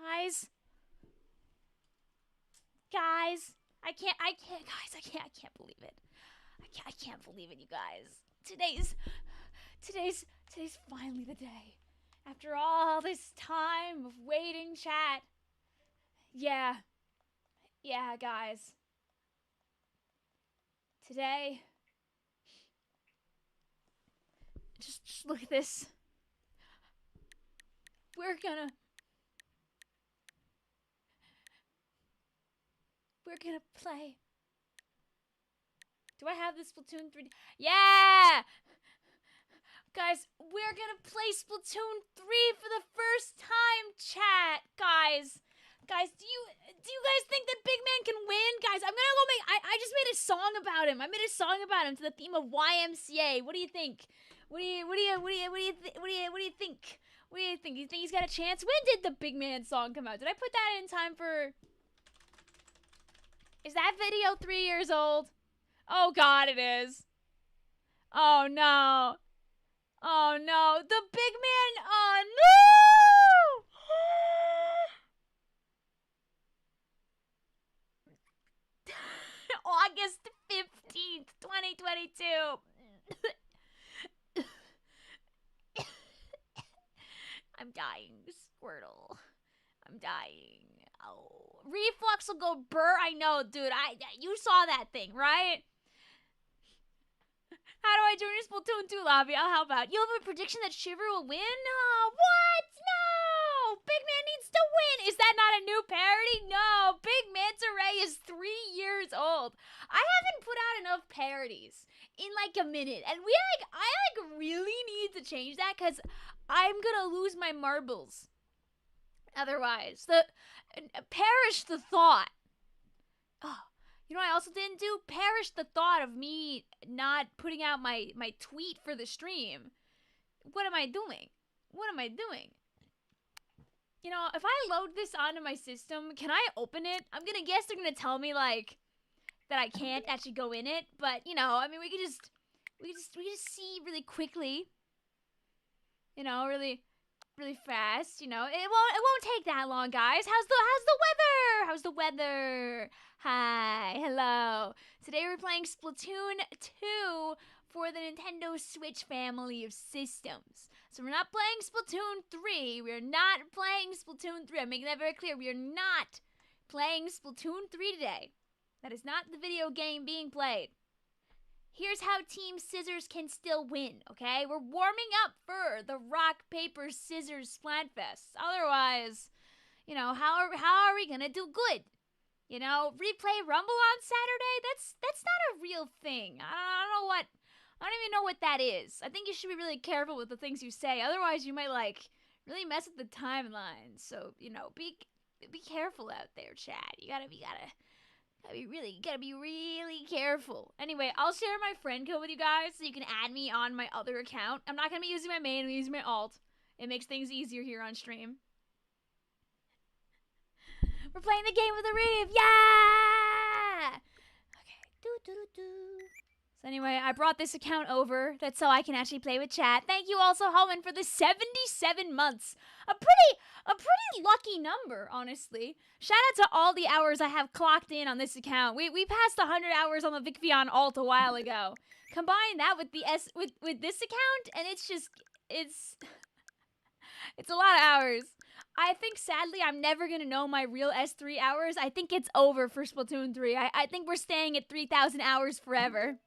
Guys. Guys. I can't believe it. I can't believe it, you guys. Today's finally the day. After all this time of waiting, chat. Yeah, guys. Today, just look at this. We're gonna play. Do I have the Splatoon 3? Yeah! Guys, we're gonna play Splatoon 3 for the first time, chat. Guys, do you guys think that Big Man can win? Guys, I'm gonna go make, I just made a song about him. I made a song about him to the theme of YMCA. What do you think? What do you think? What do you think? You think he's got a chance? When did the Big Man song come out? Did I put that in time for... Is that video 3 years old? Oh god, it is. Oh no. Oh no. The Big Man. Oh no. August 15th, 2022. I'm dying, Squirtle. I'm dying. Oh, Reflux will go burr. I know, dude. You saw that thing, right? How do I join your Splatoon 2 lobby? I'll help out. You have a prediction that Shiver will win? Oh, what? No! Big Man needs to win! Is that not a new parody? No! Big Manta Ray is 3 years old. I haven't put out enough parodies in like a minute. And I really need to change that because I'm gonna lose my marbles. Otherwise, perish the thought. Oh, you know what I also didn't do? Perish the thought of me not putting out my tweet for the stream. What am I doing? What am I doing? You know, if I load this onto my system, can I open it? I'm gonna guess they're gonna tell me like that I can't actually go in it, but you know, I mean, we could just see really quickly. You know, really fast, you know. It won't take that long, guys. How's the weather? Hi, hello. Today we're playing Splatoon 2 for the Nintendo Switch family of systems. So we're not playing Splatoon 3. We're not playing Splatoon 3. I'm making that very clear. We are not playing Splatoon 3 today. That is not the video game being played. Here's how Team Scissors can still win, okay? We're warming up for the rock, paper, scissors Splatfest. Otherwise, you know, how are we gonna do good? You know, replay Rumble on Saturday? That's not a real thing. I don't even know what that is. I think you should be really careful with the things you say. Otherwise, you might like really mess with the timeline. So, you know, be careful out there, chat. You gotta be really careful. Anyway, I'll share my friend code with you guys so you can add me on my other account. I'm not gonna be using my main, I'm using my alt. It makes things easier here on stream. We're playing the game with the Reeve! Yeah! Okay. So anyway, I brought this account over. That's so I can actually play with chat. Thank you also, Holman, for the 77 months. A pretty lucky number, honestly. Shout out to all the hours I have clocked in on this account. We passed 100 hours on the Vicvillon alt a while ago. Combine that with the with this account, and it's a lot of hours. I think, sadly, I'm never gonna know my real S3 hours. I think it's over for Splatoon 3. I think we're staying at 3,000 hours forever.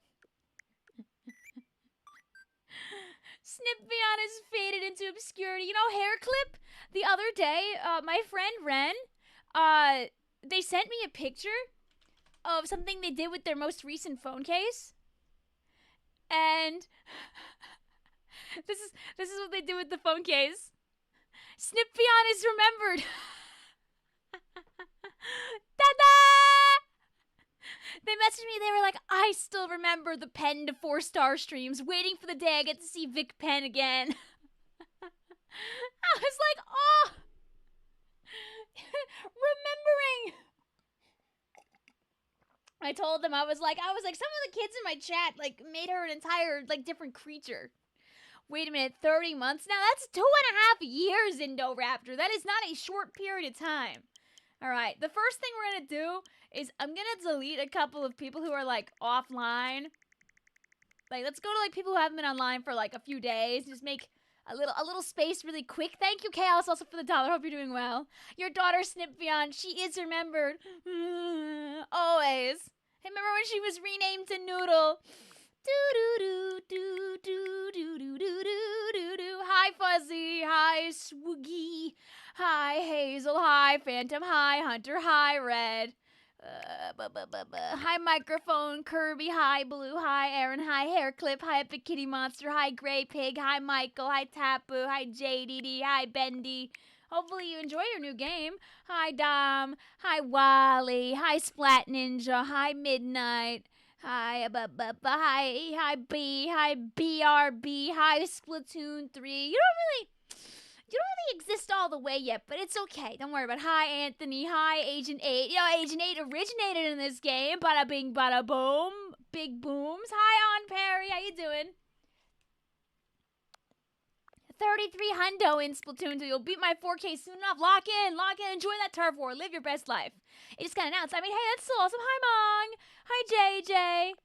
Snipvion is faded into obscurity. You know, hair clip? The other day, my friend Ren, they sent me a picture of something they did with their most recent phone case. And this is what they did with the phone case. Snipvion is remembered. Ta-da! They messaged me, they were like, I still remember the Pen to 4-star streams, waiting for the day I get to see Vic Pen again. I was like, oh! Remembering! I told them, I was like, some of the kids in my chat, like, made her an entire, like, different creature. Wait a minute, 30 months now? That's 2.5 years, Indoraptor. That is not a short period of time. All right, the first thing we're going to do is I'm going to delete a couple of people who are, like, offline. Like, let's go to, like, people who haven't been online for, like, a few days. Just make a little space really quick. Thank you, Chaos, also for the $1. Hope you're doing well. Your daughter, Snipvion, she is remembered. Always. Hey, remember when she was renamed to Noodle? Do-do-do-do-do-do-do-do-do-do. Hi, Fuzzy. Hi, Swoogie. Hi, Hazel. Hi, Phantom. Hi, Hunter. Hi, Red. Hi, Microphone. Kirby. Hi, Blue. Hi, Aaron. Hi, Hair Clip. Hi, Epic Kitty Monster. Hi, Gray Pig. Hi, Michael. Hi, Tapu. Hi, JDD. Hi, Bendy. Hopefully you enjoy your new game. Hi, Dom. Hi, Wally. Hi, Splat Ninja. Hi, Midnight. Hi, hi, B. Hi, BRB. Hi, Splatoon 3. You don't really exist all the way yet, but it's okay. Don't worry about it. Hi, Anthony. Hi, Agent 8. Yo, Agent 8 originated in this game. Bada bing, bada boom. Big booms. Hi, On Perry. How you doing? 33 hundo in Splatoon 2. You'll beat my 4K soon enough. Lock in. Enjoy that turf war. Live your best life. It just got announced. I mean, hey, that's so awesome. Hi, Mong. Hi, JJ.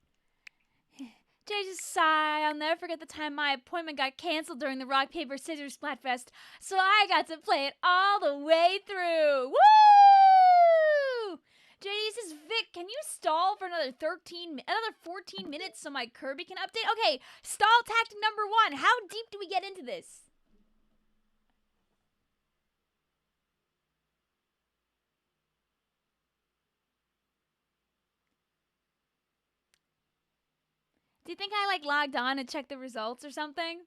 JJ's sigh. I'll never forget the time my appointment got canceled during the rock, paper, scissors Splatfest, so I got to play it all the way through. Woo! JD says, Vic, can you stall for another 14 minutes so my Kirby can update? Okay, stall tactic number 1. How deep do we get into this? Do you think I, like, logged on and checked the results or something?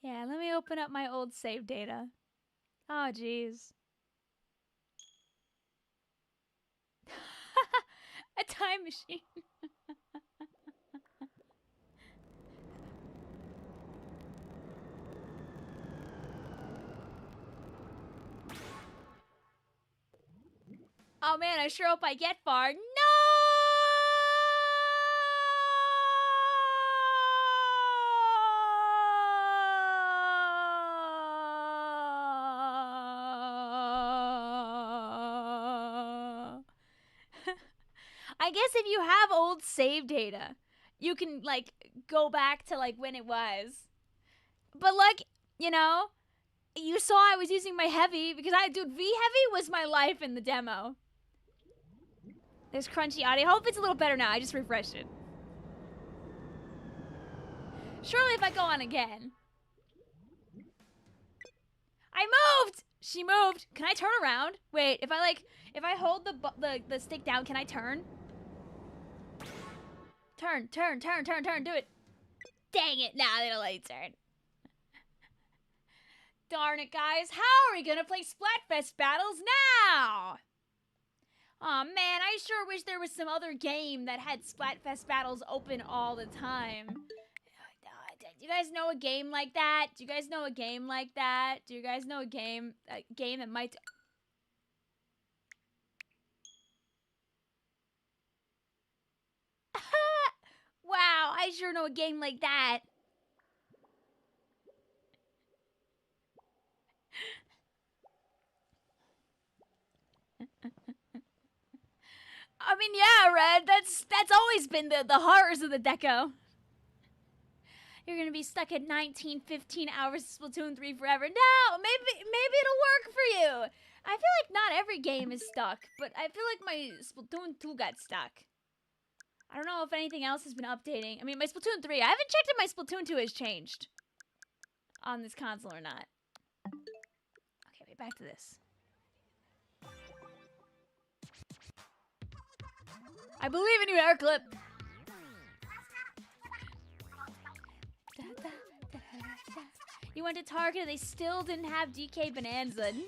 Yeah, let me open up my old save data. Oh, jeez. A time machine. Oh man, I sure hope I get far. No! I guess if you have old save data, you can, like, go back to, like, when it was. But, like, you know, you saw I was using my heavy because dude, V-heavy was my life in the demo. There's crunchy audio. Hope it's a little better now. I just refreshed it. Surely if I go on again. I moved! She moved. Can I turn around? Wait, if I hold the stick down, can I turn? Turn. Do it. Dang it. Nah, they don't let you turn. Darn it, guys. How are we gonna play Splatfest battles now? Aw, man, I sure wish there was some other game that had Splatfest battles open all the time. Do you guys know a game like that? Do you guys know a game like that? Do you guys know a game that might... Wow, I sure know a game like that. I mean, yeah, Red, that's always been the horrors of the deco. You're gonna be stuck at 19, 15 hours of Splatoon 3 forever. No, maybe it'll work for you. I feel like not every game is stuck, but I feel like my Splatoon 2 got stuck. I don't know if anything else has been updating. I mean, my Splatoon 3, I haven't checked if my Splatoon 2 has changed on this console or not. Okay, wait, back to this. I believe in you, Hair Clip. You went to Target and they still didn't have DK Bonanza. No!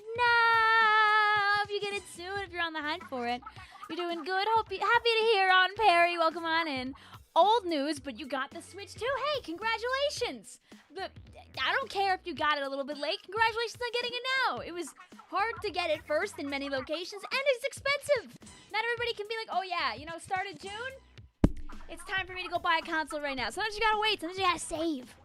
Hope you get it soon if you're on the hunt for it. You're doing good. Happy to hear, On Perry. Welcome on in. Old news, but you got the Switch too. Hey, congratulations. I don't care if you got it a little bit late. Congratulations on getting it now. It was hard to get at first in many locations, and it's expensive. Not everybody can be like, oh yeah, you know, start of June, it's time for me to go buy a console right now. Sometimes you gotta wait, sometimes you gotta save.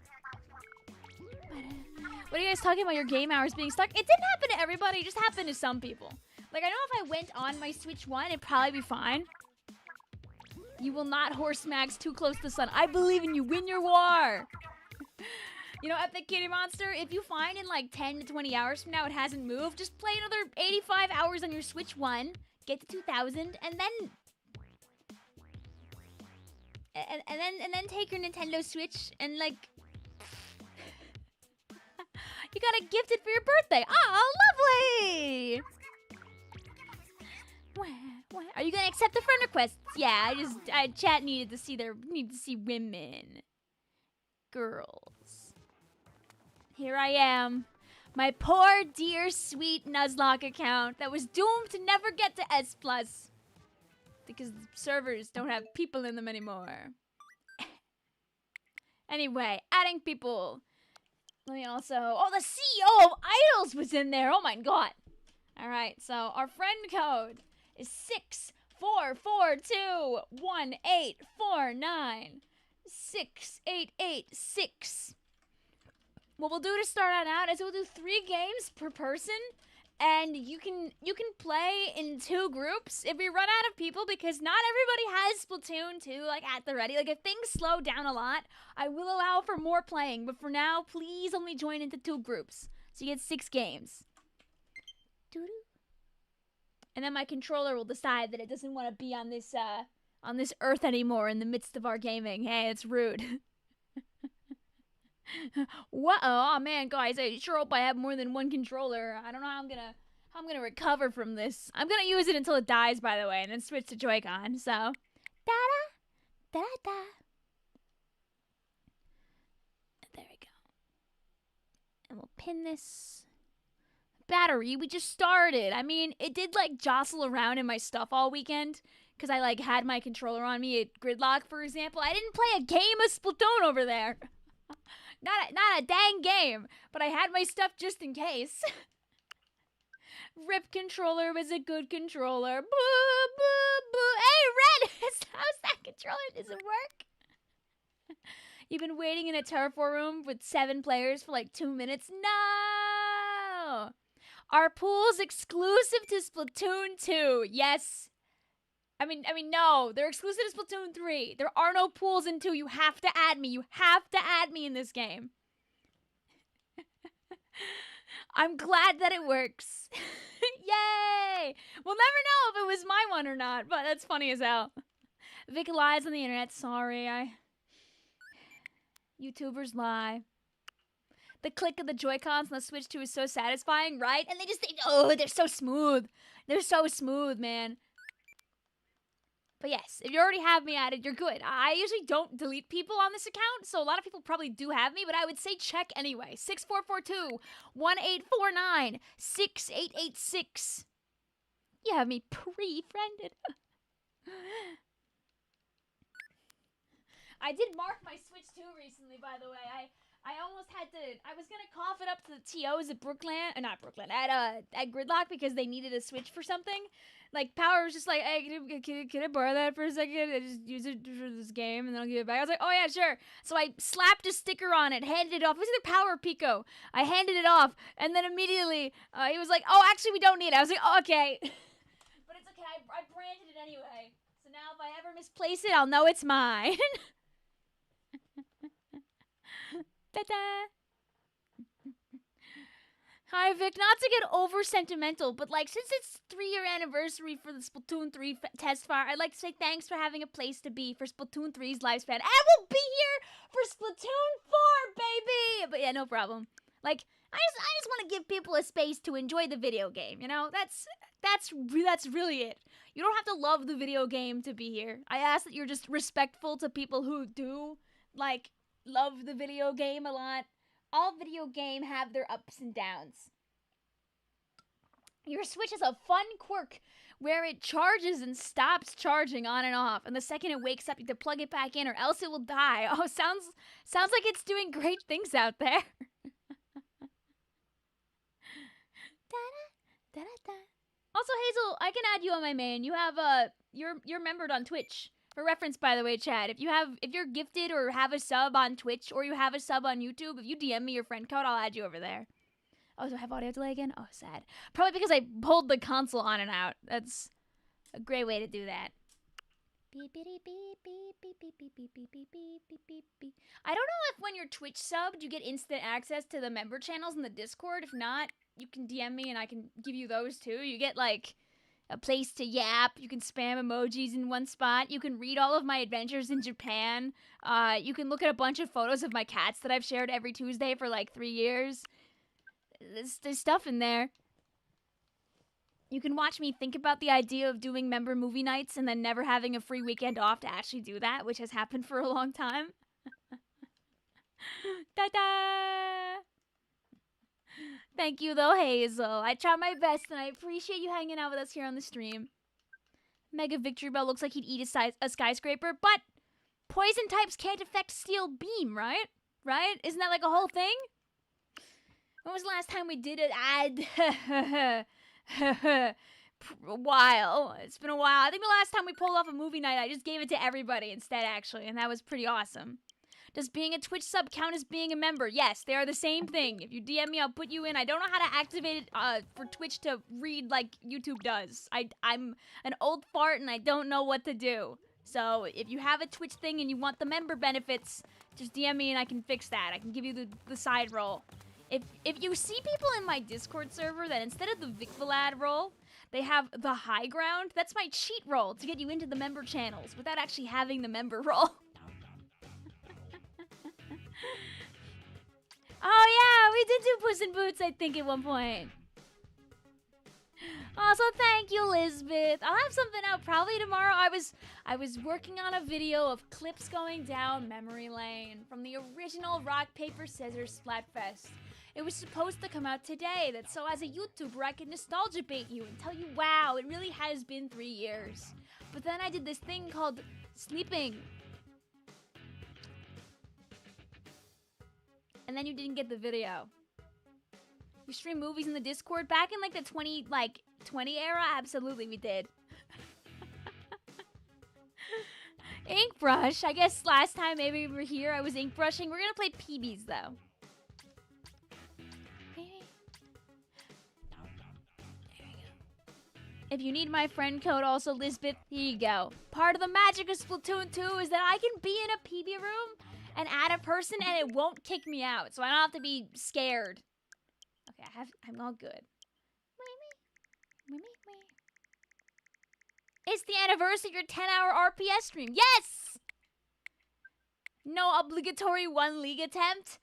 What are you guys talking about, your game hours being stuck? It didn't happen to everybody, it just happened to some people. Like, I know if I went on my Switch 1, it'd probably be fine. You will not horse mags too close to the sun. I believe in you, win your war. You know, Epic Kitty Monster, if you find in like 10 to 20 hours from now it hasn't moved, just play another 85 hours on your Switch 1, get to 2000, and then... And then take your Nintendo Switch and like... You got a gift it for your birthday. Oh, lovely! Are you gonna accept the friend requests? Yeah, chat needed to see women. Girls. Here I am. My poor, dear, sweet Nuzlocke account that was doomed to never get to S+. Because the servers don't have people in them anymore. Anyway, adding people. Let me also... Oh, the CEO of Idols was in there. Oh my god. Alright, so our friend code is 6442184968886. 6886. What we'll do to start out is we'll do 3 games per person, and you can play in 2 groups if we run out of people, because not everybody has Splatoon 2 like at the ready. Like if things slow down a lot, I will allow for more playing, but for now, please only join into 2 groups. So you get 6 games. And then my controller will decide that it doesn't want to be on this earth anymore in the midst of our gaming. Hey, it's rude. What? Oh man, guys, I sure hope I have more than 1 controller. I don't know how I'm gonna recover from this. I'm gonna use it until it dies, by the way, and then switch to Joy-Con. So, da-da. There we go. And we'll pin this battery. We just started. I mean, it did like jostle around in my stuff all weekend because I like had my controller on me at Gridlock, for example. I didn't play a game of Splatoon over there. Not a dang game, but I had my stuff just in case. Rip controller was a good controller. Boo, boo, boo. Hey, Red! How's that controller? Does it work? You've been waiting in a Terraform room with 7 players for like 2 minutes? No! Our pool's exclusive to Splatoon 2. Yes. I mean, no. They're exclusive to Splatoon 3. There are no pools in 2. You have to add me. You have to add me in this game. I'm glad that it works. Yay! We'll never know if it was my one or not, but that's funny as hell. Vic lies on the internet. Sorry, YouTubers lie. The click of the Joy-Cons on the Switch 2 is so satisfying, right? And they're so smooth. They're so smooth, man. But yes, if you already have me added, you're good. I usually don't delete people on this account, so a lot of people probably do have me, but I would say check anyway. 6442-1849-6886. You have me pre-friended. I did mark my Switch 2 recently, by the way. I almost had to... I was going to cough it up to the TOs at at Gridlock because they needed a Switch for something. Like, Power was just like, hey, can I borrow that for a second? I just use it for this game, and then I'll give it back. I was like, oh, yeah, sure. So I slapped a sticker on it, handed it off. It was either Power or Pico. I handed it off, and then immediately he was like, oh, actually, we don't need it. I was like, oh, okay. But it's okay. I branded it anyway. So now if I ever misplace it, I'll know it's mine. Ta-da! Hi, Vic. Not to get over sentimental, but like since it's 3-year anniversary for the Splatoon 3 test fire, I'd like to say thanks for having a place to be for Splatoon 3's lifespan. And we'll be here for Splatoon 4, baby! But yeah, no problem. Like, I just want to give people a space to enjoy the video game, you know? That's really it. You don't have to love the video game to be here. I ask that you're just respectful to people who do, like, love the video game a lot. All video game have their ups and downs. Your Switch has a fun quirk where it charges and stops charging on and off, and the second it wakes up, you have to plug it back in or else it will die. Oh, sounds like it's doing great things out there. Da-da-da. Also, Hazel, I can add you on my main. You have you're membered on Twitch. For reference, by the way, Chad, if you're gifted or have a sub on Twitch or you have a sub on YouTube, if you DM me your friend code, I'll add you over there. Oh, do I have audio delay again? Oh, sad. Probably because I pulled the console on and out. That's a great way to do that. Beep, beep, beep, beep, beep, beep, beep, beep, beep, beep, beep, beep, beep. I don't know if when you're Twitch subbed, you get instant access to the member channels in the Discord. If not, you can DM me and I can give you those too. You get like a place to yap. You can spam emojis in one spot. You can read all of my adventures in Japan. You can look at a bunch of photos of my cats that I've shared every Tuesday for like 3 years. There's stuff in there. You can watch me think about the idea of doing member movie nights and then never having a free weekend off to actually do that, which has happened for a long time. Ta-da! Thank you, though, Hazel. I tried my best, and I appreciate you hanging out with us here on the stream. Mega Victory Bell looks like he'd eat a skyscraper, but poison types can't affect Steel Beam, right? Right? Isn't that like a whole thing? When was the last time we did it? A while. It's been a while. I think the last time we pulled off a movie night, I just gave it to everybody instead, actually, and that was pretty awesome. Does being a Twitch sub count as being a member? Yes, they are the same thing. If you DM me, I'll put you in. I don't know how to activate it for Twitch to read like YouTube does. I'm an old fart and I don't know what to do. So if you have a Twitch thing and you want the member benefits, just DM me and I can fix that. I can give you the side roll. If you see people in my Discord server that instead of the Vicvillon role, they have the high ground, that's my cheat roll to get you into the member channels without actually having the member role. Oh yeah, we did do Puss in Boots, I think, at one point. Also, thank you, Elizabeth. I'll have something out probably tomorrow. I was working on a video of clips going down memory lane from the original Rock, Paper, Scissors Splatfest. It was supposed to come out today, so as a YouTuber I could nostalgia bait you and tell you, wow, it really has been 3 years. But then I did this thing called sleeping. And then you didn't get the video. We stream movies in the Discord back in like the 20 era? Absolutely we did. Ink brush. I guess last time maybe we were here I was ink brushing. We're gonna play PBs though. If you need my friend code also, Lisbeth, here you go. Part of the magic of Splatoon 2 is that I can be in a PB room and add a person and it won't kick me out. So I don't have to be scared. Okay, I'm all good. It's the anniversary of your 10-hour RPS stream. Yes! No obligatory 1 league attempt.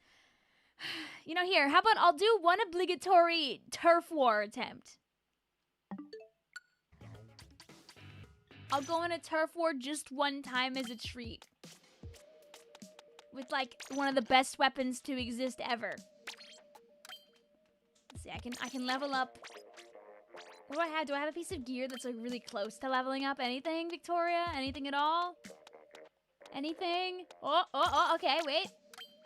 You know, here, how about I'll do 1 obligatory turf war attempt. I'll go in a turf war just 1 time as a treat. With, like, one of the best weapons to exist ever. Let's see, I can level up. What do I have? Do I have a piece of gear that's, like, really close to leveling up? Anything, Victoria? Anything at all? Anything? Oh, okay, wait.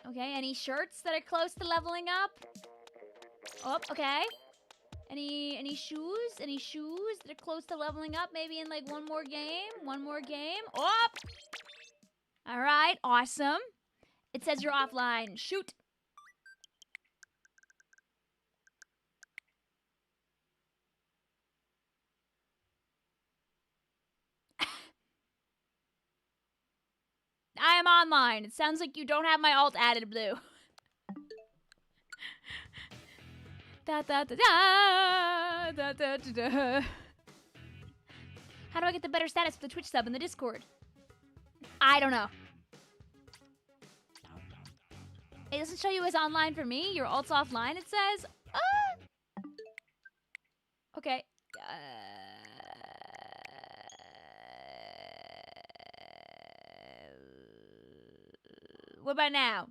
Okay, any shirts that are close to leveling up? Oh, okay. Any shoes? Any shoes that are close to leveling up? Maybe in like one more game? One more game? Oh! Alright, awesome. It says you're offline. Shoot. I am online. It sounds like you don't have my alt added, Blue. Da, da, da, da, da, da, da, da. How do I get the better status for the Twitch sub in the Discord? I don't know. It doesn't show you as online for me. Your alt's offline, it says. Okay. What about now?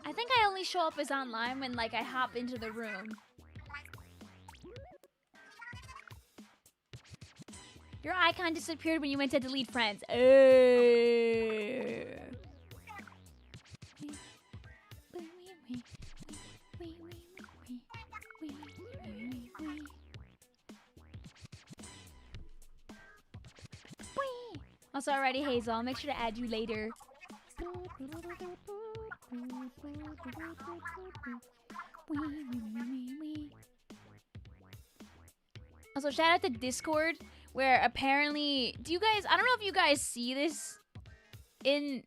I think I only show up as online when, like, I hop into the room. Your icon disappeared when you went to delete friends. Also, alrighty, Hazel. I'll make sure to add you later. Also, shout out to Discord, where apparently, do you guys, I don't know if you guys see this in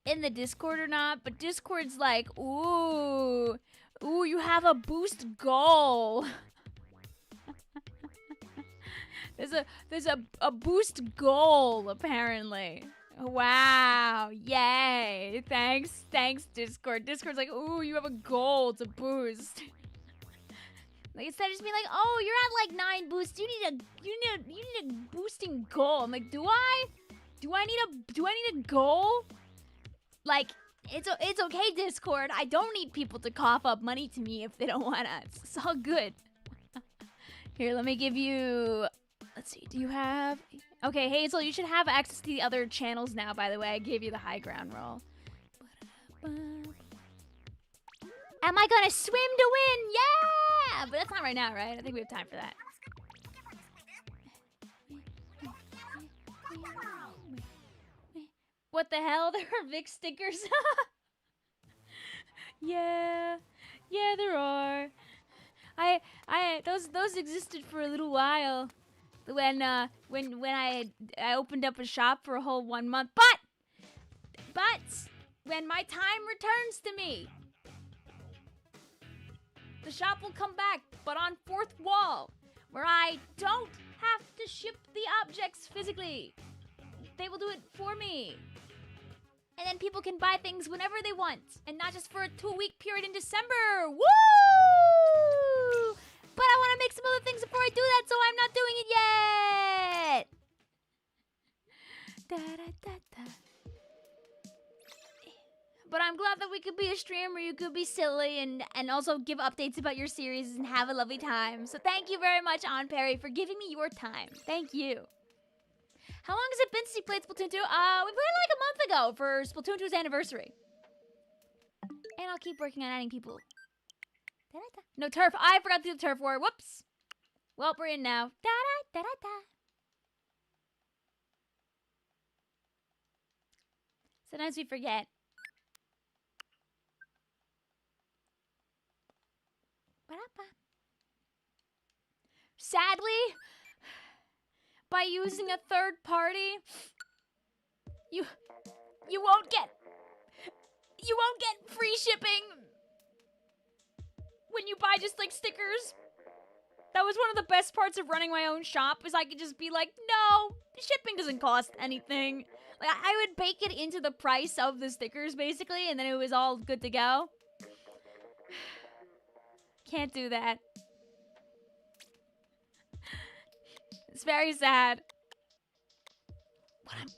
the Discord or not, but Discord's like, ooh, you have a boost goal. There's a boost goal, apparently. Wow, yay. Thanks, Discord. Discord's like, ooh, you have a goal to boost. Like, instead of just being like, oh, you're at like 9 boosts, you need a boosting goal. I'm like, do I need a goal? Like, it's okay, Discord. I don't need people to cough up money to me if they don't wanna. It's all good. Here, let me give you, let's see, do you have, okay, Hazel, you should have access to the other channels now, by the way. I gave you the high ground roll. Am I gonna swim to win? Yeah! But that's not right now, right? I think we have time for that. What the hell? There are Vic stickers? Yeah, there are. Those existed for a little while. When I opened up a shop for a whole 1 month. But when my time returns to me, the shop will come back, but on 4th wall, where I don't have to ship the objects physically. They will do it for me. And then people can buy things whenever they want, and not just for a 2-week period in December. Woo! But I want to make some other things before I do that, so I'm not doing it yet. But I'm glad that we could be a stream where you could be silly and also give updates about your series and have a lovely time. So thank you very much, Aunt Perry, for giving me your time. Thank you. How long has it been since you played Splatoon 2? We played like a month ago for Splatoon 2's anniversary. And I'll keep working on adding people. No turf. I forgot to do the turf war. Whoops. Well, we're in now. Sometimes we forget. Sadly, by using a third party, you won't get free shipping when you buy just like stickers. That was one of the best parts of running my own shop, is I could just be like, no, shipping doesn't cost anything. Like, I would bake it into the price of the stickers basically, and then it was all good to go. Can't do that. It's very sad.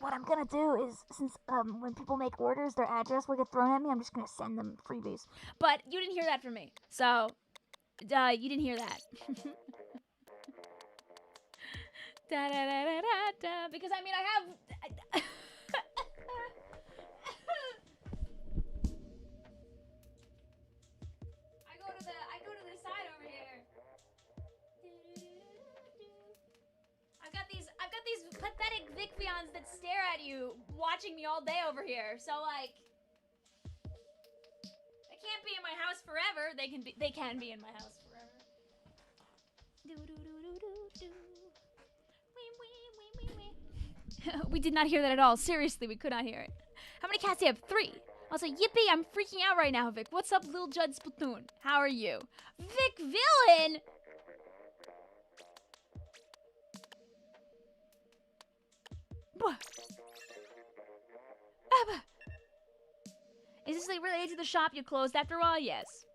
What I'm gonna do is, since when people make orders, their address will get thrown at me, I'm just gonna send them freebies. But you didn't hear that from me, so you didn't hear that. Because I mean, I have. I go to the side over here. I've got these pathetic Vicvillons that stare at you, watching me all day over here. So like, they can't be in my house forever. They can be in my house forever. We did not hear that at all. Seriously, we could not hear it. How many cats do you have? 3. Also, yippee, I'm freaking out right now, Vic. What's up, Lil Judd Splatoon? How are you? Vicvillon! Is this like related to the shop you closed after a while? Yes.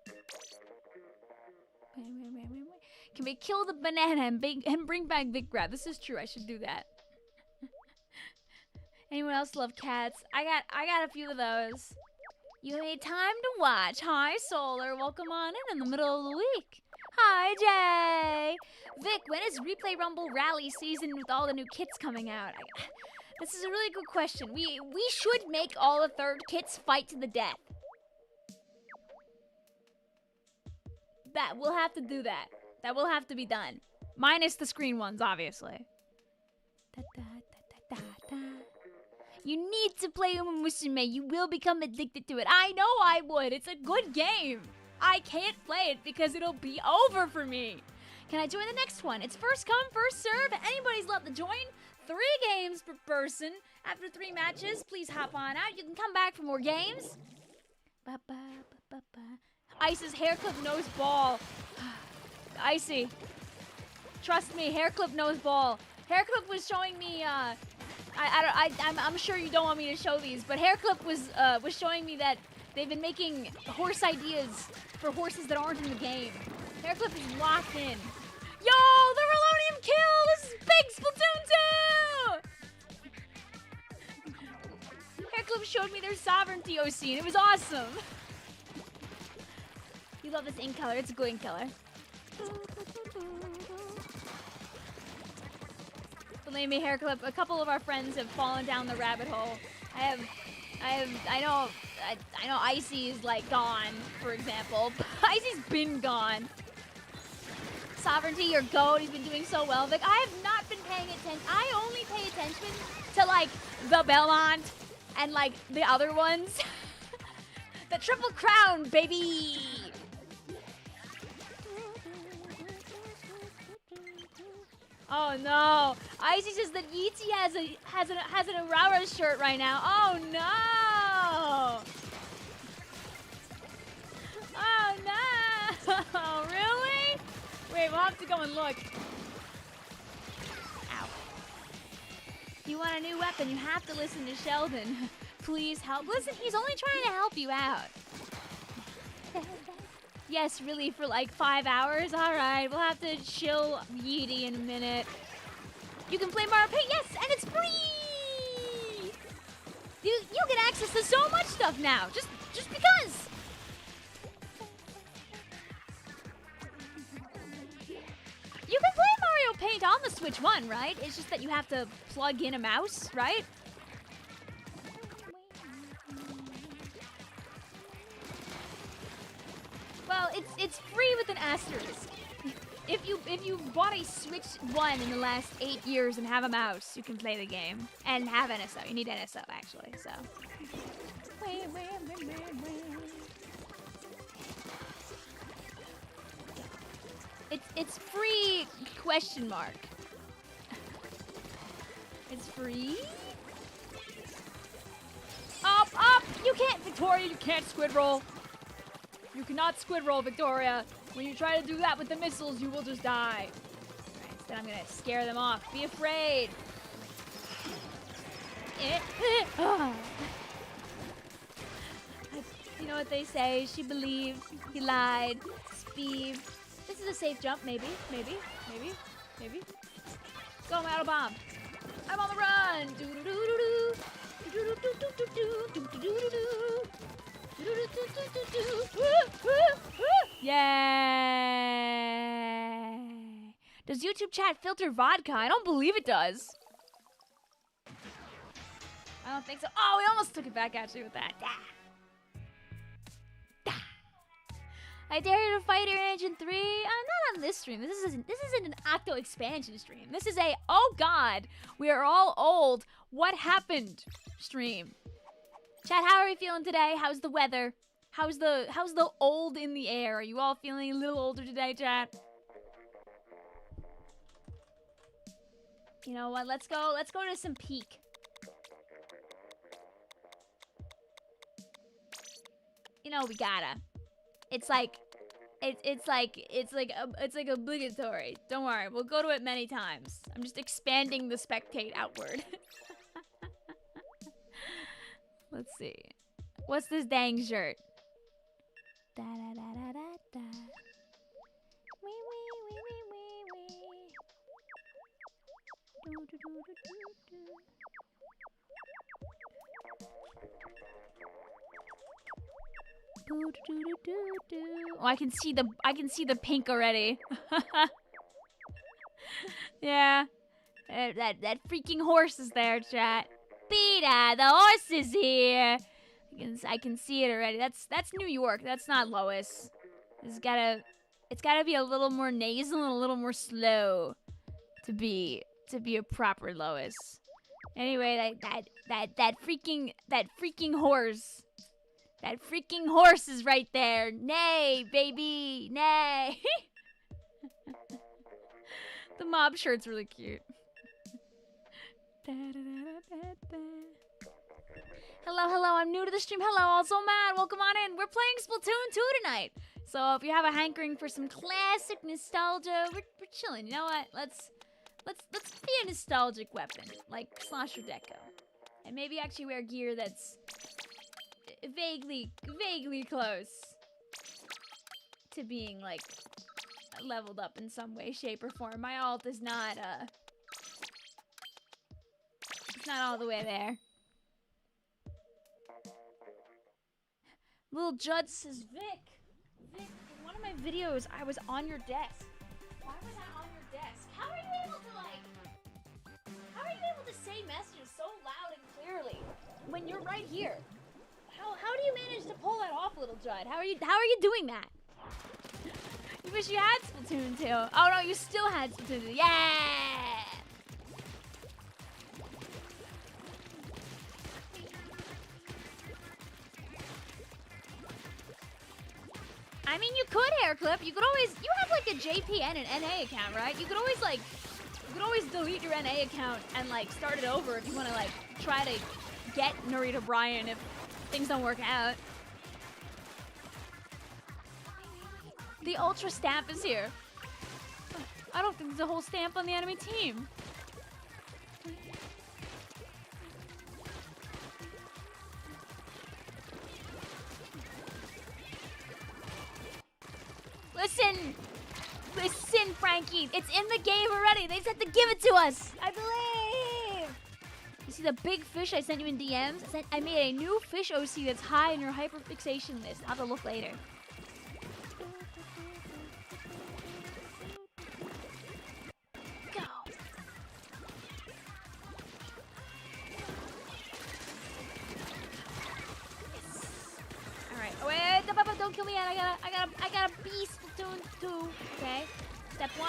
Can we kill the banana and bring back Vic Grab? This is true. I should do that. Anyone else love cats? I got a few of those. You made time to watch. Hi, Solar. Welcome on in the middle of the week. Hi, Jay. Vic, when is Replay Rumble Rally season with all the new kits coming out? This is a really good question. We should make all the third kits fight to the death. We'll have to do that. That will have to be done. Minus the screen ones, obviously. You need to play Uma Musume. You will become addicted to it. I know I would. It's a good game. I can't play it because it'll be over for me. Can I join the next one? It's first come, first serve. Anybody's allowed to join. 3 games per person. After 3 matches, please hop on out. You can come back for more games. Ice's hair clip knows ball. Icy. Trust me, hair clip knows ball. Hair clip was showing me, I'm sure you don't want me to show these, but hair clip was showing me that they've been making horse ideas for horses that aren't in the game. Hair clip is locked in. Yo, the Relonium kill! This is big Splatoon 2! Hair clip showed me their sovereignty OC and it was awesome. You love this ink color, it's a good ink color. Believe me, hair clip, a couple of our friends have fallen down the rabbit hole. I know Icy is like gone, for example. Icy's been gone. Sovereignty, your goat, he's been doing so well. Vic, I have not been paying attention. I only pay attention to like the Belmont and like the other ones. The Triple Crown, baby! Oh no! Icy says that Yeezy has an Aurora shirt right now. Oh no! Oh no! Really? Wait, we'll have to go and look. Ow. You want a new weapon? You have to listen to Sheldon. Please help. Listen, he's only trying to help you out. Yes, really, for like 5 hours? Alright, we'll have to chill Yeety in a minute. You can play Mario Paint, yes, and it's free! You get access to so much stuff now, just because! You can play Mario Paint on the Switch 1, right? It's just that you have to plug in a mouse, right? Well, it's free with an asterisk. If you bought a Switch 1 in the last 8 years and have a mouse, you can play the game. And have NSO. You need NSO, actually, so. It's free, question mark. It's free? Up! You can't, Victoria, you can't squid roll. You cannot squid roll, Victoria. When you try to do that with the missiles, you will just die. Alright, instead I'm gonna scare them off. Be afraid. You know what they say, she believed, he lied, speed. This is a safe jump, maybe. Go, Metal Bomb. I'm on the run. Yay! Does YouTube chat filter vodka? I don't believe it does. I don't think so. Oh, we almost took it back actually with that. I dare you to fight your Engine 3. Not on this stream. This isn't an Octo expansion stream. This is a oh god, we are all old. What happened stream. Chat, how are we feeling today? How's the weather? How's the old in the air? Are you all feeling a little older today, chat? You know what? Let's go to some peak. You know we gotta. It's like obligatory. Don't worry, we'll go to it many times. I'm just expanding the spectate outward. Let's see. What's this dang shirt? Da da da da da da. Wee wee wee wee wee wee. Do do do do do do. Oh, I can see the pink already. Yeah. That freaking horse is there, chat. Peter, the horse is here. I can see it already. That's New York. That's not Lois. It's gotta be a little more nasal and a little more slow to be a proper Lois. Anyway, that freaking horse. That freaking horse is right there. Nay, baby, nay. The mob shirt's really cute. Hello, I'm new to the stream. Hello, also Matt. Welcome on in. We're playing Splatoon 2 tonight. So if you have a hankering for some classic nostalgia, we're chilling. You know what? Let's be a nostalgic weapon, like Slosher Deco. And maybe actually wear gear that's vaguely close to being, like, leveled up in some way, shape, or form. My alt is not, it's not all the way there. Little Judd says, Vic, in one of my videos, I was on your desk. Why was I on your desk? How are you able to say messages so loud and clearly when you're right here? How do you manage to pull that off, Little Judd? How are you doing that? You wish you had Splatoon 2. Oh no, you still had Splatoon 2. Yeah! I mean, you could hair clip. You have like a JPN and NA account, right? You could always delete your NA account and like start it over if you want to like try to get Narita Bryan if things don't work out. The Ultra Stamp is here. I don't think there's a whole stamp on the enemy team. Listen, Frankie. It's in the game already. They just have to give it to us. I believe. You see the big fish I sent you in DMs? I made a new fish OC that's high in your hyperfixation list. I'll have to look later. Go. All right. Oh, wait, don't kill me yet. I gotta be Splatoon 2. Okay. Step 1.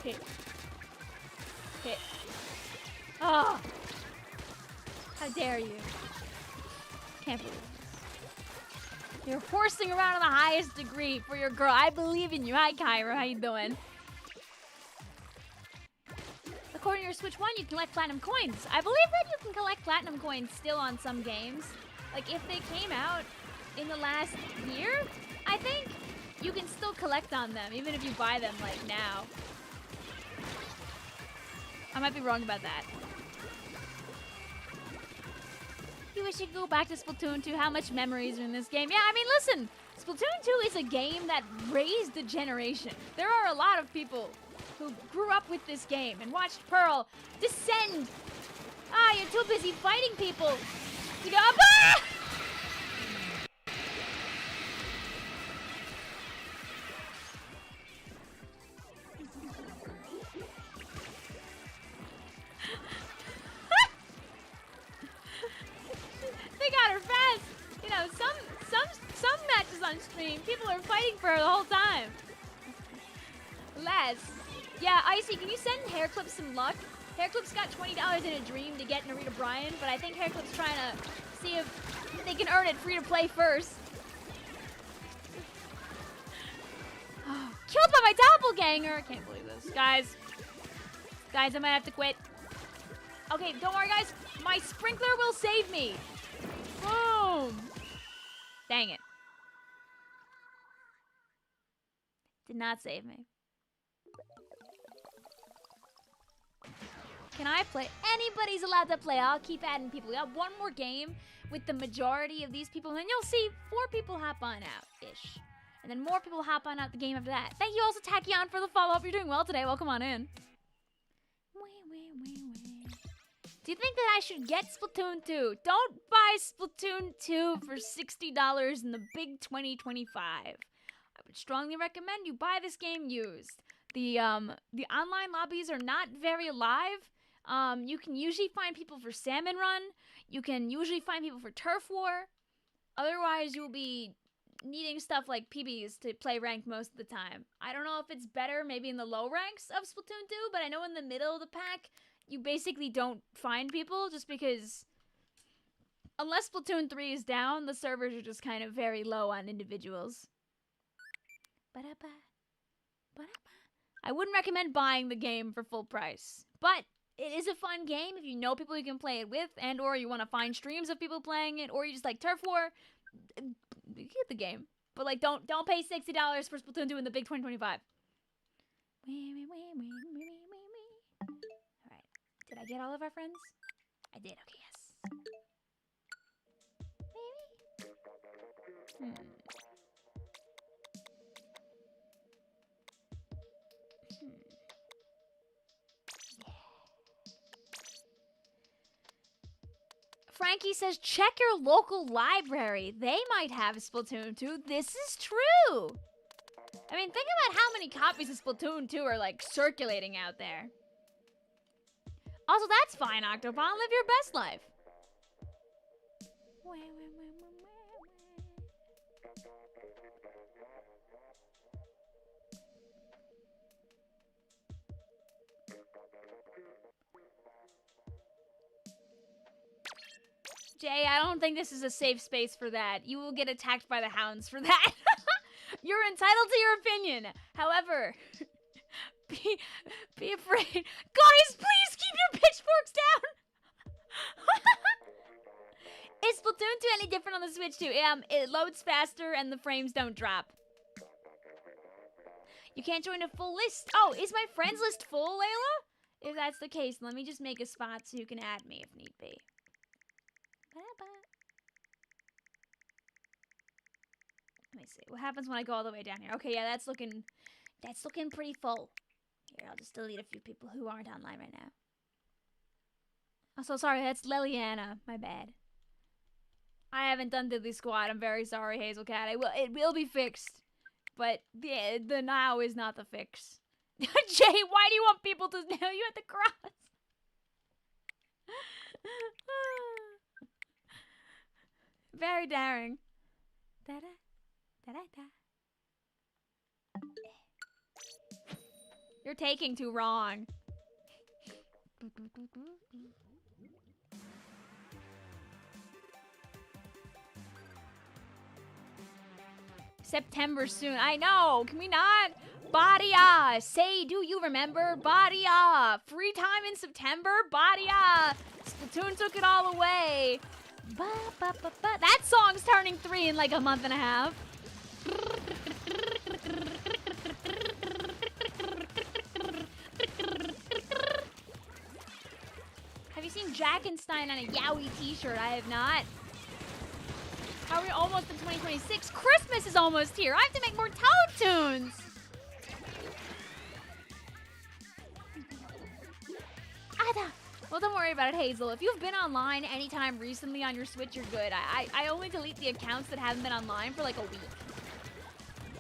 Hit. Oh! How dare you? Can't believe this. You're horsing around to the highest degree for your girl. I believe in you. Hi, Kyra. How you doing? According to your Switch 1, you can collect platinum coins. I believe that you can collect platinum coins still on some games. Like, if they came out in the last year, I think you can still collect on them, even if you buy them, like, now. I might be wrong about that. You wish you could go back to Splatoon 2. How much memories are in this game? Yeah, I mean, listen. Splatoon 2 is a game that raised a generation. There are a lot of people who grew up with this game and watched Pearl descend. Ah, you're too busy fighting people to go up. Ah! They got her fast. You know, some matches on stream, people are fighting for her the whole time. Les. Yeah, Icy, can you send Hairclip some luck? Hairclip's got $20 in a dream to get Narita Bryan, but I think Hairclip's trying to see if they can earn it free to play first. Oh, killed by my doppelganger! Can't believe this. Guys, I might have to quit. Okay, don't worry, guys. My sprinkler will save me. Boom! Dang it. Did not save me. Can I play? Anybody's allowed to play. I'll keep adding people. We got one more game with the majority of these people, and then you'll see 4 people hop on out-ish. And then more people hop on out the game after that. Thank you also, Tachyon, for the follow-up. You're doing well today. Welcome on in. Do you think that I should get Splatoon 2? Don't buy Splatoon 2 for $60 in the big 2025. I would strongly recommend you buy this game used. The online lobbies are not very alive. You can usually find people for Salmon Run. You can usually find people for Turf War. Otherwise, you'll be needing stuff like PBs to play ranked most of the time. I don't know if it's better maybe in the low ranks of Splatoon 2, but I know in the middle of the pack, you basically don't find people just because unless Splatoon 3 is down, the servers are just kind of very low on individuals. I wouldn't recommend buying the game for full price, but it is a fun game if you know people you can play it with, and or you want to find streams of people playing it, or you just like Turf War. You get the game, but like don't pay $60 for Splatoon 2 in the big 2025. All right, did I get all of our friends? I did. Okay, yes. Frankie says, check your local library. They might have Splatoon 2. This is true. I mean, think about how many copies of Splatoon 2 are, like, circulating out there. Also, that's fine, Octopon. Live your best life. Jay, I don't think this is a safe space for that. You will get attacked by the hounds for that. You're entitled to your opinion. However, be afraid. Guys, please keep your pitchforks down. Is Splatoon 2 any different on the Switch too? It loads faster and the frames don't drop. You can't join a full list. Oh, is my friends list full, Layla? If that's the case, let me just make a spot so you can add me if need be. Let me see. What happens when I go all the way down here? Okay, yeah, that's looking pretty full. Here, I'll just delete a few people who aren't online right now. Also, sorry, that's Liliana. My bad. I haven't done Diddly Squad. I'm very sorry, Hazelcat. It will be fixed. But the now is not the fix. Jay, why do you want people to nail you at the cross? Very daring. Da-da, da-da-da. You're taking too long. September soon. I know. Can we not? Badia. Say, do you remember? Badia. Free time in September? Badia. Splatoon took it all away. That song's turning 3 in like a month and a half. Have you seen Jackenstein on a Yowie t-shirt? I have not. How are we almost in 2026? Christmas is almost here. I have to make more Toad tunes. Ada. Well, don't worry about it, Hazel. If you've been online anytime recently on your Switch, you're good. I only delete the accounts that haven't been online for like a week.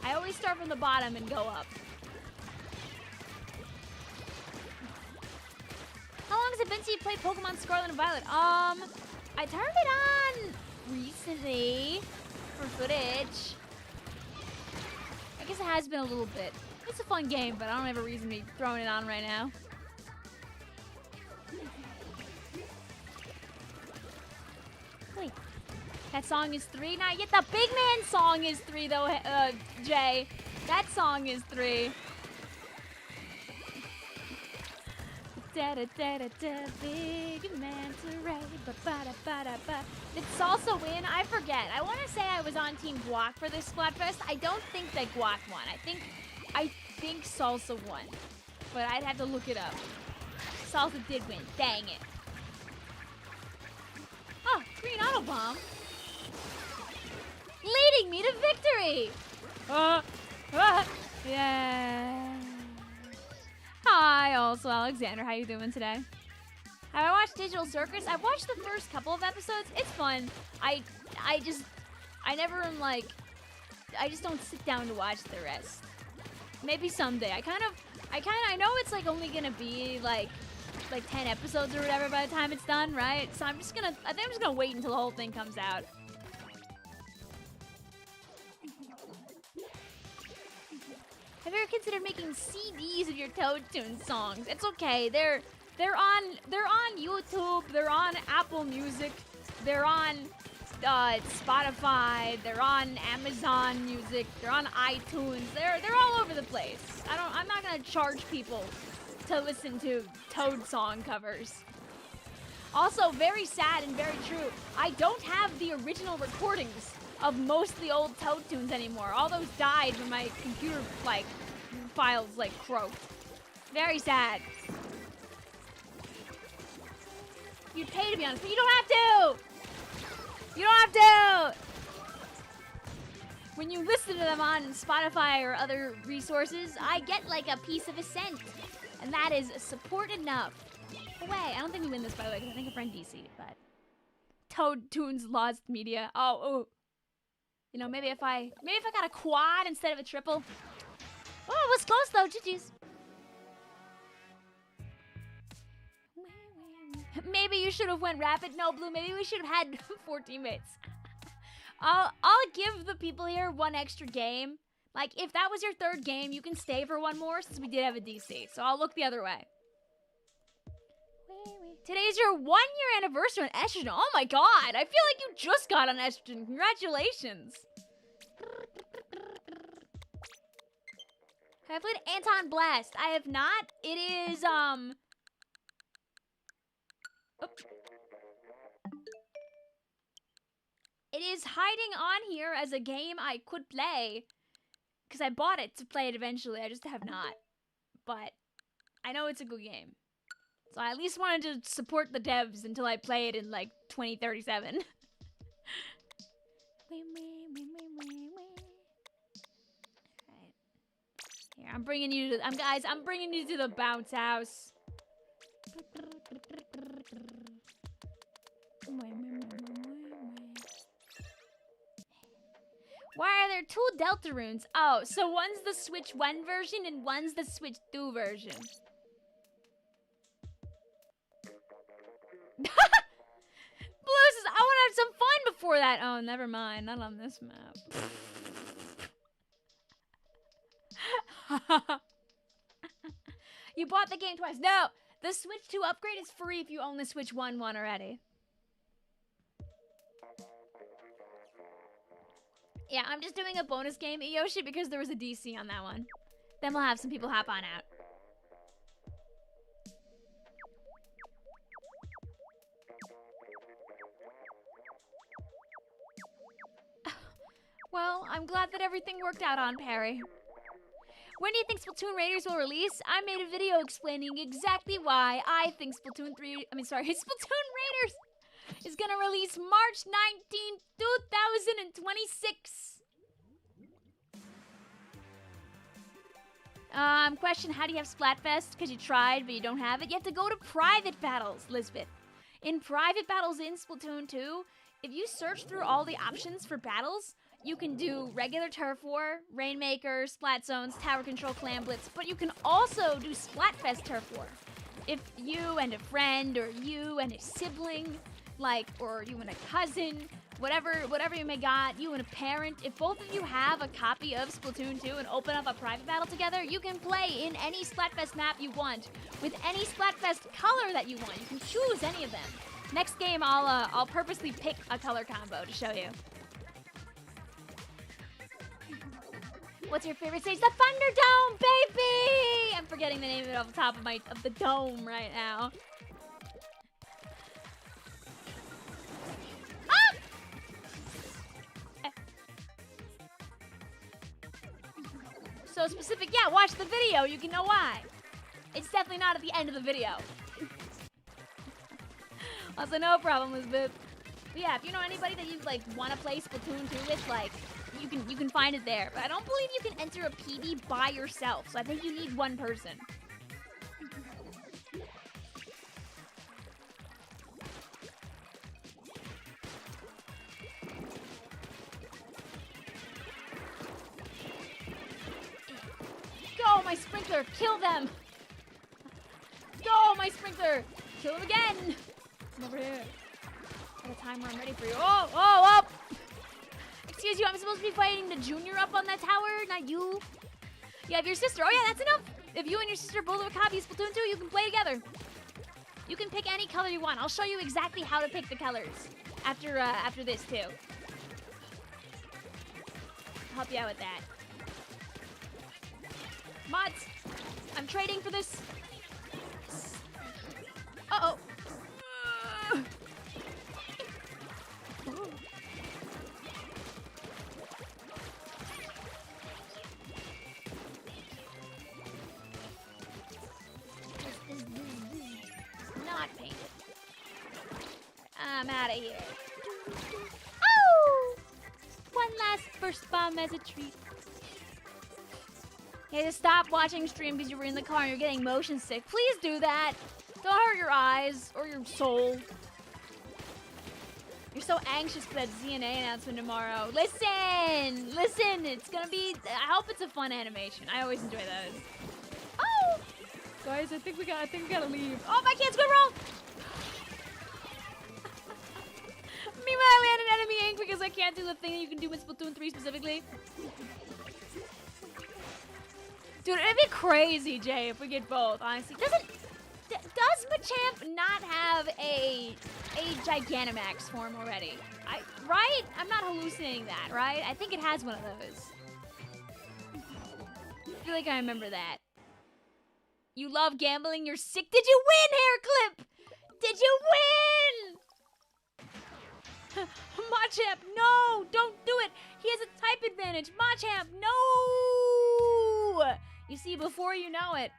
I always start from the bottom and go up. How long has it been since you played Pokemon Scarlet and Violet? I turned it on recently for footage. I guess it has been a little bit. It's a fun game, but I don't have a reason to be throwing it on right now. Wait, that song is 3? Not yet. The Big Man song is 3 though, Jay. That song is 3. Da-da-da-da-da, Big Manta-Ray, ba-ba-da-ba-da-ba. Did Salsa win? I forget. I want to say I was on Team Guac for this Splatfest. I don't think that Guac won. I think Salsa won. But I'd have to look it up. Salsa did win. Dang it. Oh, green auto bomb. Leading me to victory. Yeah. Hi, also Alexander. How you doing today? Have I watched Digital Circus? I've watched the first couple of episodes. It's fun. I never am like, I just don't sit down to watch the rest. Maybe someday. I know it's like only gonna be like 10 episodes or whatever by the time it's done, right? So I think I'm just gonna wait until the whole thing comes out. Have you ever considered making CDs of your Toad Toon songs? It's okay. They're on YouTube. They're on Apple Music. They're on Spotify. They're on Amazon Music. They're on iTunes. They're all over the place. I'm not gonna charge people to listen to Toad song covers. Also, very sad and very true, I don't have the original recordings of most of the old Toad Toons anymore. All those died when my computer, files, croaked. Very sad. You'd pay to be honest, but you don't have to! You don't have to! When you listen to them on Spotify or other resources, I get, a piece of a cent. And that is support enough. Oh, wait, I don't think we win this, by the way, because I think a friend DC'd, but... Toad Toons Lost Media. Oh. You know, maybe if I got a quad instead of a triple. Oh, it was close though, GG's. Maybe you should have went rapid. No, Blue, maybe we should have had 4 teammates. I'll give the people here one extra game. If that was your 3rd game, you can stay for one more since we did have a DC. So I'll look the other way. Today's your 1-year anniversary on estrogen. Oh my god, I feel like you just got on estrogen. Congratulations. Have I played Anton Blast? I have not. It is, It is hiding on here as a game I could play. Because I bought it to play it eventually. I just have not. But I know it's a good game. So I at least wanted to support the devs until I play it in 2037. Right. Here, I'm bringing you to I'm bringing you to the bounce house. Why are there 2 Delta runes? Oh, so one's the Switch 1 version and one's the Switch 2 version. Blue says, I want to have some fun before that. Oh, never mind. Not on this map. You bought the game twice. No, the Switch 2 upgrade is free if you own the Switch 1 already. Yeah, I'm just doing a bonus game, Yoshi, because there was a DC on that one. Then we'll have some people hop on out. Well, I'm glad that everything worked out on Perry. When do you think Splatoon Raiders will release? I made a video explaining exactly why I think Splatoon Raiders is gonna release March 19th, 2026. Question, how do you have Splatfest? Because you tried, but you don't have it. You have to go to private battles, Lisbeth. In private battles in Splatoon 2, if you search through all the options for battles, you can do regular Turf War, Rainmaker, Splat Zones, Tower Control, Clan Blitz, but you can also do Splatfest Turf War. If you and a friend, or you and a sibling, or you and a cousin, whatever you may got, you and a parent, if both of you have a copy of Splatoon 2 and open up a private battle together, you can play in any Splatfest map you want, with any Splatfest color that you want. You can choose any of them. Next game, I'll purposely pick a color combo to show you. What's your favorite stage? The Thunderdome, baby! I'm forgetting the name of it off the top of the dome right now. So specific, yeah, watch the video, you can know why. It's definitely not at the end of the video. Also, no problem, Elizabeth. But yeah, if you know anybody that you want to play Splatoon 2 with, you can find it there. But I don't believe you can enter a PB by yourself, so I think you need one person. sprinkler. Kill them. Go, my sprinkler. Kill him again. Come over here. Got a timer. I'm ready for you. Oh, up. Excuse you, I'm supposed to be fighting the junior up on that tower, not you. You have your sister. Oh, yeah, that's enough. If you and your sister both have a copy of Splatoon 2, you can play together. You can pick any color you want. I'll show you exactly how to pick the colors after this, too. I'll help you out with that. Mods, I'm trading for this. Uh-oh. Not painted. I'm out of here. Oh! One last first bomb as a treat. Hey, just stop watching stream because you were in the car and you're getting motion sick. Please do that. Don't hurt your eyes or your soul. You're so anxious for that ZNA announcement tomorrow. Listen! It's gonna be... I hope it's a fun animation. I always enjoy those. Oh! Guys, I think we gotta leave. Oh, my kid's gonna roll! Meanwhile, I land an enemy ink because I can't do the thing that you can do with Splatoon 3 specifically. Dude, it'd be crazy, Jay, if we get both, honestly. Does Machamp not have a Gigantamax form already? Right? I'm not hallucinating that, right? I think it has one of those. I feel like I remember that. You love gambling, you're sick. Did you win, Hair Clip? Did you win? Machamp, no! Don't do it! He has a type advantage. Machamp, no! You see, before you know it,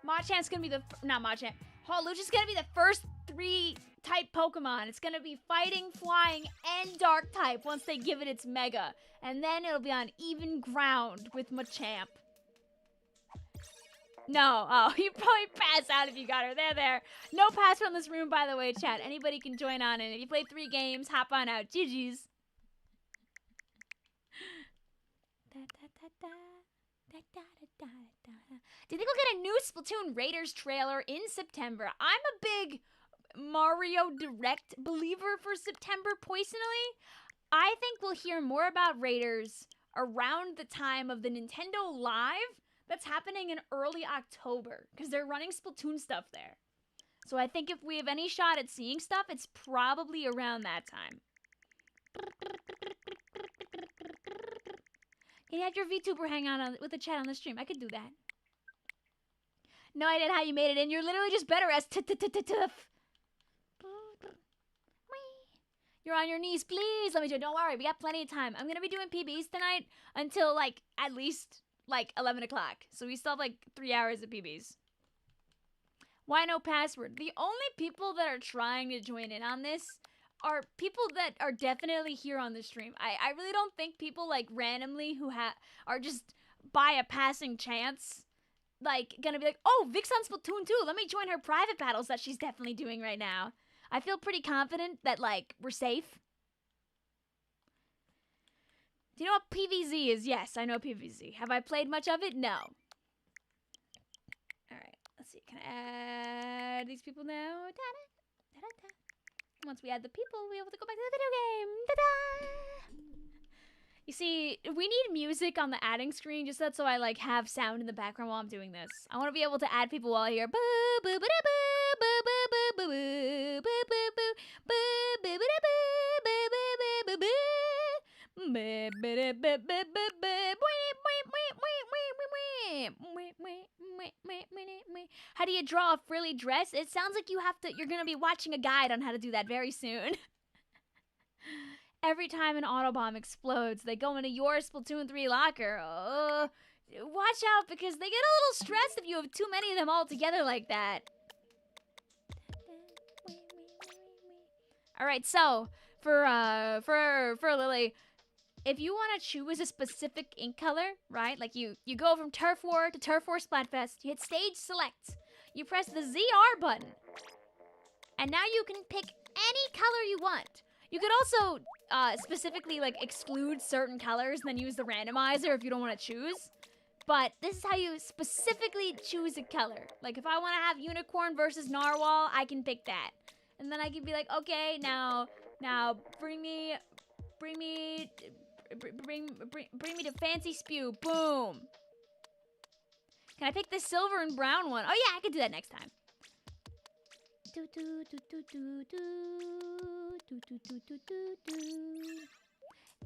Machamp's gonna be the... Not Machamp. Holucha's gonna be the first 3 type Pokemon. It's gonna be fighting, flying, and dark type once they give it its Mega. And then it'll be on even ground with Machamp. No. Oh, you probably pass out if you got her. There. No pass from this room, by the way, chat. Anybody can join on in. If you play 3 games, hop on out. GG's. Do you think we'll get a new Splatoon Raiders trailer in September? I'm a big Mario Direct believer for September, personally. I think we'll hear more about Raiders around the time of the Nintendo Live that's happening in early October, because they're running Splatoon stuff there. So I think if we have any shot at seeing stuff, it's probably around that time. Can you have your VTuber hang on with the chat on the stream? I could do that. No idea how you made it in. You're literally just better as tough. You're on your knees, please. Let me do it. Don't worry, we got plenty of time. I'm gonna be doing PBs tonight until like at least like 11 o'clock. So we still have like 3 hours of PBs. Why no password? The only people that are trying to join in on this are people that are definitely here on the stream. I really don't think people like randomly who are just by a passing chance like gonna be like, oh, Vic's on Splatoon 2. Let me join her private battles that she's definitely doing right now. I feel pretty confident that like we're safe. Do you know what PVZ is? Yes, I know PVZ. Have I played much of it? No. Alright, let's see. Can I add these people now? Da-da. Once we add the people, we'll be able to go back to the video game. Ta-da! You see, we need music on the adding screen just so I like have sound in the background while I'm doing this. I want to be able to add people while I hear boo boo boo boo boo boo boo boo boo boo boo boo boo boo boo. How do you draw a frilly dress? It sounds like you're gonna be watching a guide on how to do that very soon. Every time an Autobomb explodes, they go into your Splatoon 3 locker. Watch out, because they get a little stressed if you have too many of them all together like that. Alright, so, for Lily, if you want to choose a specific ink color, right? Like you go from Turf War to Turf War Splatfest, you hit Stage Select, you press the ZR button, and now you can pick any color you want. You could also specifically like exclude certain colors and then use the randomizer if you don't want to choose. But this is how you specifically choose a color. Like, if I want to have unicorn versus narwhal, I can pick that. And then I can be like, okay, now bring me to fancy spew. Boom. Can I pick the silver and brown one? Oh yeah, I can do that next time.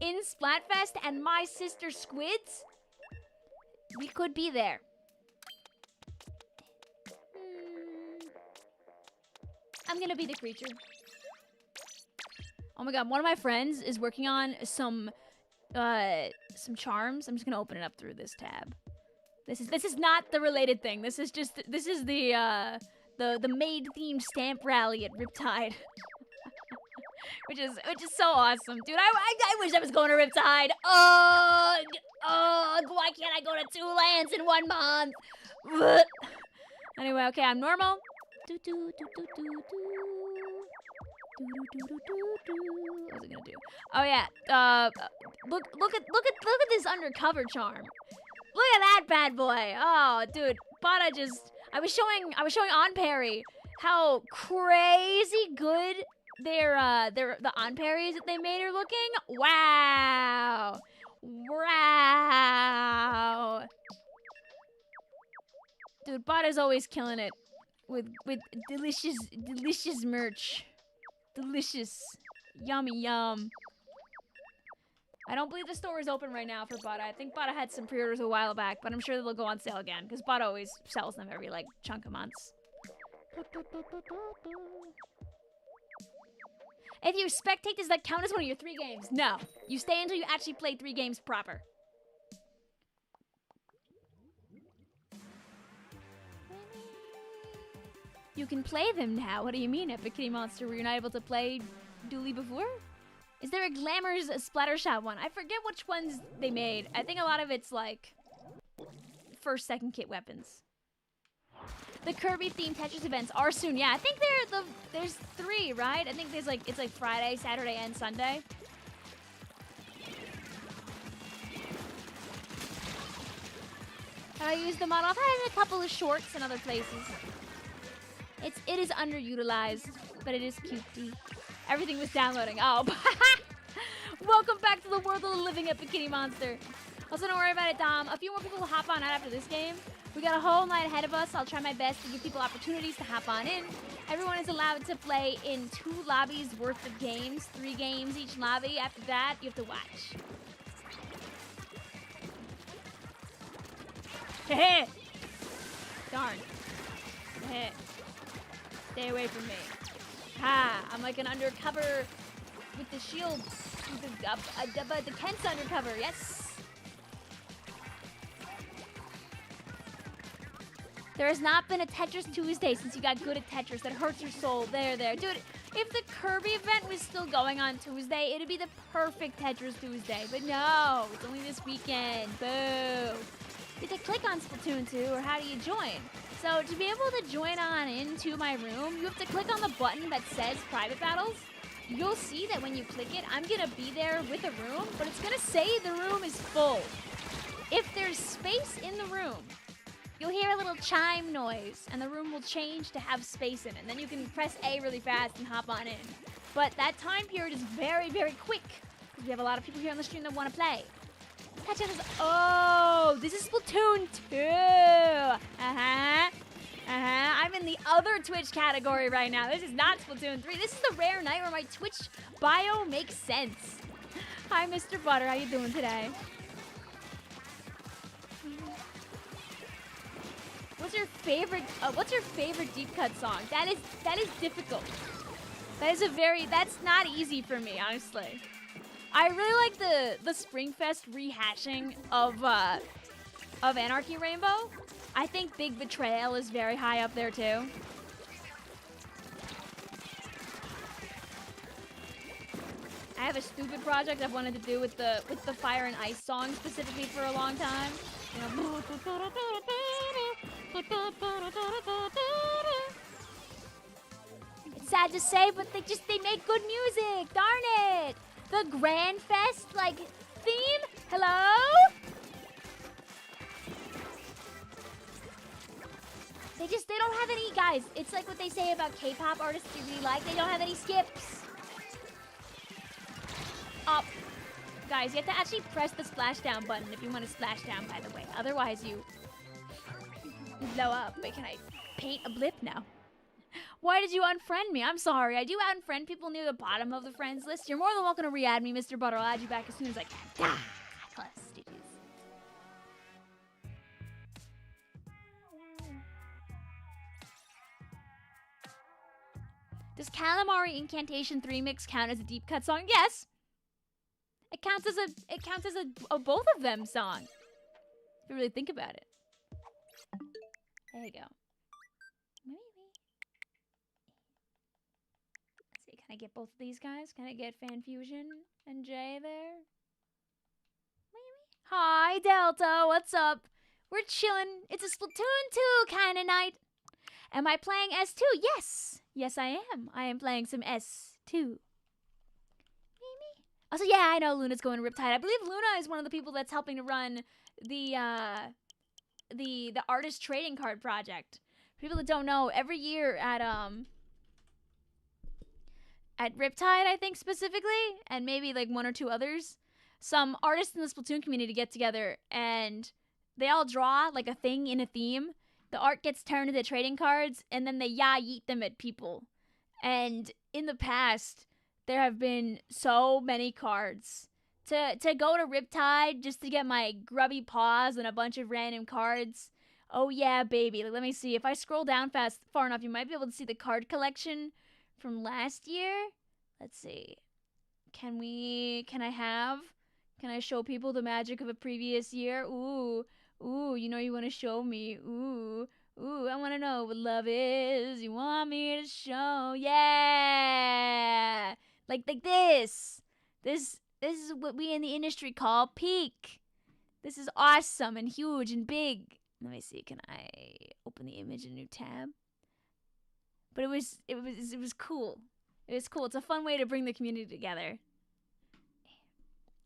In Splatfest and my sister Squids, we could be there. I'm gonna be the creature. Oh my god, one of my friends is working on some charms. I'm just gonna open it up through this tab. This is not the related thing. This is the maid themed stamp rally at Riptide. which is so awesome. Dude, I wish I was going to Riptide. Ugh, why can't I go to 2 lands in 1 month? Anyway, okay, I'm normal. What was it gonna do? Oh yeah. Look at this undercover charm. Look at that bad boy. Oh, dude, Bada just. I was showing on Perry how crazy good the on parries that they made are looking. Wow. Wow. Dude, Bada's always killing it with delicious merch. Delicious. Yummy yum. I don't believe the store is open right now for Bada. I think Bada had some pre-orders a while back, but I'm sure they'll go on sale again, because Bada always sells them every, like, chunk of months. If you spectate, does that count as one of your 3 games? No. You stay until you actually play 3 games proper. You can play them now. What do you mean, Epic Kitty Monster? Were you not able to play Dooley before? Is there a Glamour's Splattershot one? I forget which ones they made. I think a lot of it's like first, second kit weapons. The Kirby themed Tetris events are soon. Yeah, I think there's 3, right? I think it's like Friday, Saturday, and Sunday. I use the model. I've had a couple of shorts in other places. It is underutilized, but it is cutie. Everything was downloading. Oh, welcome back to the world of the living Epic Kitty Monster. Also, don't worry about it, Dom. A few more people will hop on out after this game. We got a whole night ahead of us. I'll try my best to give people opportunities to hop on in. Everyone is allowed to play in 2 lobbies worth of games, 3 games each lobby. After that, you have to watch. Heh. Darn. Heh. Stay away from me. Ha! I'm like an undercover with the shield. The Kent's undercover. Yes. There has not been a Tetris Tuesday since you got good at Tetris. That hurts your soul. There. Dude, if the Kirby event was still going on Tuesday, it'd be the perfect Tetris Tuesday. But no, it's only this weekend. Boo. Did they click on Splatoon 2, or how do you join? So to be able to join on into my room, you have to click on the button that says Private Battles. You'll see that when you click it, I'm gonna be there with a room, but it's gonna say the room is full. If there's space in the room, you'll hear a little chime noise, and the room will change to have space in it. And then you can press A really fast and hop on in. But that time period is very, very quick, because we have a lot of people here on the stream that want to play. Oh, this is Splatoon 2. I'm in the other Twitch category right now. This is not Splatoon 3. This is the rare night where my Twitch bio makes sense. Hi, Mr. Butter. How you doing today? What's your favorite deep cut song? That is difficult. That's not easy for me, honestly. I really like the Springfest rehashing of Anarchy Rainbow. I think Big Betrayal is very high up there too. I have a stupid project I've wanted to do with the Fire and Ice song specifically for a long time. You know. It's sad to say, but they make good music. Darn it! The Grand Fest, like, theme? Hello? They don't have any, guys. It's like what they say about K-pop artists you really like. They don't have any skips. Up. Guys, you have to actually press the splashdown button if you want to splash down, by the way. Otherwise, you blow up. Wait, can I paint a blip now? Why did you unfriend me? I'm sorry. I do unfriend people near the bottom of the friends list. You're more than welcome to re-add me, Mr. Butter. I'll add you back as soon as I can. Ah, plus stitches. Does Calamari Incantation 3 Mix count as a deep cut song? Yes. It counts as a both of them song. If you really think about it. There you go. Let's see, can I get both of these guys? Can I get Fan Fusion and Jay there? Hi, Delta. What's up? We're chilling. It's a Splatoon 2 kind of night. Am I playing S2? Yes. Yes, I am. I am playing some S2. Also, yeah, I know Luna's going to Riptide. I believe Luna is one of the people that's helping to run the artist trading card project. For people that don't know, every year at Riptide, I think specifically, and maybe like one or two others, some artists in the Splatoon community get together and they all draw like a thing in a theme. The art gets turned into trading cards, and then they yeet them at people. And in the past, there have been so many cards. To go to Riptide just to get my grubby paws and a bunch of random cards. Oh yeah, baby. Like, let me see. If I scroll down far enough, you might be able to see the card collection from last year. Let's see. Can I show people the magic of a previous year? Ooh, you know you want to show me. Ooh, I want to know what love is. You want me to show? Yeah. Like this. This is what we in the industry call peak. This is awesome and huge and big. Let me see. Can I open the image in a new tab? But it was cool. It was cool. It's a fun way to bring the community together.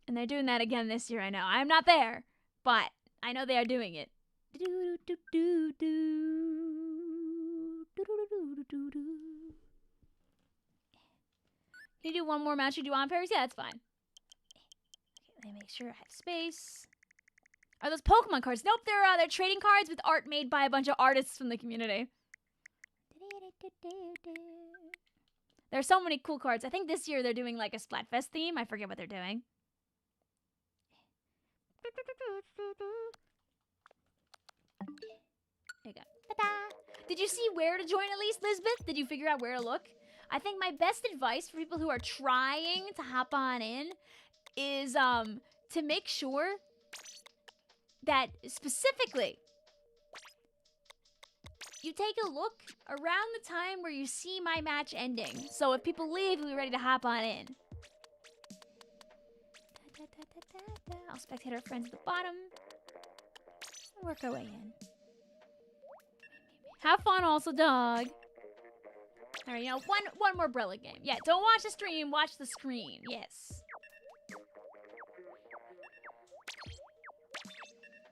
And they're doing that again this year, I know. I'm not there, but I know they are doing it. Can you do one more match you do on pairs? Yeah, that's fine. Okay, let me make sure I have space. Are those Pokemon cards? Nope, they're trading cards with art made by a bunch of artists from the community. There's so many cool cards. I think this year they're doing like a Splatfest theme. I forget what they're doing. There you go. Ta-da! Did you see where to join at least, Lisbeth? Did you figure out where to look? I think my best advice for people who are trying to hop on in is to make sure that specifically you take a look around the time where you see my match ending. So if people leave, we'll be ready to hop on in. I'll spectate our friends at the bottom. Work our way in. Have fun also, dog. Alright, you know, one more Brella game. Yeah, don't watch the stream, watch the screen. Yes.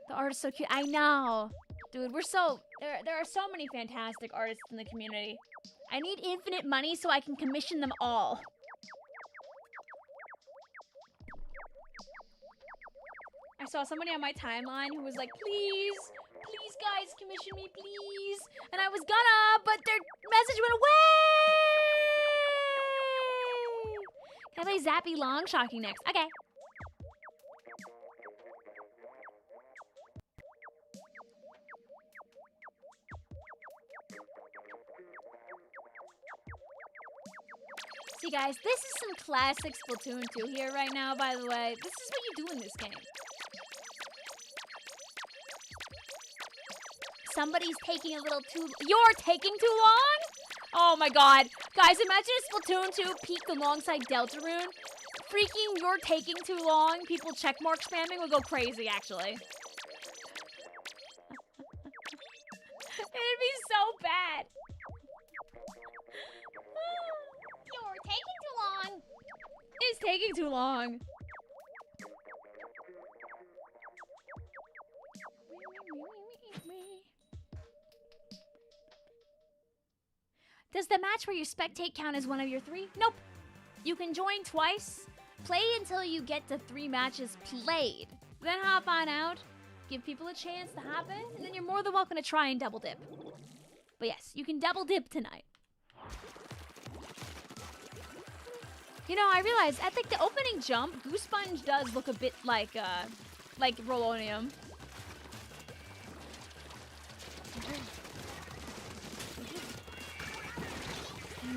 The art is so cute. I know. Dude, we're so... There are so many fantastic artists in the community. I need infinite money so I can commission them all. I saw somebody on my timeline who was like, please guys, commission me, please. And I was gonna, but their message went away. Can I play Zappy Long Shocking next? Okay. See guys, this is some classic Splatoon 2 here right now, by the way. This is what you do in this game. Somebody's taking a little too... You're taking too long? Oh my god. Guys, imagine if Splatoon 2 peaked alongside Deltarune. Freaking You're Taking Too Long, people checkmark spamming would go crazy, actually. It'd be so bad. You're taking too long. It's taking too long. Does the match where you spectate count as one of your 3? Nope. You can join twice, play until you get to 3 matches played, then hop on out, give people a chance to hop in, and then you're more than welcome to try and double dip. But yes, you can double dip tonight. You know, I realized at like the opening jump, Goose Sponge does look a bit like Rolonium.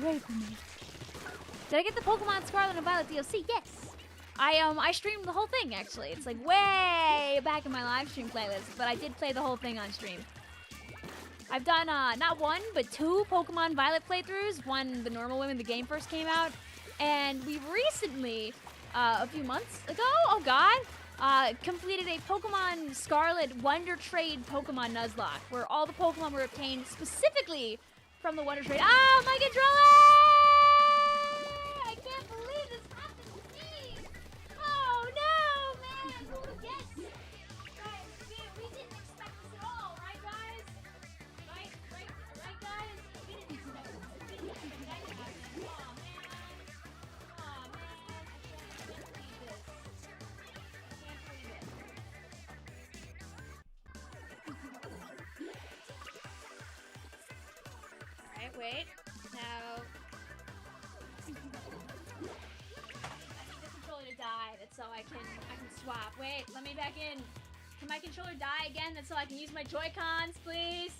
Wait for me. Did I get the Pokemon Scarlet and Violet DLC? Yes. I streamed the whole thing actually. It's like way back in my live stream playlist, but I did play the whole thing on stream. I've done not 1 but 2 Pokemon Violet playthroughs. One the normal one when the game first came out, and we recently, a few months ago, oh god, completed a Pokemon Scarlet Wonder Trade Pokemon Nuzlocke, where all the Pokemon were obtained specifically from the Wonder Trade. Oh, my controller! I can't believe this happened to me! Oh no, man! Who would have guessed? Guys, we didn't expect this at all, right, guys? Right, guys? We didn't expect this. We didn't expect that to happen. Oh, man. Oh, man. I can't believe this. I can't believe it. Alright, wait. Now... I need the controller to die. That's so I can swap. Wait, let me back in. Can my controller die again? That's so I can use my Joy-Cons, please?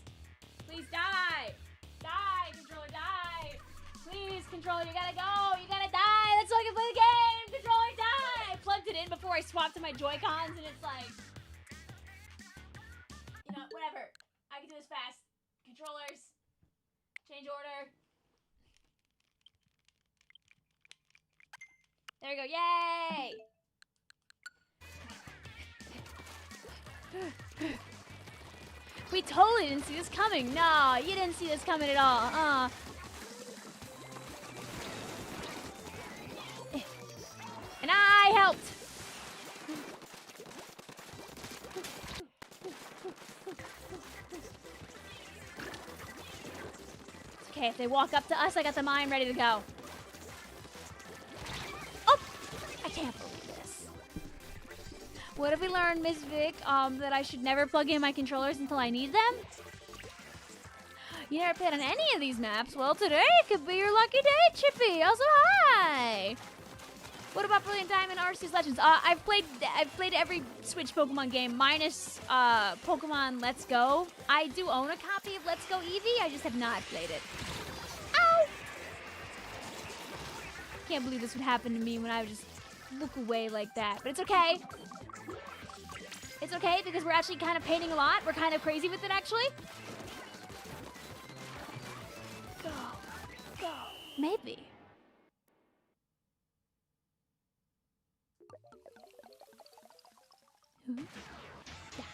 Please die! Die, controller, die! Please, controller, you gotta go! You gotta die! That's so I can play the game! Controller, die! I plugged it in before I swapped to my Joy-Cons, and it's like... You know, whatever. I can do this fast. Controllers. Change order. There we go. Yay! We totally didn't see this coming. No, you didn't see this coming at all. And I helped. Okay, if they walk up to us, I got the mine ready to go. Oh! I can't believe this. What have we learned, Miss Vic? That I should never plug in my controllers until I need them? You never played on any of these maps? Well, today could be your lucky day, Chippy. Also, hi! What about Brilliant Diamond Arceus Legends? I've played every Switch Pokemon game minus Pokemon Let's Go. I do own a copy of Let's Go Eevee. I just have not played it. Ow! Can't believe this would happen to me when I would just look away like that. But it's okay. It's okay because we're actually kind of painting a lot. We're kind of crazy with it, actually. Go. Go. Maybe. Yeah.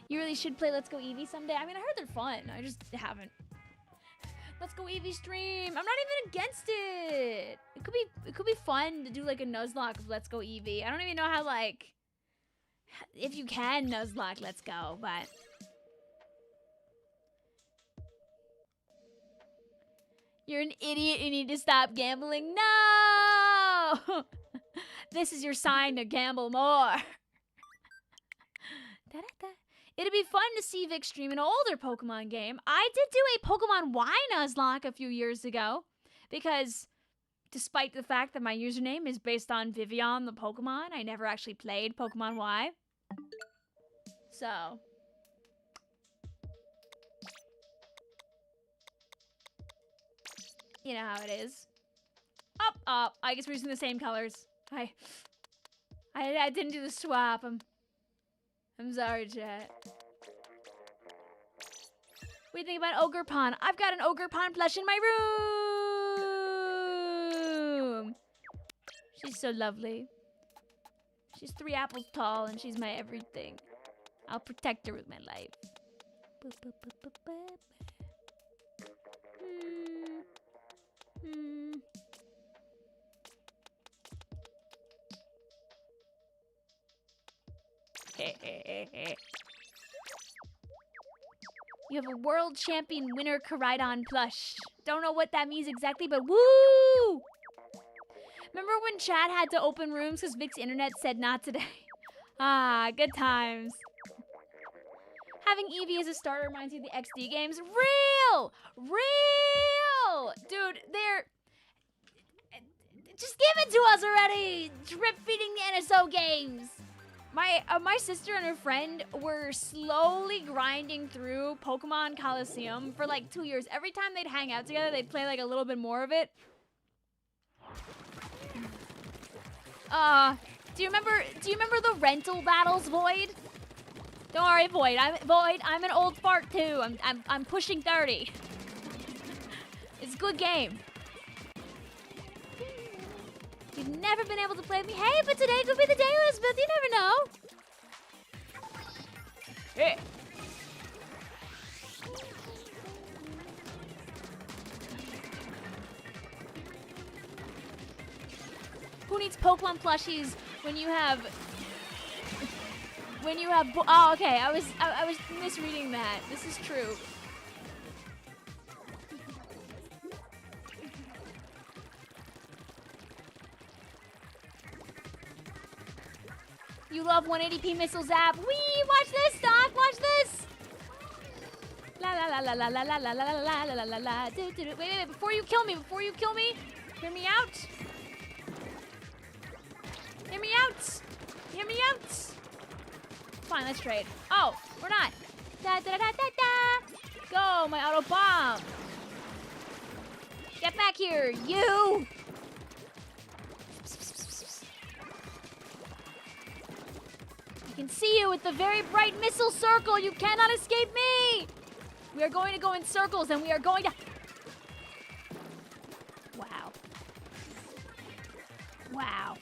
You really should play Let's Go Eevee someday. I mean, I heard they're fun. I just haven't. Let's Go Eevee stream. I'm not even against it. It could be fun to do like a Nuzlocke of Let's Go Eevee. I don't even know how, like, if you can Nuzlocke Let's Go, but you're an idiot. You need to stop gambling. No. This is your sign to gamble more. It'd be fun to see Vic stream an older Pokemon game. I did do a Pokemon Y Nuzlocke a few years ago because despite the fact that my username is based on Vicvillon the Pokemon, I never actually played Pokemon Y. So you know how it is. Up. I guess we're using the same colors. I didn't do the swap. I'm sorry, chat. What do you think about Ogre Pond? I've got an Ogre Pond plush in my room. She's so lovely. She's 3 apples tall and she's my everything. I'll protect her with my life. You have a world champion winner Koraidon plush. Don't know what that means exactly, but woo! Remember when Chad had to open rooms because Vic's internet said not today? Ah, good times. Having Eevee as a starter reminds me of the XD games. Real! Real! Dude, they're... Just give it to us already! Drip feeding the NSO games! My sister and her friend were slowly grinding through Pokemon Coliseum for like 2 years. Every time they'd hang out together, they'd play like a little bit more of it. Do you remember the rental battles, Void? Don't worry, Void. I'm an old fart too. I'm pushing 30. It's a good game. You've never been able to play with me. Hey, but today could be the day, Elizabeth. You never know. Hey. Who needs Pokemon plushies when you have... oh, okay. I was misreading that. This is true. You love 180p missile zap. Wee! Watch this, Doc. Watch this. La la la la la la la la la la la la la la. Wait. Before you kill me. Hear me out. Hear me out. Fine, let's trade. Oh, we're not. Da da da da da. Go, my auto bomb. Get back here, you. I can see you with the very bright missile circle. You cannot escape me. We are going to go in circles, and we are going to... Wow. Wow.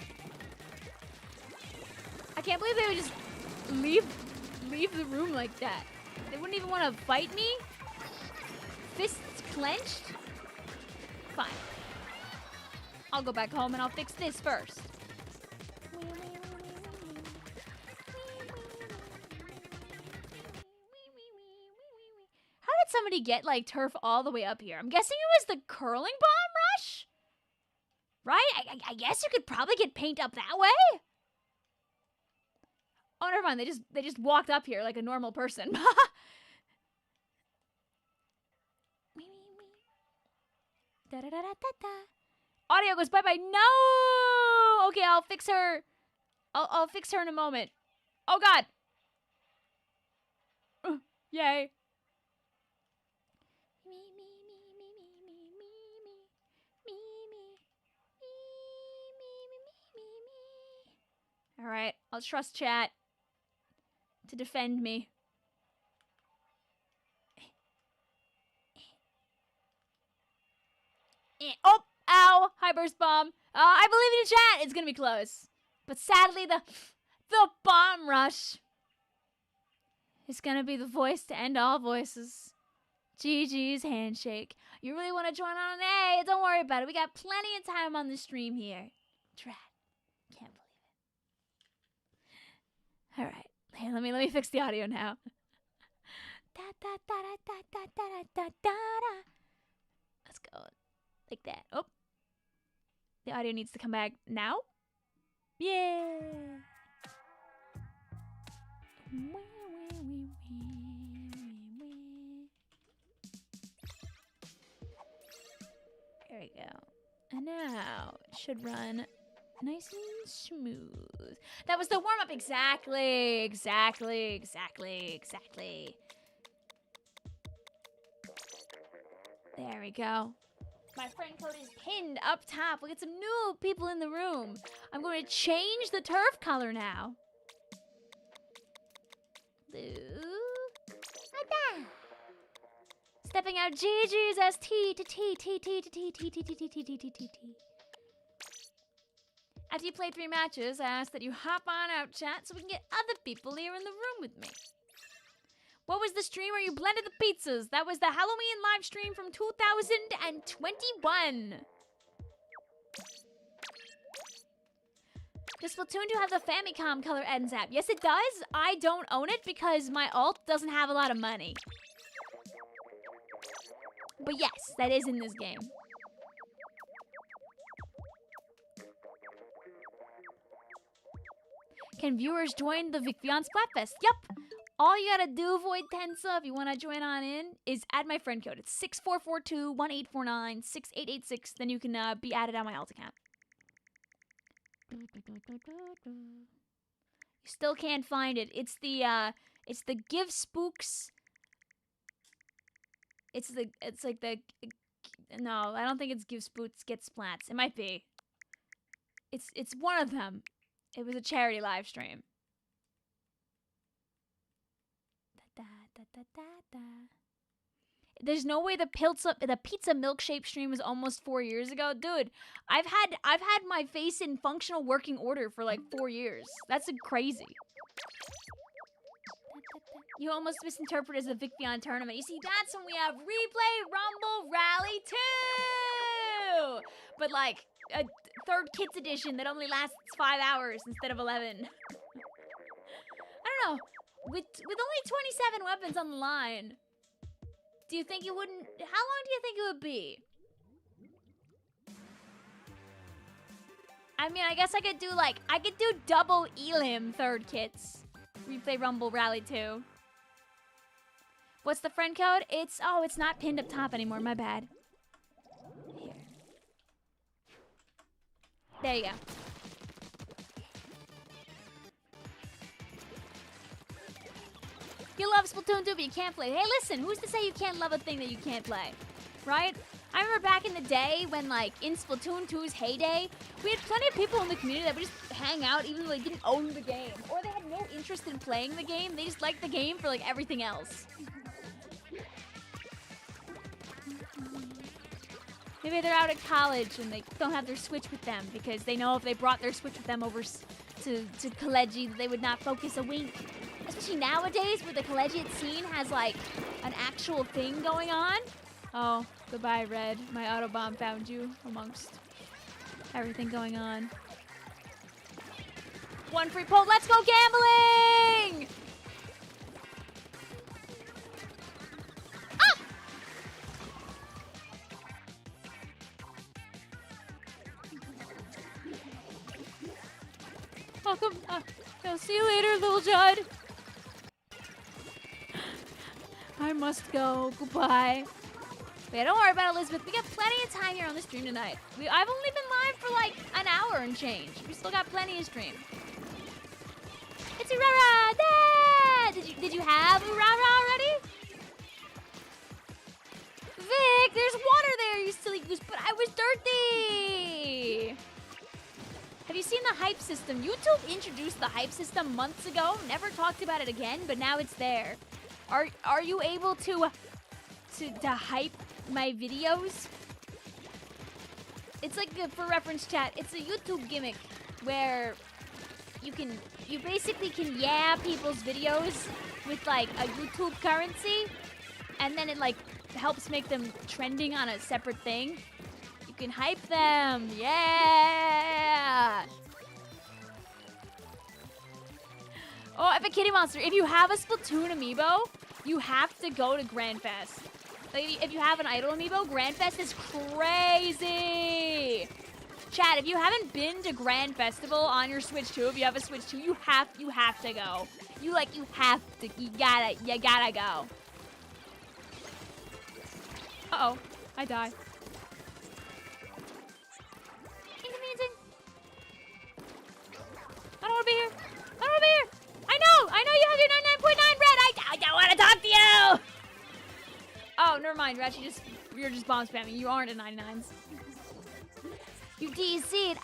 I can't believe they would just leave the room like that. They wouldn't even want to fight me? Fists clenched? Fine. I'll go back home and I'll fix this first. How did somebody get, like, turf all the way up here? I'm guessing it was the curling bomb rush? Right? I guess you could probably get paint up that way? Oh, never mind. They just walked up here like a normal person. Audio goes bye-bye. No! Okay, I'll fix her. I'll fix her in a moment. Oh, God. Yay. All right, I'll trust chat to defend me. Oh, ow, hi burst bomb. I believe in the chat. It's gonna be close, but sadly the bomb rush is gonna be the voice to end all voices. GG's handshake. You really want to join on an A? Don't worry about it. We got plenty of time on the stream here. Drat, can't believe it. All right. Hey, let me fix the audio now. Let's go like that. Oh, the audio needs to come back now. Yeah. There we go. And now it should run nice and smooth. That was the warm-up. Exactly. There we go. My friend code is pinned up top. We'll get some new people in the room. I'm going to change the turf color now. Stepping out GG's as T to T T T to T T T T T T T T T T. After you play 3 matches, I ask that you hop on out chat so we can get other people here in the room with me. What was the stream where you blended the pizzas? That was the Halloween live stream from 2021. Does Splatoon 2 have the Famicom color ends app? Yes, it does. I don't own it because my alt doesn't have a lot of money. But yes, that is in this game. Can viewers join the Vicvillon Splatfest? Yep. All you gotta do, Void Tensa, if you wanna join on in, is add my friend code. It's 6442-1849-6886. Then you can be added on my alt account. You still can't find it. It's the Give Spooks. No, I don't think it's Give Spooks Get Splats. It might be. It's one of them. It was a charity live stream. There's no way the pizza milkshake stream was almost 4 years ago. Dude, I've had my face in functional working order for like 4 years. That's crazy. You almost misinterpreted as a Vicvillon tournament. You see, that's when we have Replay Rumble Rally 2! But like, a third Kids edition that only lasts 5 hours instead of 11. I don't know. With only 27 weapons on the line, do you think it wouldn't... How long do you think it would be? I mean, I guess I could do double Elim third kits. Replay Rumble Rally 2. What's the friend code? It's not pinned up top anymore, my bad. Here. There you go. You love Splatoon 2, but you can't play. Hey, listen, who's to say you can't love a thing that you can't play? Right? I remember back in the day when, like, in Splatoon 2's heyday, we had plenty of people in the community that would just hang out even though they didn't own the game. Or they had no interest in playing the game. They just liked the game for, like, everything else. Maybe they're out at college and they don't have their Switch with them because they know if they brought their Switch with them over to Collegiate, they would not focus a wink. Especially nowadays where the Collegiate scene has, like, an actual thing going on. Oh, goodbye, Red. My Autobomb found you amongst everything going on. One free poll. Let's go gambling! Ah! Welcome. I'll see you later, little Judd. I must go. Goodbye. Wait, don't worry about Elizabeth. We got plenty of time here on the stream tonight. I've only been live for like an hour and change. We still got plenty of stream. It's Urara! Did you have Urara already? Vic, there's water there, you silly goose, but I was dirty! Have you seen the hype system? YouTube introduced the hype system months ago, never talked about it again, but now it's there. Are you able to hype my videos? It's like, for reference chat, it's a YouTube gimmick where you basically can people's videos with like a YouTube currency, and then it like helps make them trending on a separate thing. You can hype them, yeah! Oh, Epic Kitty Monster, if you have a Splatoon amiibo, you have to go to Grandfest. Like, if you have an Idol amiibo, Grandfest is crazy! Chat, if you haven't been to Grand Festival on your Switch 2, if you have a Switch 2, you have to go. You gotta go. Uh-oh, I die. Inconveniencing. I don't wanna be here. I don't wanna be here. I know you have your 99.9 red. I don't wanna talk to you. Oh, never mind. You're just bomb spamming. You aren't at 99s. You DC'd.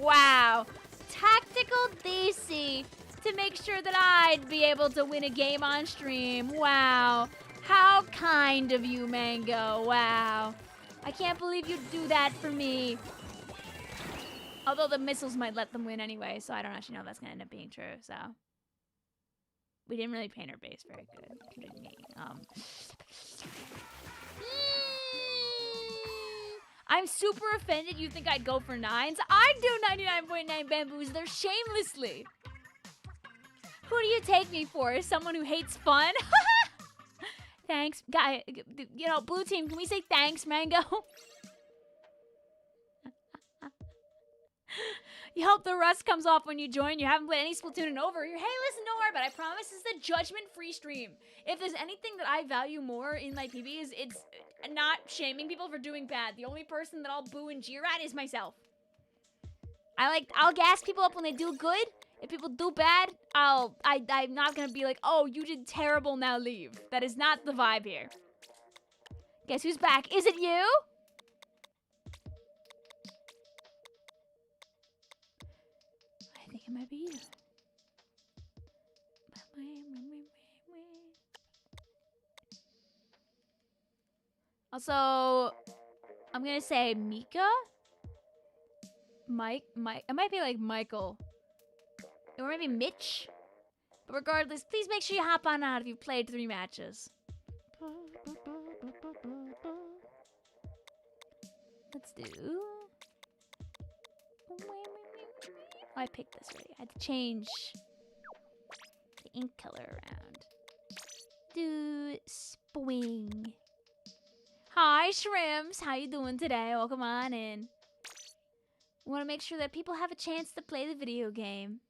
Wow. Tactical DC to make sure that I'd be able to win a game on stream. Wow. How kind of you, Mango. Wow. I can't believe you'd do that for me. Although the missiles might let them win anyway, so I don't actually know if that's going to end up being true, so. We didn't really paint our base very good. I'm super offended you think I'd go for 9s. I'd do 99.9 bamboos. They're shamelessly. Who do you take me for? Someone who hates fun? Thanks, guy. You know, blue team. Can we say thanks, Mango? You hope the rust comes off when you join. You haven't played any Splatoon in over. Hey, listen, don't worry about it. I promise this is a judgment-free stream. If there's anything that I value more in my PBs, it's not shaming people for doing bad. The only person that I'll boo and jeer at is myself. I'll gas people up when they do good. If people do bad, I'm not gonna be like, oh, you did terrible, now leave. That is not the vibe here. Guess who's back? Is it you? I think it might be you. Also, I'm gonna say Mika? Mike, it might be like Michael. Or maybe Mitch. But regardless, please make sure you hop on out if you've played 3 matches. Let's do... Oh, I picked this already. I had to change the ink color around. Do swing. Hi, Shrimps. How you doing today? Welcome on in. We want to make sure that people have a chance to play the video game.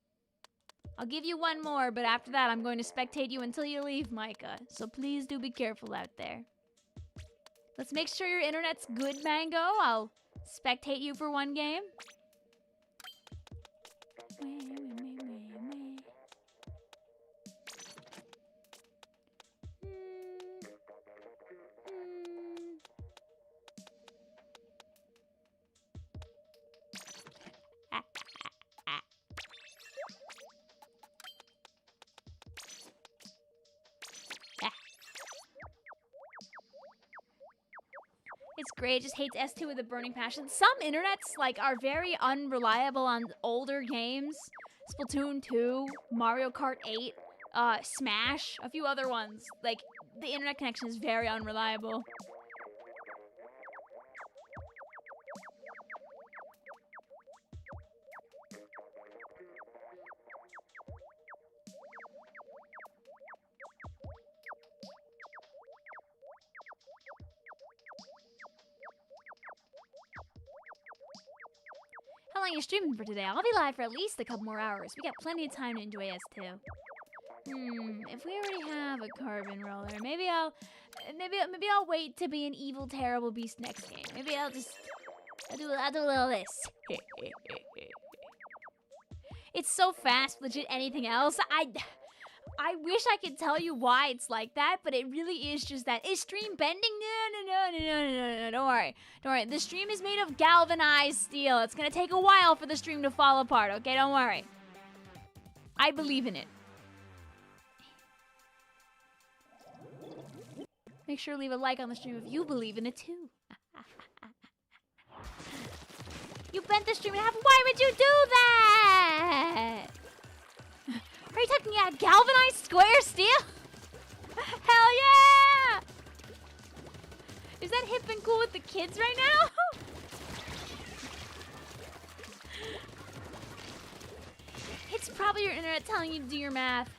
I'll give you one more, but after that, I'm going to spectate you until you leave, Micah. So please do be careful out there. Let's make sure your internet's good, Mango. I'll spectate you for 1 game. It's great, it just hates S2 with a burning passion. Some internets, like, are very unreliable on older games. Splatoon 2, Mario Kart 8, Smash, a few other ones. Like, the internet connection is very unreliable. How long are you streaming for today? I'll be live for at least a couple more hours. We got plenty of time to enjoy S2. If we already have a carbon roller, maybe I'll wait to be an evil, terrible beast next game. Maybe I'll do a little of this. It's so fast, legit anything else. I wish I could tell you why it's like that, but it really is just that. Is stream bending? No, don't worry. Don't worry. The stream is made of galvanized steel. It's gonna take a while for the stream to fall apart, okay? Don't worry. I believe in it. Make sure to leave a like on the stream if you believe in it too. You bent the stream in half. Why would you do that? Are you talking about galvanized square steel? Hell yeah! Is that hip and cool with the kids right now? It's probably your internet telling you to do your math.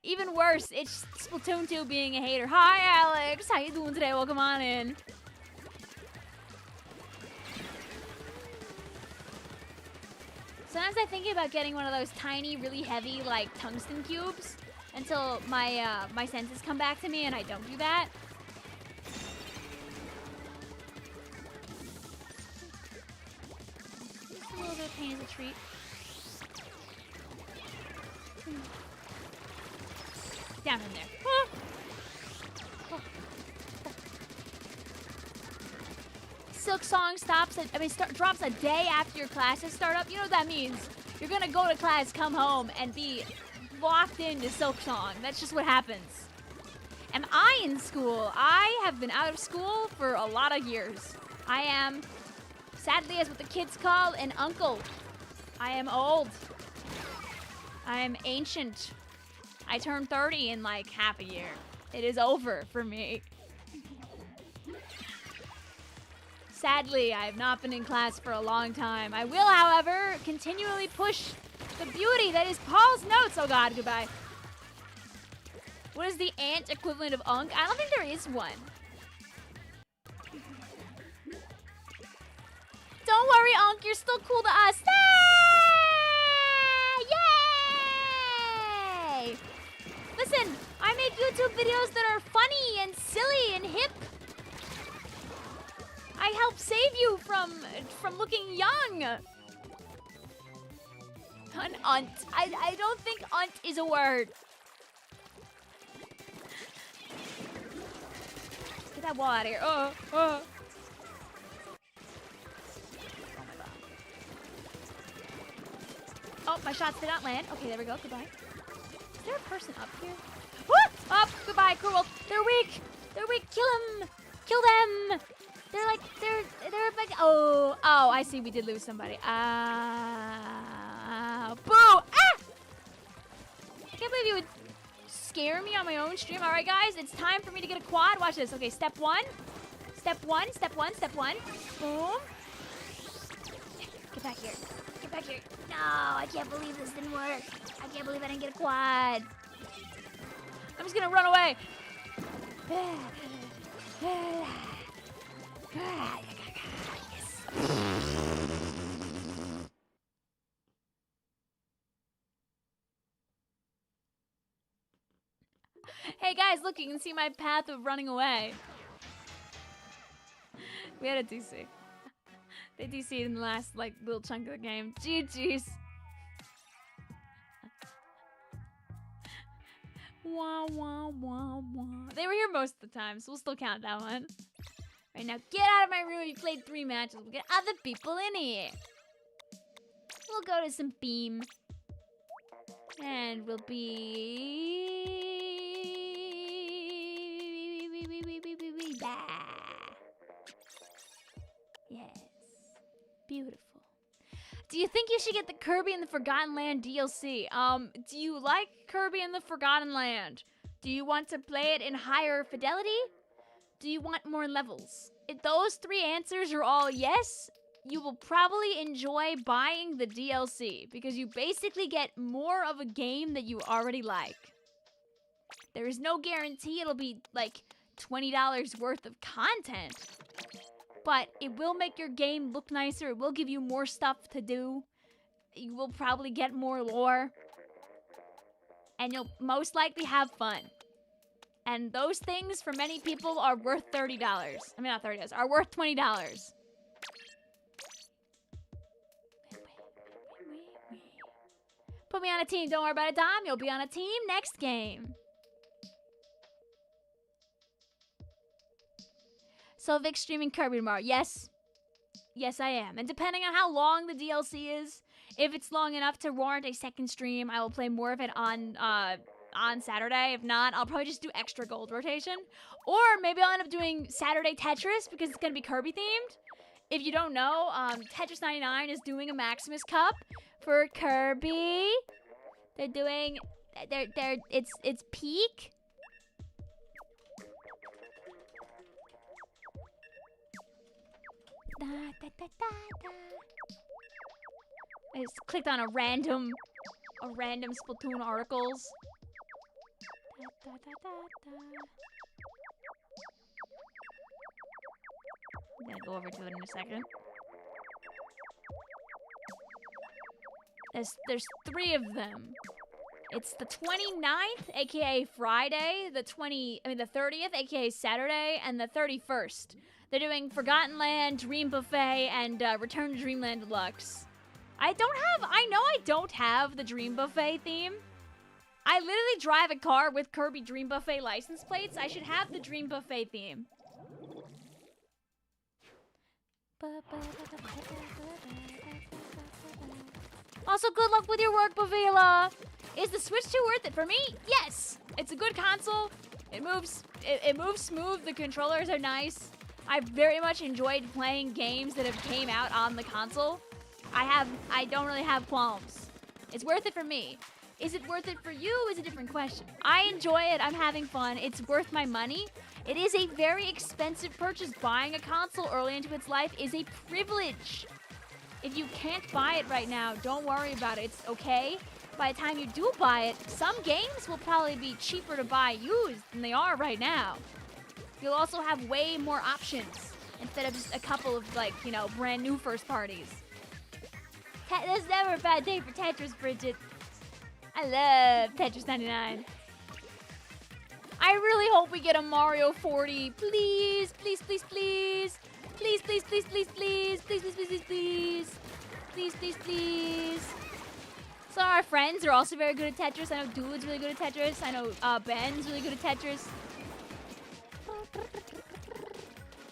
Even worse, it's Splatoon 2 being a hater. Hi, Alex. How you doing today? Welcome on in. Sometimes I think about getting one of those tiny, really heavy, like, tungsten cubes until my my senses come back to me and I don't do that. Just a little bit of pain as a treat. Down in there. Oh. Oh. Silk Song drops a day after your classes start up. You know what that means? You're gonna go to class, come home, and be locked into Silk Song. That's just what happens. Am I in school? I have been out of school for a lot of years. I am, sadly, as what the kids call, an uncle. I am old. I am ancient. I turned 30 in like half a year. It is over for me. Sadly, I have not been in class for a long time. I will, however, continually push the beauty that is Paul's notes. Oh God, goodbye. What is the ant equivalent of unk? I don't think there is one. Don't worry, Unk, you're still cool to us. Yay! Listen, I make YouTube videos that are funny and silly and hip. I help save you from looking young. An unt. I don't think unt is a word. Get that wall out of here. Oh my god. Oh, my shots did not land. Okay, there we go. Goodbye. Is there a person up here? Woo! Up. Goodbye, cruel. They're weak. They're weak. Kill them. Kill them. They're like, they're like, oh, I see we did lose somebody. Boo! Ah! I can't believe you would scare me on my own stream. All right, guys, it's time for me to get a quad. Watch this. Okay, step one. Step one, step one, step one. Boom. Get back here. Get back here. No, I can't believe this didn't work. I can't believe I didn't get a quad. I'm just gonna run away. Hey guys, look, you can see my path of running away. We had a DC. They DC'd in the last, like, little chunk of the game. GG's. Wah, wah, wah, wah. They were here most of the time, so we'll still count that one. Right now, get out of my room. You played 3 matches. We'll get other people in here. We'll go to some beam. And we'll be... Yes. Beautiful. Do you think you should get the Kirby and the Forgotten Land DLC? Do you like Kirby and the Forgotten Land? Do you want to play it in higher fidelity? Do you want more levels? If those 3 answers are all yes, you will probably enjoy buying the DLC because you basically get more of a game that you already like. There is no guarantee it'll be like $20 worth of content, but it will make your game look nicer. It will give you more stuff to do. You will probably get more lore, and you'll most likely have fun. And those things, for many people, are worth $30. I mean, not $30, are worth $20. Put me on a team, don't worry about a dime. You'll be on a team next game. So Vic's streaming Kirby tomorrow. Yes. Yes, I am. And depending on how long the DLC is, if it's long enough to warrant a second stream, I will play more of it on Saturday. If not, I'll probably just do extra gold rotation. Or maybe I'll end up doing Saturday Tetris because it's going to be Kirby themed. If you don't know, Tetris 99 is doing a Maximus Cup for Kirby. They're doing, it's peak. Da, da, da, da, da. I just clicked on a random Splatoon articles. Da, da, da, da, da. I'm gonna go over to it in a second. There's 3 of them. It's the 29th, aka Friday, the 30th, aka Saturday, and the 31st. They're doing Forgotten Land, Dream Buffet, and Return to Dreamland Deluxe. I know I don't have the Dream Buffet theme. I literally drive a car with Kirby Dream Buffet license plates. I should have the Dream Buffet theme. Also, good luck with your work, Vicvillon. Is the Switch 2 worth it for me? Yes! It's a good console. It moves smooth. The controllers are nice. I very much enjoyed playing games that have came out on the console. I don't really have qualms. It's worth it for me. Is it worth it for you is a different question. I enjoy it. I'm having fun. It's worth my money. It is a very expensive purchase. Buying a console early into its life is a privilege. If you can't buy it right now, don't worry about it. It's okay. by the time you do buy it, some games will probably be cheaper to buy used than they are right now. You'll also have way more options instead of just a couple of, like, you know, brand new first parties. There's never a bad day for Tetris, Bridget. I love Tetris 99. I really hope we get a Mario 40. Please, please, please, please. Please, please, please, please, please. Please, please, please, please, please. Please, please, please. Some of our friends are also very good at Tetris. I know Dude's really good at Tetris. I know Ben's really good at Tetris.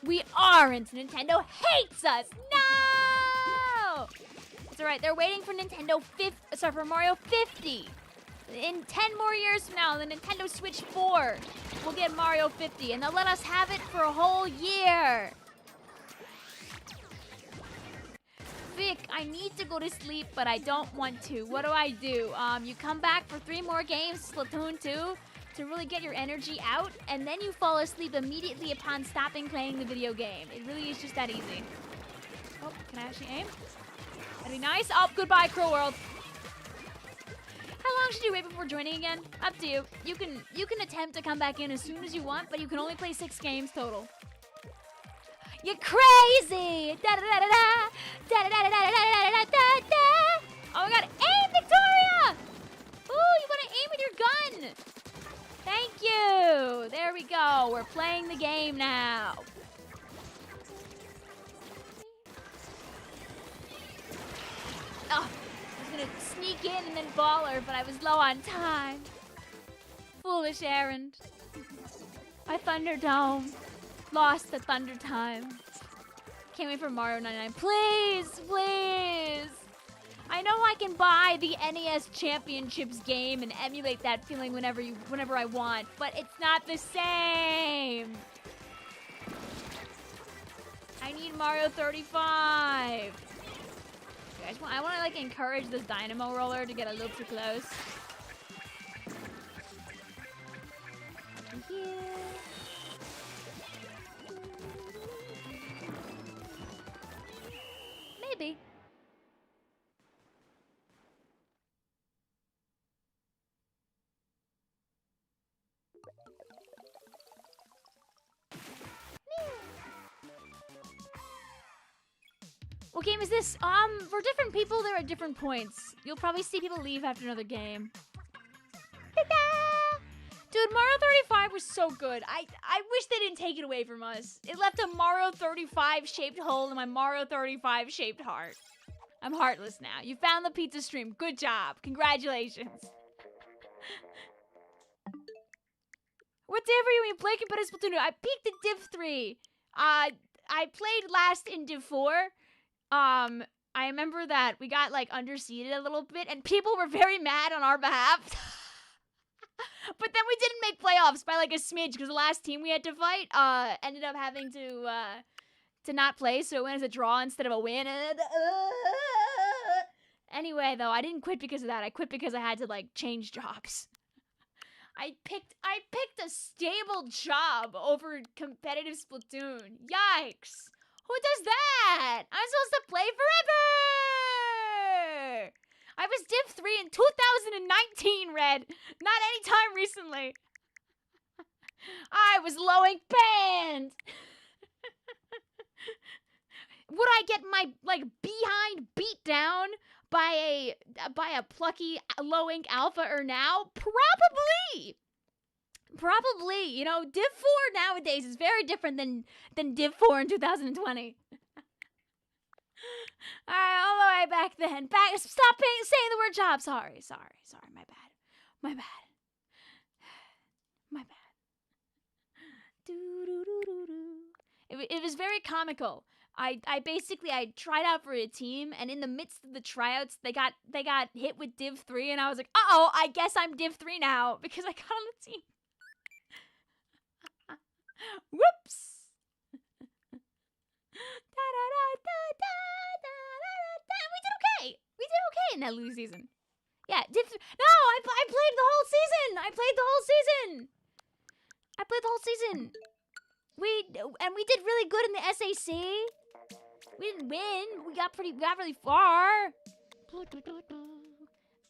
We aren't. Nintendo hates us. No! It's alright. They're waiting for for Mario 50. In 10 more years from now, the Nintendo Switch 4 will get Mario 50, and they'll let us have it for a whole year. Vic, I need to go to sleep, but I don't want to. What do I do? You come back for 3 more games, Splatoon 2, to really get your energy out, and then you fall asleep immediately upon stopping playing the video game. It really is just that easy. Oh, can I actually aim? That'd be nice. Oh, goodbye, Crow World. How long should you wait before joining again? Up to you. You can attempt to come back in as soon as you want, but you can only play 6 games total. You're crazy! Da da da da da! Da da da da da da da da da! Oh my god, aim, Victoria! Ooh, you wanna aim with your gun! Thank you! There we go. We're playing the game now. Oh, I was gonna sneak in and then ball her, but I was low on time. Foolish errand. My Thunderdome lost the Thunder time. Can't wait for Mario 99. Please, please. I know I can buy the NES Championships game and emulate that feeling whenever I want, but it's not the same. I need Mario 35. Guys, I want to like encourage this dynamo roller to get a little too close. Thank you. Maybe. What game is this? For different people, there are different points. You'll probably see people leave after another game. Dude, Mario 35 was so good. I wish they didn't take it away from us. It left a Mario 35 shaped hole in my Mario 35 shaped heart. I'm heartless now. You found the pizza stream. Good job. Congratulations. What day were you when you played competitive Splatoon? I peaked at Div 3. I played last in Div 4. I remember that we got like underseeded a little bit and people were very mad on our behalf. But then we didn't make playoffs by like a smidge because the last team we had to fight ended up having to not play, so it went as a draw instead of a win. Anyway, though, I didn't quit because of that. I quit because I had to like change jobs. I picked a stable job over competitive Splatoon. Yikes. Who does that? I'm supposed to play forever! I was Div 3 in 2019, Red. Not anytime recently. I was lowing banned. Would I get my, like, behind beat down by a plucky low-ink alpha or now? Probably. Probably. You know, Div 4 nowadays is very different than Div 4 in 2020. Alright, all the way back then. Stop saying the word job. Sorry, my bad. My bad. My bad. It was very comical. I tried out for a team, and in the midst of the tryouts, they got hit with Div 3, and I was like, uh-oh, I guess I'm Div 3 now, because I got on the team. Whoops! We did okay in that lose season. Yeah, no, I played the whole season. I played the whole season. We did really good in the SAC. We didn't win. We got really far.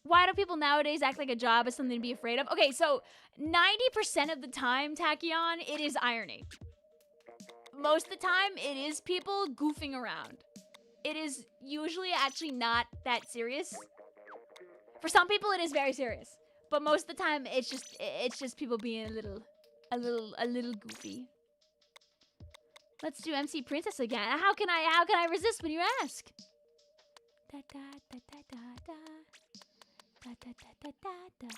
Why do people nowadays act like a job is something to be afraid of? Okay, so 90% of the time, Tachyon, it is irony. Most of the time, it is people goofing around. It is usually actually not that serious. For some people, it is very serious. But most of the time, it's just people being a little goofy. Let's do MC Princess again. How can I resist when you ask? Da da da da da da. Da da da da da da.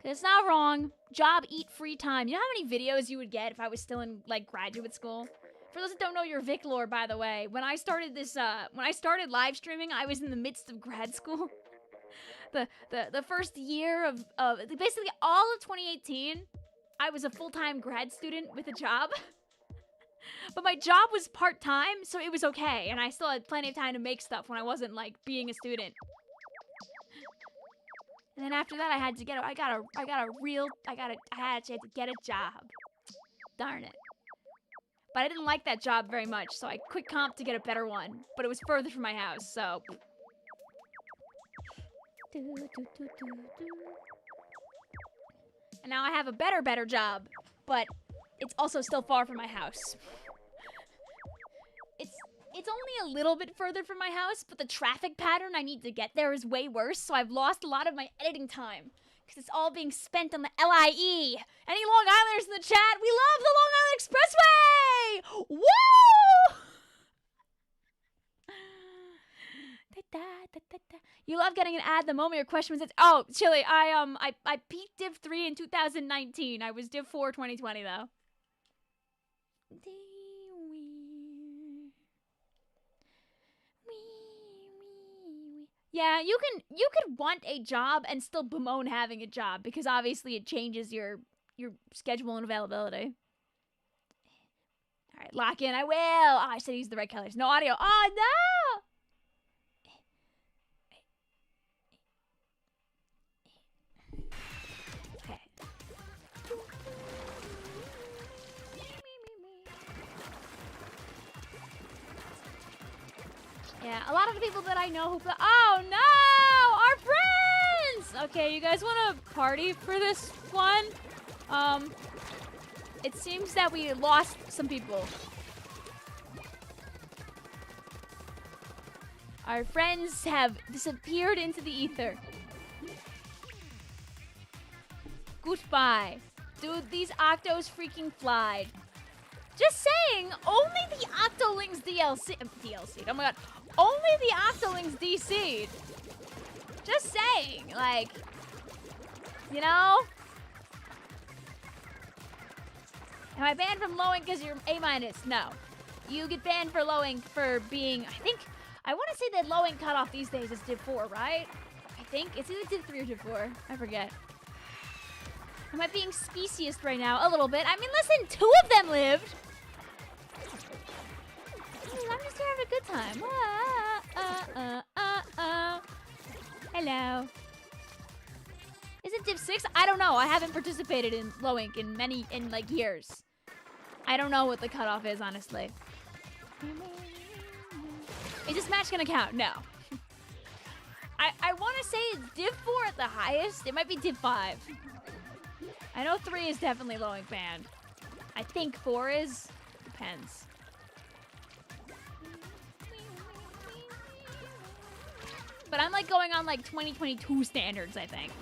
It's not wrong. Job, eat, free time. You know how many videos you would get if I was still in like graduate school? For those that don't know your Vic lore, by the way, when I started this, when I started live streaming, I was in the midst of grad school. the first year of basically all of 2018, I was a full-time grad student with a job. But my job was part-time, so it was okay, and I still had plenty of time to make stuff when I wasn't like being a student. And then after that, I had to get a job. Darn it. But I didn't like that job very much, so I quit comp to get a better one. But it was further from my house, so. And now I have a better job, but it's also still far from my house. It's only a little bit further from my house, but the traffic pattern I need to get there is way worse, so I've lost a lot of my editing time. Because it's all being spent on the LIE. Any Long Islanders in the chat? We love the Long Island Expressway! Woo! You love getting an ad the moment your question was, oh, Chili, I peaked Div 3 in 2019. I was Div 4 2020 though. Yeah, you could want a job and still bemoan having a job because obviously it changes your schedule and availability. All right, lock in. I will. Oh, I said use the right colors. No audio. Oh no! Okay. Yeah, a lot of the people that I know who play. Oh no! Our friends! Okay, you guys want to party for this one? It seems that we lost some people. Our friends have disappeared into the ether. Goodbye. Dude, these Octos freaking flied. Just saying, only the Octolings DLC'd. Oh my god. Only the Octolings DC'd. Just saying, like, you know? Am I banned from lowing because you're A-? No. You get banned for lowing for being, I want to say that lowing cutoff these days is Div 4, right? I think. It's either Div 3 or Div 4. I forget. Am I being speciest right now? A little bit. I mean, listen, 2 of them lived. I'm just here having a good time. Hello. Is it Div 6? I don't know. I haven't participated in low ink in like years. I don't know what the cutoff is, honestly. Is this match gonna count? No. I want to say it's Div 4 at the highest. It might be Div 5. I know 3 is definitely low ink banned. I think 4 is. Depends. But I'm like going on like 2022 standards, I think.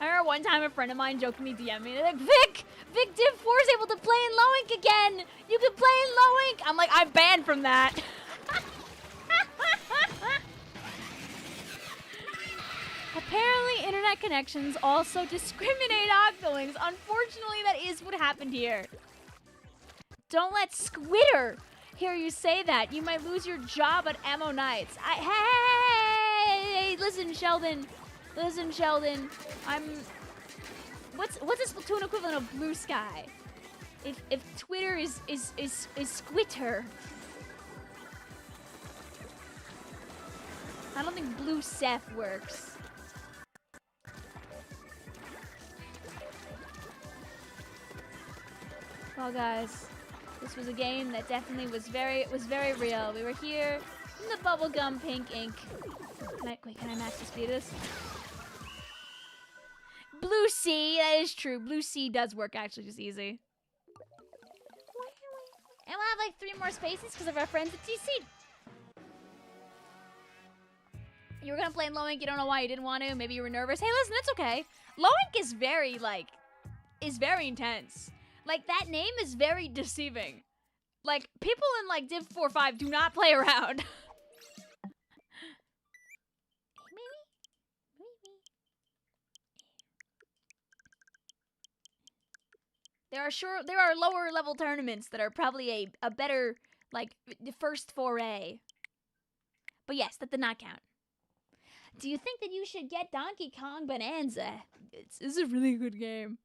I remember one time a friend of mine jokingly DM'd me. They're like, Vic Div 4 is able to play in low ink again. You can play in low ink. I'm like, I'm banned from that. Apparently, internet connections also discriminate Octolings. Unfortunately, that is what happened here. Don't let Squitter hear you say that. You might lose your job at Ammo Nights. Hey, listen, Sheldon. Listen, Sheldon. What's a Splatoon equivalent of Blue Sky? If Twitter is Squitter. I don't think Blue Seth works. Well, guys, this was a game that definitely was very real. We were here The bubblegum pink ink. Can I max the speed of this? Blue sea, that is true. Blue sea does work actually just easy. And we'll have like 3 more spaces because of our friends at TC. You were gonna play in low ink, you don't know why you didn't want to. Maybe you were nervous. Hey, listen, it's okay. Low ink is very, very intense. Like, that name is very deceiving. Like, people in, like, Div 4-5 do not play around. There are lower level tournaments that are probably a better, like, the first foray. But yes, that did not count. Do you think that you should get Donkey Kong Bonanza? It's a really good game.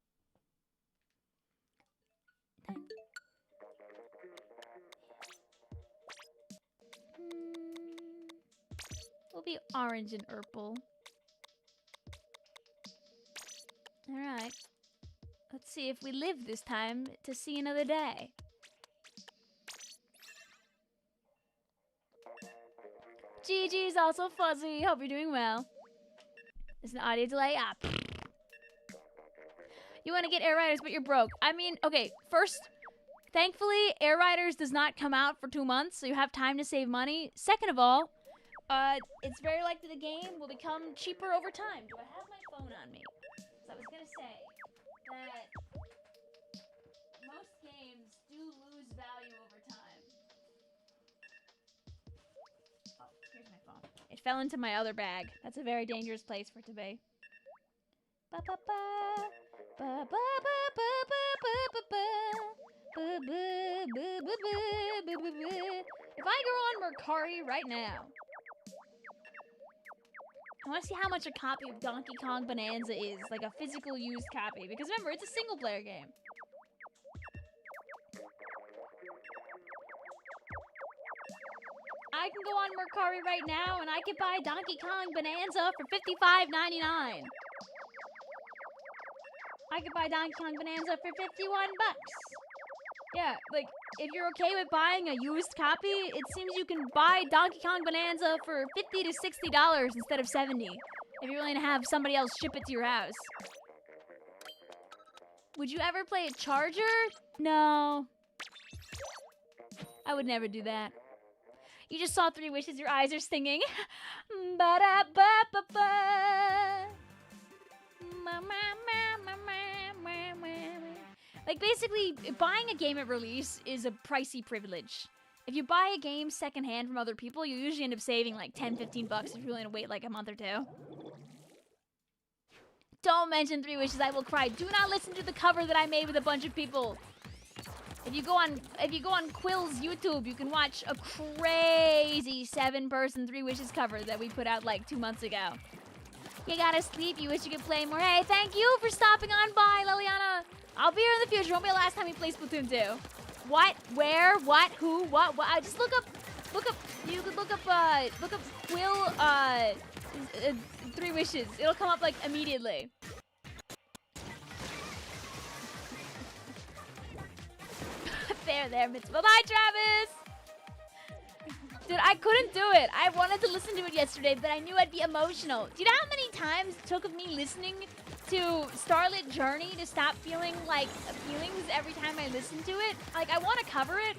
We'll be orange and purple. Alright. Let's see if we live this time to see another day. GG's also fuzzy. Hope you're doing well. There's an audio delay. You want to get Air Riders, but you're broke. I mean, okay, first, thankfully, Air Riders does not come out for 2 months, so you have time to save money. Second of all, it's very likely the game will become cheaper over time. Do I have my phone on me? So I was going to say that most games do lose value over time. Oh, here's my phone. It fell into my other bag. That's a very dangerous place for it to be. Ba ba ba. Ba ba ba ba ba ba ba ba. If I go on Mercari right now, I want to see how much a copy of Donkey Kong Bonanza is, like a physical used copy. Because remember, it's a single-player game. I can go on Mercari right now, and I can buy Donkey Kong Bonanza for $55.99. I could buy Donkey Kong Bonanza for 51 bucks. Yeah, like, if you're okay with buying a used copy, it seems you can buy Donkey Kong Bonanza for $50 to $60 instead of $70, if you're willing to have somebody else ship it to your house. Would you ever play a charger? No. I would never do that. You just saw 3 wishes, your eyes are stinging. Ba-da-ba-ba-ba. Like, basically, buying a game at release is a pricey privilege. If you buy a game secondhand from other people, you usually end up saving like 10, 15 bucks if you're willing to wait like a month or 2. Don't mention 3 wishes, I will cry. Do not listen to the cover that I made with a bunch of people. If you go on Quill's YouTube, you can watch a crazy 7-person 3 wishes cover that we put out like 2 months ago. You gotta sleep, you wish you could play more. Hey, thank you for stopping on by, Liliana. I'll be here in the future. Won't be the last time we play Splatoon 2. What? Where? What? Who? What? Just look up. You could look up Quill. 3 wishes. It'll come up like immediately. there, Mitzvah. Bye, Travis. Dude, I couldn't do it. I wanted to listen to it yesterday, but I knew I'd be emotional. Do you know how many times it took of me listening to Starlit Journey to stop feeling like feelings every time I listen to it? Like, I want to cover it,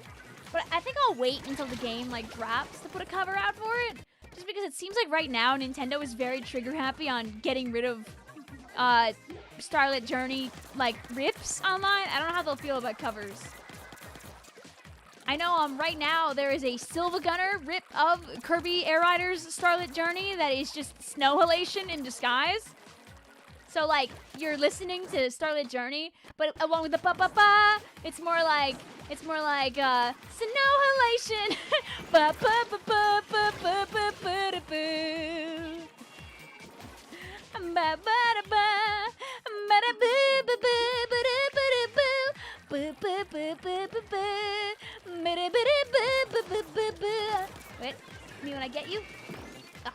but I think I'll wait until the game, like, drops to put a cover out for it. Just because it seems like right now Nintendo is very trigger happy on getting rid of Starlit Journey, like, rips online. I don't know how they'll feel about covers. I know right now there is a Silva Gunner rip of Kirby Air Riders Starlit Journey that is just snow halation in disguise. So like you're listening to Starlit Journey, but along with the ba ba ba, it's more like snow halation. Ba ba ba ba ba ba ba ba da boo. Ba ba da ba ba da boo ba ba ba da ba da boo. Ba ba ba ba ba ba. Wait, me when I get you? Ah.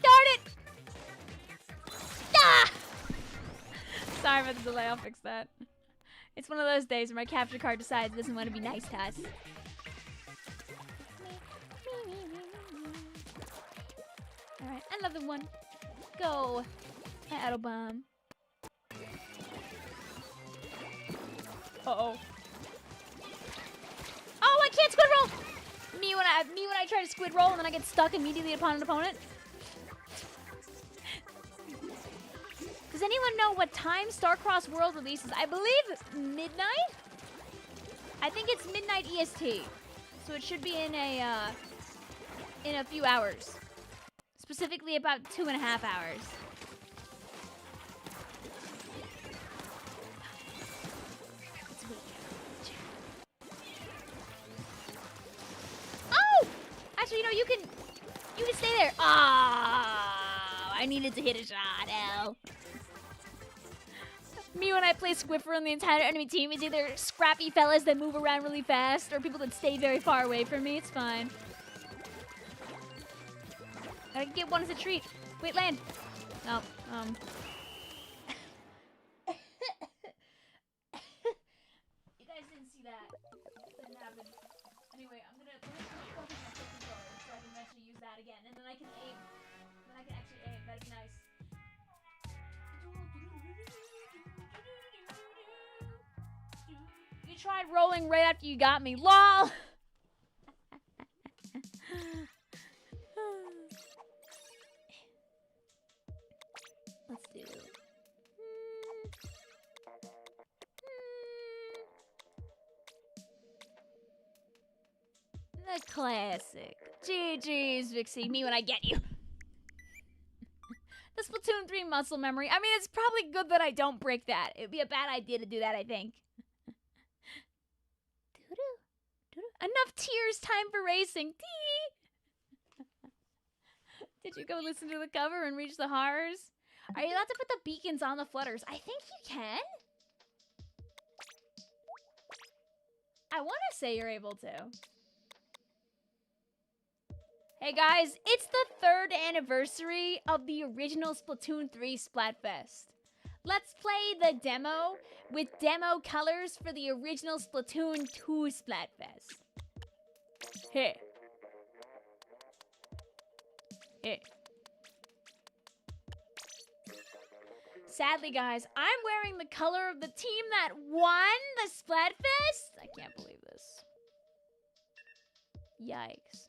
Darn it! Ah! Sorry about the delay, I'll fix that. It's one of those days where my capture card decides it doesn't want to be nice to us. Another one. Go. My auto bomb. Uh-oh. Oh, I can't squid roll! Me when I try to squid roll and then I get stuck immediately upon an opponent. Does anyone know what time Starcross World releases? I believe midnight? I think it's midnight EST. So it should be in a few hours. Specifically about 2.5 hours. Oh! Actually, you can stay there. Ah! I needed to hit a shot. L. Me when I play Squiffer on the entire enemy team is either scrappy fellas that move around really fast or people that stay very far away from me. It's fine. I can get one as a treat. Wait, land. Oh, You guys didn't see that. Didn't happen. Anyway, I'm gonna focus my controller so I can eventually use that again, and then I can aim. Then I can actually aim. That'd be nice. You tried rolling right after you got me. LOL! Let's do the classic. GG's, Vixie. Me when I get you. The Splatoon 3 muscle memory. I mean, it's probably good that I don't break that. It'd be a bad idea to do that, I think. Enough tears, time for racing. Did you go listen to the cover and reach the horrors? Are you allowed to put the beacons on the flutters? I think you can. I want to say you're able to. Hey guys, it's the 3rd anniversary of the original Splatoon 3 Splatfest. Let's play the demo with demo colors for the original Splatoon 2 Splatfest. Here. Here. Sadly, guys, I'm wearing the color of the team that won the Splatfest. I can't believe this. Yikes.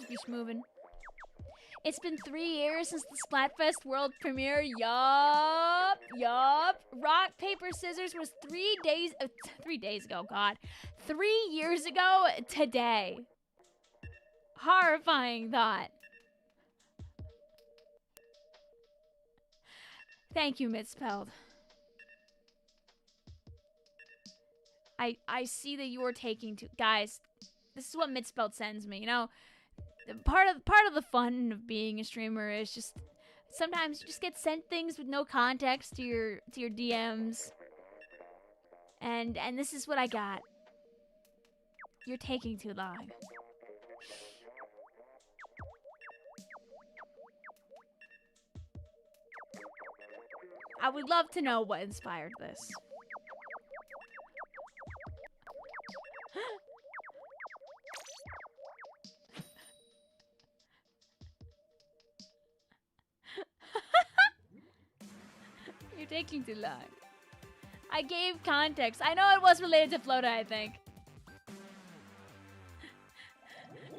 Just moving. It's been 3 years since the Splatfest world premiere. Yup. Rock, paper, scissors was 3 days. 3 days ago. God, 3 years ago today. Horrifying thought. Thank you, Mitspelled. I see that you are taking to guys. This is what Mitspelled sends me. Part of the fun of being a streamer is just sometimes you just get sent things with no context to your DMs. And this is what I got. You're taking too long. I would love to know what inspired this. You're taking too long. I gave context. I know it was related to Flota, I think.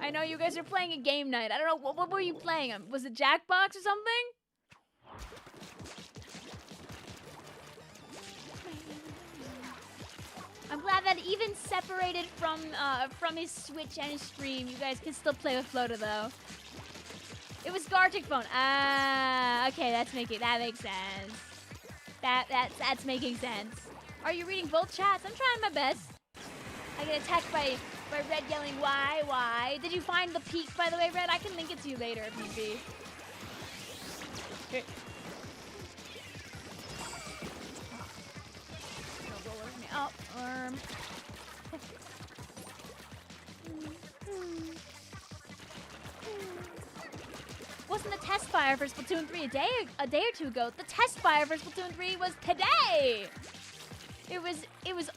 I know you guys are playing a game night. I don't know, what were you playing? Was it Jackbox or something? I'm glad that even separated from his Switch and his stream, you guys can still play with Flota though. It was Gartic Phone. Ah, okay, that makes sense. That's making sense. Are you reading both chats? I'm trying my best. I get attacked by Red yelling, why? Did you find the peak, by the way, Red? I can link it to you later if need be. Okay. Oh, wasn't the test fire for Splatoon 3 a day or two ago. The test fire for Splatoon 3 was today. It was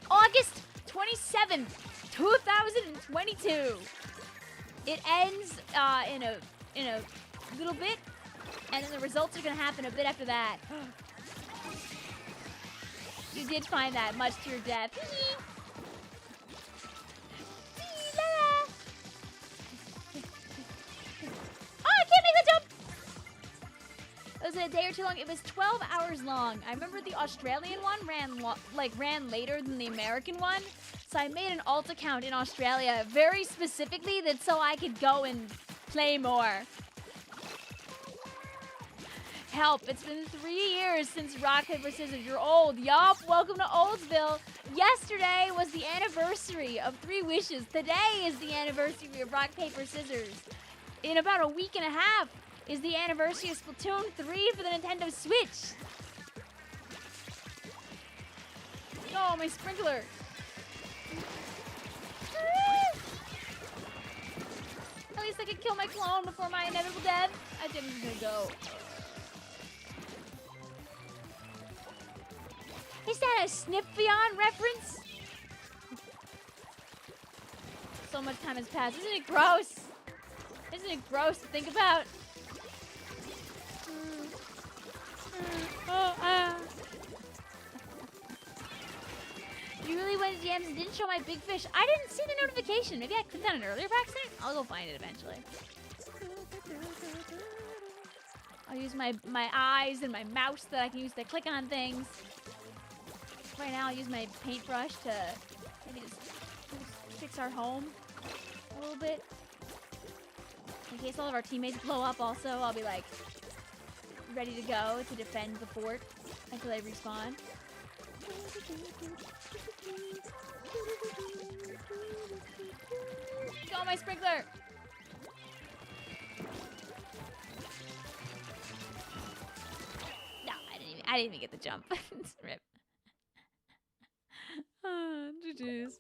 August 27th, 2022. It ends in a little bit, and then the results are gonna happen a bit after that. You did find that, much to your death. It was a day or two long. It was 12 hours long. I remember the Australian one ran later than the American one. So I made an alt account in Australia very specifically so I could go and play more. Help, it's been 3 years since rock, paper, scissors. You're old. Yup, welcome to Oldsville. Yesterday was the anniversary of 3 Wishes. Today is the anniversary of rock, paper, scissors. In about a week and a half is the anniversary of Splatoon 3 for the Nintendo Switch. Oh, my sprinkler. At least I could kill my clone before my inevitable death. I didn't even go. Is that a Vicvillon reference? So much time has passed. Isn't it gross? Isn't it gross to think about? You really went to DMs and didn't show my big fish. I didn't see the notification. Maybe I clicked on it earlier by accident. I'll go find it eventually. I'll use my eyes and my mouse that I can use to click on things. Right now, I'll use my paintbrush to maybe just fix our home a little bit. In case all of our teammates blow up also, I'll be like ready to go to defend the fort until they respawn. Go, my sprinkler! No, I didn't even get the jump. Rip. Oh, GG's.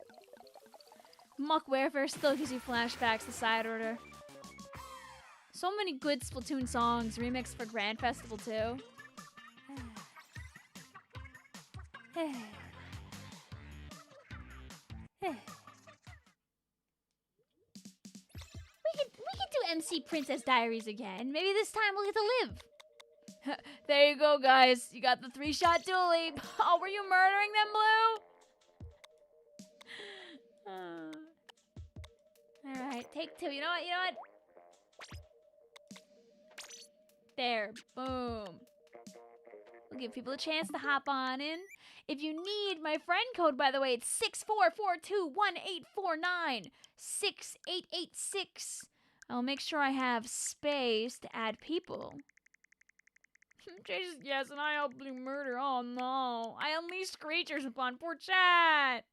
Muck Warfare still gives you flashbacks to side order. So many good Splatoon songs remixed for Grand Festival too. We could do MC Princess Diaries again. Maybe this time we'll get to live. There you go, guys. You got the 3-shot dually. Oh, were you murdering them, Blue? Alright, take 2. You know what? There. Boom. We'll give people a chance to hop on in. If you need my friend code, by the way, it's 64421849 6886. I'll make sure I have space to add people. Jesus, yes, and I helped Blue murder. Oh no. I unleashed creatures upon poor chat.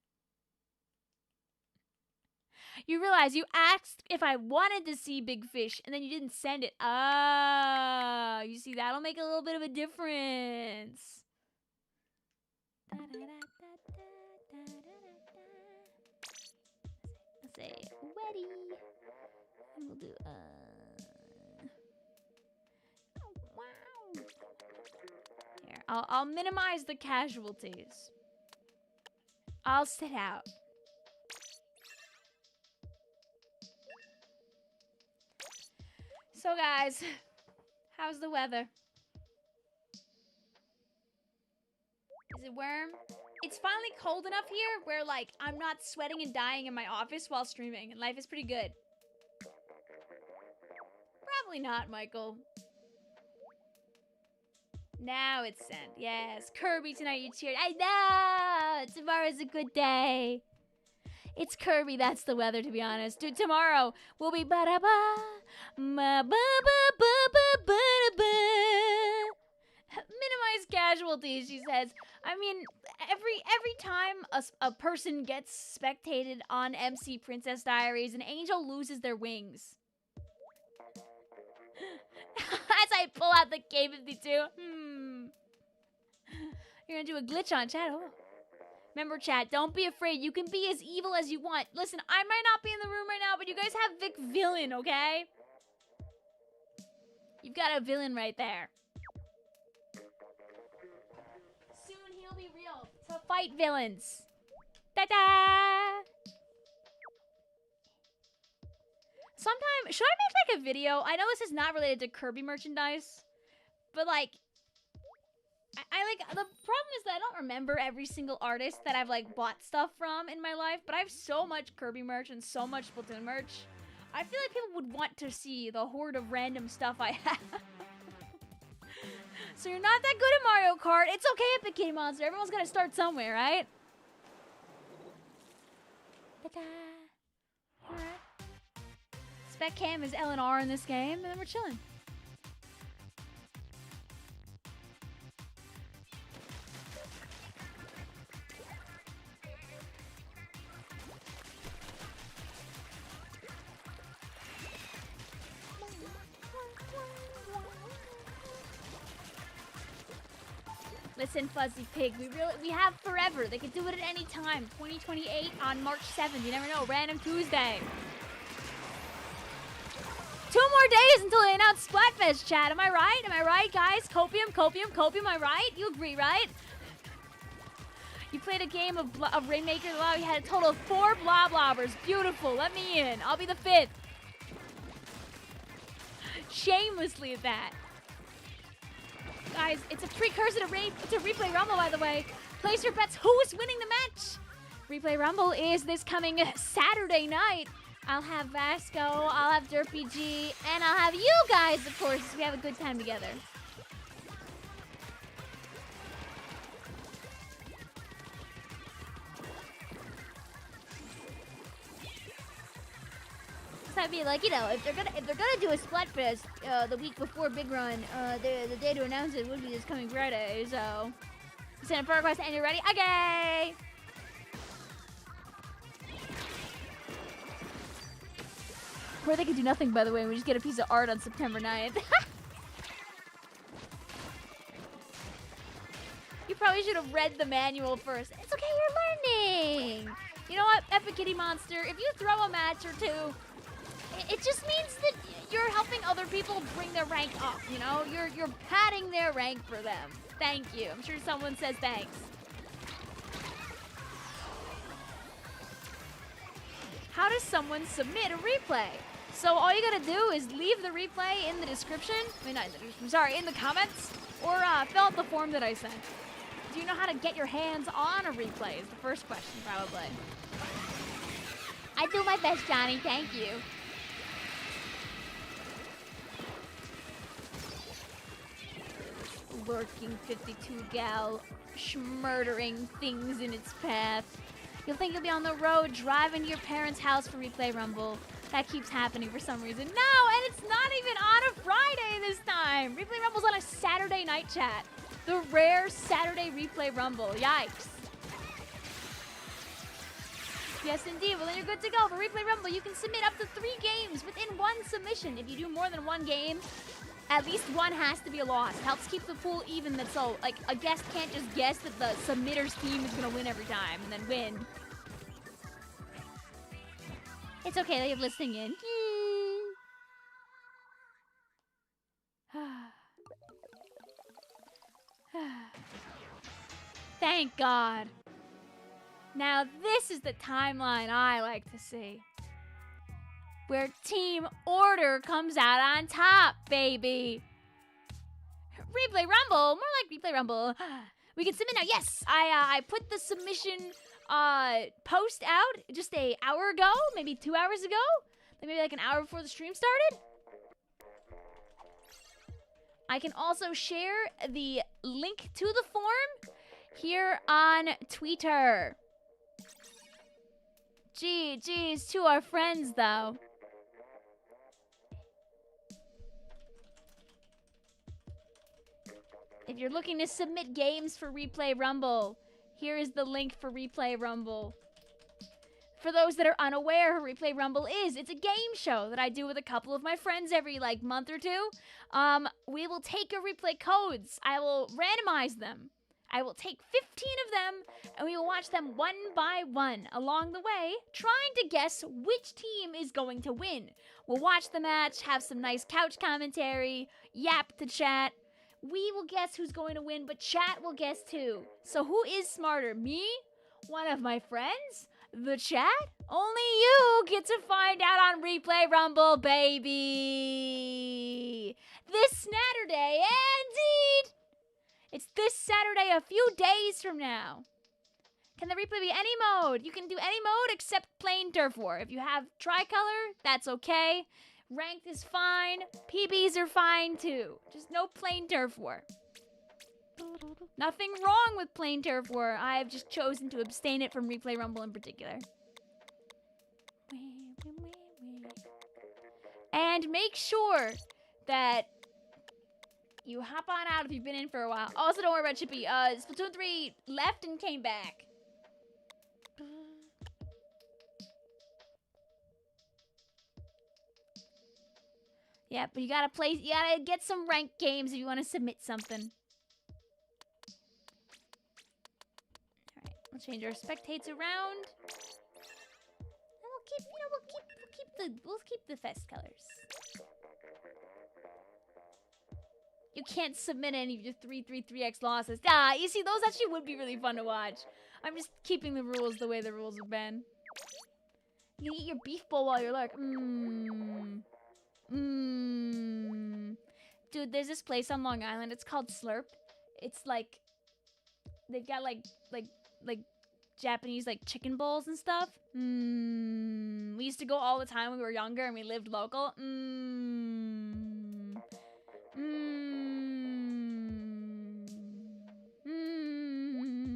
You realize you asked if I wanted to see Big Fish, and then you didn't send it. Ah, you see, that'll make a little bit of a difference. Let's say Weddy. And we'll do, oh, wow. Here, I'll minimize the casualties. I'll sit out. So guys, how's the weather? Is it warm? It's finally cold enough here where like I'm not sweating and dying in my office while streaming and life is pretty good. Probably not, Michael. Now it's sent. Yes, Kirby tonight you cheered. I know! Tomorrow's a good day. It's Kirby, that's the weather, to be honest. Dude, tomorrow will be ba-da-ba, ma-ba-ba-ba-ba-ba-ba. Minimize casualties, she says. I mean, every time a person gets spectated on MC Princess Diaries, an angel loses their wings. As I pull out the K-52. You're gonna do a glitch on chat. Oh. Remember, chat, don't be afraid. You can be as evil as you want. Listen, I might not be in the room right now, but you guys have Vicvillon, okay? You've got a villain right there. Soon he'll be real to fight villains. Ta-da! Sometime, should I make like a video? I know this is not related to Kirby merchandise, but like, I like, the problem is that I don't remember every single artist that I've like bought stuff from in my life, but I have so much Kirby merch and so much Splatoon merch. I feel like people would want to see the horde of random stuff I have. So you're not that good at Mario Kart. It's okay, Epic Kitty Monster. Everyone's gotta start somewhere, right? Ta-da! Alright. Spec Cam is L and R in this game, and then we're chilling. Listen, Fuzzy Pig, we have forever. They can do it at any time. 2028 on March 7th. You never know. Random Tuesday. 2 more days until they announce Splatfest, chat. Am I right? Am I right, guys? Copium, am I right? You agree, right? You played a game of Rainmaker. Wow, you had a total of 4 blobbers. Beautiful. Let me in. I'll be the 5th. Shamelessly at that. Guys, it's a precursor to Replay Rumble, by the way. Place your bets. Who is winning the match? Replay Rumble is this coming Saturday night. I'll have Vasco, I'll have DerpyG, and I'll have you guys, of course, as we have a good time together. So I'd be like, you know, if they're gonna do a Splatfest the week before Big Run, the day to announce it would be this coming Friday. So send a prayer request and you're ready. Okay. Or they could do nothing, by the way, and we just get a piece of art on September 9th. You probably should have read the manual first. It's okay, you're learning. You know what, Epic Kitty Monster, if you throw a match or two, it just means that you're helping other people bring their rank up, you know? You're padding their rank for them. Thank you. I'm sure someone says thanks. How does someone submit a replay? So all you gotta do is leave the replay in the description. I mean, not in the description, sorry, in the comments. Or fill out the form that I sent. Do you know how to get your hands on a replay is the first question, probably. I do my best, Johnny. Thank you. Lurking 52 gal, schmurdering things in its path. You'll think you'll be on the road driving to your parents' house for Replay Rumble. That keeps happening for some reason. No, and it's not even on a Friday this time. Replay Rumble's on a Saturday night, chat. The rare Saturday Replay Rumble. Yikes. Yes, indeed. Well, then you're good to go. For Replay Rumble, you can submit up to 3 games within 1 submission. If you do more than 1 game, at least 1 has to be a loss. Helps keep the pool even. That's so, like, a guest can't just guess that the submitter's team is going to win every time and then win. It's okay that you're listening in. Thank God. Now this is the timeline I like to see. Where Team Order comes out on top, baby. Replay Rumble, more like Replay Rumble. We can submit now. Yes, I put the submission post out just an hour ago, maybe 2 hours ago, maybe like an hour before the stream started. I can also share the link to the form here on Twitter. Geez, to our friends though. If you're looking to submit games for Replay Rumble, here is the link for Replay Rumble. For those that are unaware who Replay Rumble is, it's a game show that I do with a couple of my friends every like month or two. We will take your replay codes. I will randomize them I will take 15 of them, and we will watch them one by one along the way, trying to guess which team is going to win. We'll watch the match, have some nice couch commentary, yap to chat. We will guess who's going to win, but chat will guess too. So who is smarter, me? One of my friends? The chat? Only you get to find out on Replay Rumble, baby! This Saturday, indeed! It's this Saturday, a few days from now. Can the replay be any mode? You can do any mode except plain Turf War. If you have Tricolor, that's okay. Ranked is fine. PBs are fine too. Just no plain Turf War. Nothing wrong with plain Turf War. I've just chosen to abstain it from Replay Rumble in particular. And make sure that you hop on out if you've been in for a while. Also, don't worry about Chippy. Splatoon 3 left and came back. Yeah, but you gotta get some ranked games if you want to submit something. Alright, we'll change our spectates around. And we'll keep the fest colors. You can't submit any of your 333x losses. Ah, you see, those actually would be really fun to watch. I'm just keeping the rules the way the rules have been. You eat your beef bowl while you're lurk. Dude, there's this place on Long Island. It's called Slurp. It's like they've got like Japanese like chicken bowls and stuff. We used to go all the time when we were younger and we lived local.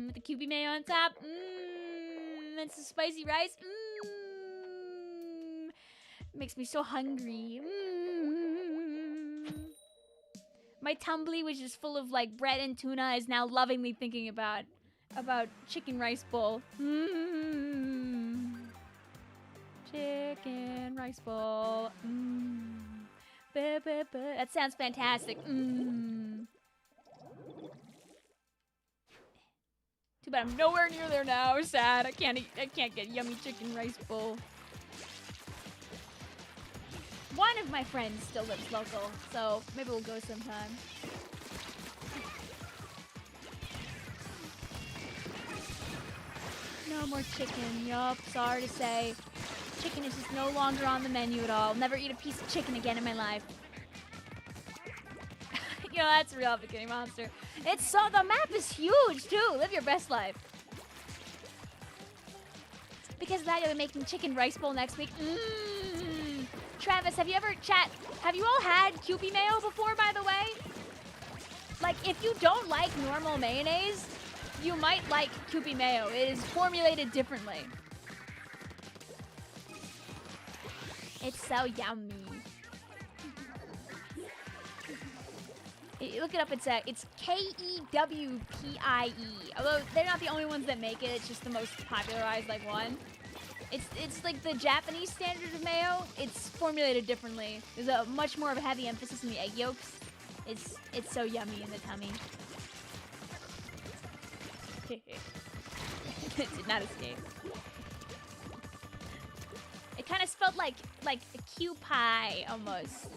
With the QB mayo on top. And some spicy rice. Makes me so hungry. My tumbly, which is full of like bread and tuna, is now lovingly thinking about chicken rice bowl. Chicken rice bowl. That sounds fantastic. Too bad I'm nowhere near there now. Sad. I can't get yummy chicken rice bowl. One of my friends still lives local, so maybe we'll go sometime. No more chicken. Yup, sorry to say. Chicken is just no longer on the menu at all. I'll never eat a piece of chicken again in my life. You know, that's a real Vicvillon monster. The map is huge too. Live your best life. Because of that, you'll be making chicken rice bowl next week. Travis, have you all had Kewpie mayo before, by the way? Like, if you don't like normal mayonnaise, you might like Kewpie mayo. It is formulated differently. It's so yummy. Look it up, it's K-E-W-P-I-E. Although, they're not the only ones that make it, it's just the most popularized, like, one. It's like the Japanese standard of mayo. It's formulated differently. There's a much more of a heavy emphasis on the egg yolks. It's so yummy in the tummy. It did not escape. It kind of spelled like a Q pie almost.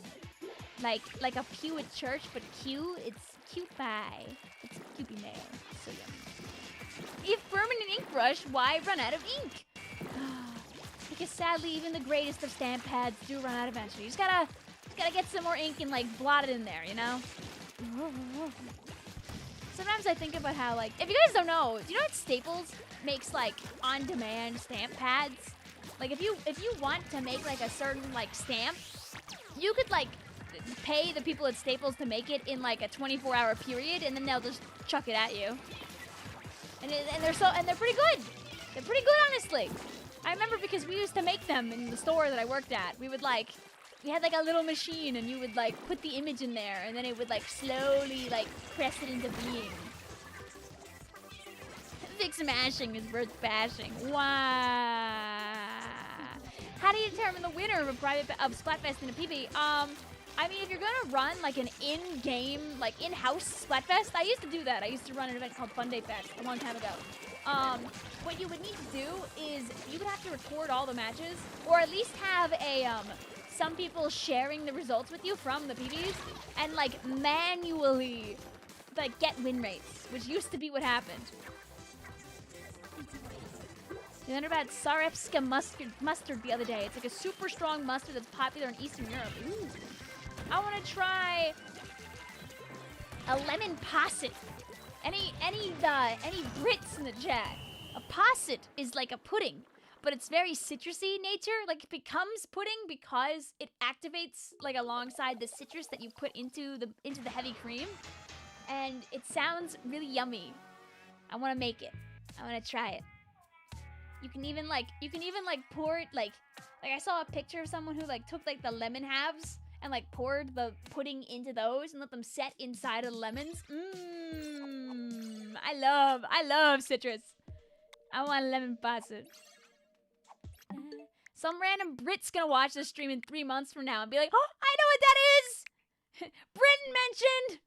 Like a pew at church, but Q, it's Q pie. It's Kewpie mayo. It's so yummy. If permanent ink brush, why run out of ink? Because sadly, even the greatest of stamp pads do run out eventually. You just gotta get some more ink and like blot it in there, you know? Sometimes I think about how, like, if you guys don't know, do you know that Staples makes like on-demand stamp pads? Like if you want to make like a certain like stamp, you could like pay the people at Staples to make it in like a 24-hour period, and then they'll just chuck it at you. And they're pretty good. They're pretty good, honestly. I remember because we used to make them in the store that I worked at. We had like a little machine, and you would like put the image in there, and then it would like slowly like press it into being. Vic smashing is worth bashing. Wow. How do you determine the winner of Splatfest in a PB? I mean, if you're gonna run like an in-game, like in-house Splatfest, I used to do that. I used to run an event called Fun Day Fest a long time ago. What you would need to do is you would have to record all the matches, or at least have a some people sharing the results with you from the PBs, and like manually like get win rates, which used to be what happened. I learned about Sarevska mustard the other day. It's like a super strong mustard that's popular in Eastern Europe. Ooh. I want to try a lemon posset. Any Brits in the chat? A posset is like a pudding, but it's very citrusy in nature. Like it becomes pudding because it activates like alongside the citrus that you put into the heavy cream, and it sounds really yummy. I want to make it. I want to try it. You can even pour it like I saw a picture of someone who like took like the lemon halves and like poured the pudding into those and let them set inside of the lemons. I love citrus. I want a lemon posset. Some random Brit's gonna watch this stream in 3 months from now and be like, oh, I know what that is! Britain mentioned!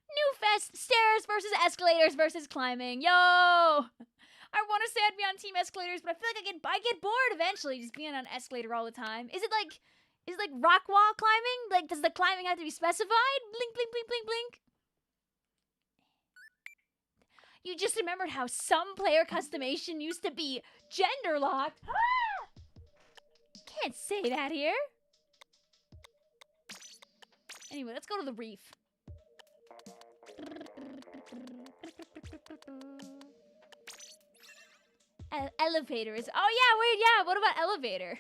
New fest, stairs versus escalators versus climbing. Yo! I want to say I'd be on team escalators, but I feel like I get bored eventually just being on an escalator all the time. Is it like rock wall climbing? Like, does the climbing have to be specified? Blink, blink, blink, blink, blink. You just remembered how some player customization used to be gender locked. Ah! Can't say that here. Anyway, let's go to the reef. Elevators. Oh yeah, wait, yeah. What about elevator?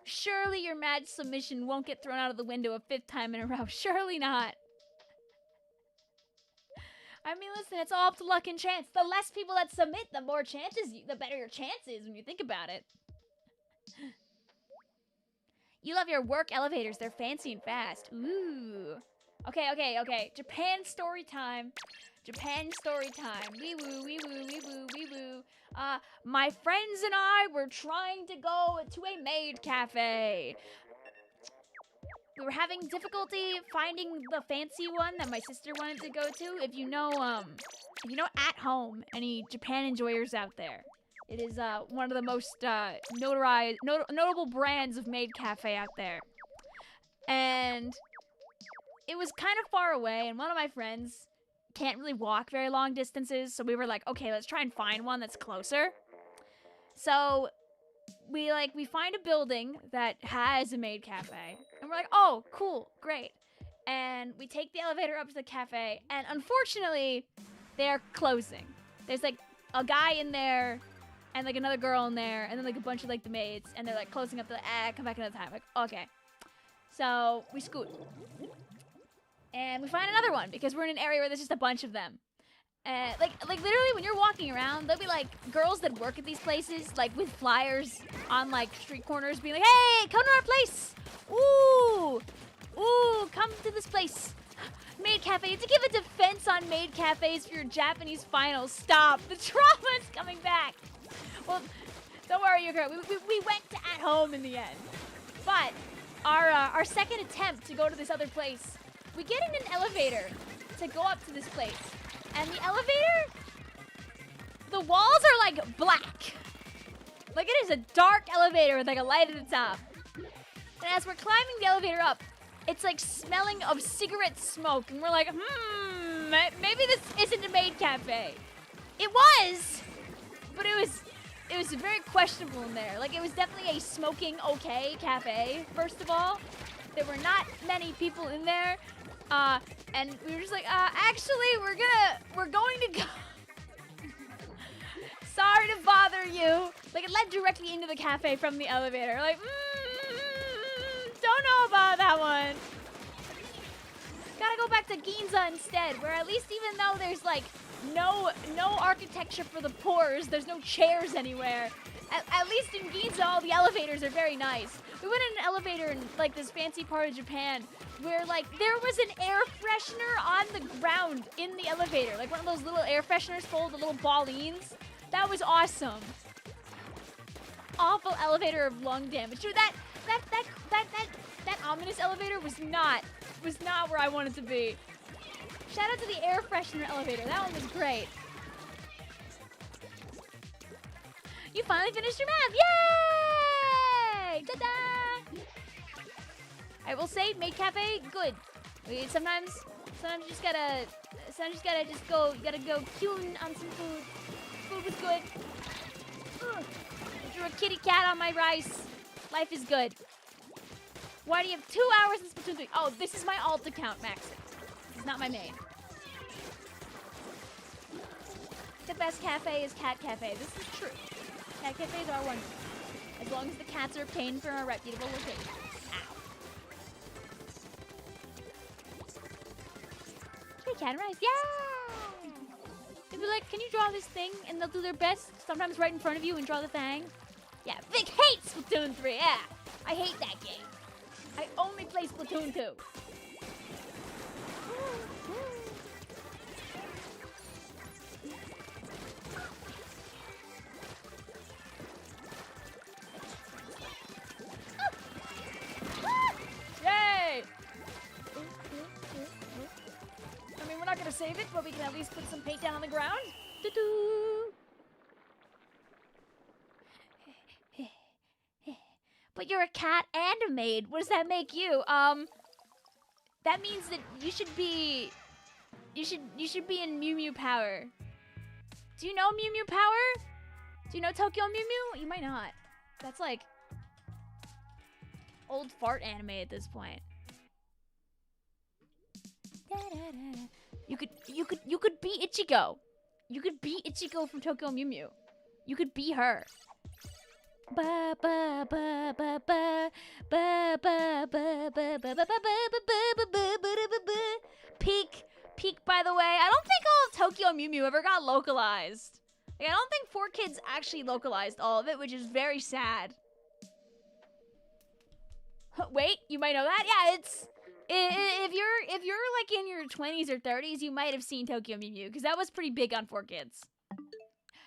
Surely your match submission won't get thrown out of the window a 5th time in a row. Surely not. I mean, listen, it's all up to luck and chance. The less people that submit, the more chances, the better your chance is when you think about it. You love your work elevators. They're fancy and fast. Ooh. Okay. Japan story time. Japan story time. Wee woo, wee woo, wee woo, wee woo. My friends and I were trying to go to a maid cafe. We were having difficulty finding the fancy one that my sister wanted to go to. If you know At Home, any Japan enjoyers out there. It is one of the most notable brands of maid cafe out there. And it was kind of far away, and one of my friends can't really walk very long distances, so we were like, okay, let's try and find one that's closer. So we find a building that has a maid cafe, and we're like, oh, cool, great. And we take the elevator up to the cafe, and unfortunately, they're closing. There's like a guy in there, and like another girl in there, and then like a bunch of like the maids, and they're like closing up the come back another time. Like, okay. So we scoot. And we find another one because we're in an area where there's just a bunch of them. Like literally when you're walking around, there'll be like girls that work at these places, like with flyers on like street corners being like, hey, come to our place. Ooh, come to this place. Maid cafe. To give a defense on maid cafes for your Japanese finals. Stop. The trauma's coming back. Well, don't worry, you girl. We went to At Home in the end. But our second attempt to go to this other place, we get in an elevator to go up to this place. And the elevator, the walls are like black. Like it is a dark elevator with like a light at the top. And as we're climbing the elevator up, it's like smelling of cigarette smoke. And we're like, maybe this isn't a maid cafe. It was, but it was very questionable in there. Like it was definitely a smoking okay cafe, first of all. There were not many people in there. And we were just like, actually, we're going to go. Sorry to bother you. Like, it led directly into the cafe from the elevator. Like, don't know about that one. Gotta go back to Ginza instead, where at least even though there's, like, no architecture for the pores, there's no chairs anywhere. At least in Ginza, all the elevators are very nice. We went in an elevator in, like, this fancy part of Japan where, like, there was an air freshener around in the elevator, like one of those little air fresheners full of the little ballines. That was awesome. Awful elevator of lung damage. Dude, that ominous elevator was not where I wanted to be. Shout out to the air freshener elevator. That one was great. You finally finished your math. Yay! Ta-da! I will say, Maid Cafe, good. Sometimes you just gotta go queuing on some food. Food was good. I drew a kitty cat on my rice. Life is good. Why do you have 2 hours in Splatoon 3? Oh, this is my alt account, Maxi. It's not my main. The best cafe is Cat Cafe. This is true. Cat cafes are wonderful. As long as the cats are obtained from a reputable location. Ow. Hey, cat and rice. Yeah! They'll be like, can you draw this thing? And they'll do their best, sometimes right in front of you, and draw the thing. Yeah, Vic hates Splatoon 3. Yeah, I hate that game. I only play Splatoon 2. Yay! I mean, we're not gonna save it, but we can at least put some paint down on the ground. Doo-doo. But you're a cat and a maid. What does that make you? That means that you should be in Mew Mew Power. Do you know Mew Mew Power? Do you know Tokyo Mew Mew? You might not. That's like old fart anime at this point. You could be Ichigo. You could be Ichigo from Tokyo Mew Mew. You could be her. Ba ba ba ba ba ba ba ba ba ba ba ba ba ba. Peak, by the way. I don't think all of Tokyo Mew Mew ever got localized. Like, I don't think 4Kids actually localized all of it, which is very sad. Wait, you might know that? Yeah, it's if you're like in your 20s or 30s, you might have seen Tokyo Mew Mew because that was pretty big on 4Kids.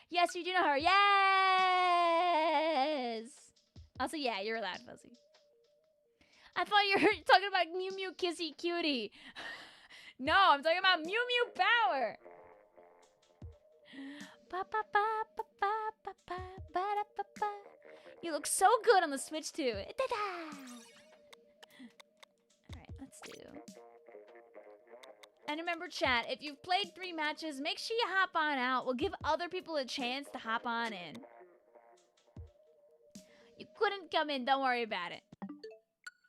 Yes, you do know her. Yes. Also, yeah, you're allowed, Fuzzy. I thought you were talking about Mew Mew Kissy Cutie. No, I'm talking about Mew Mew Power. You look so good on the Switch too. Alright, let's do. And remember, chat, if you've played 3 matches, make sure you hop on out. We'll give other people a chance to hop on in. You couldn't come in, don't worry about it.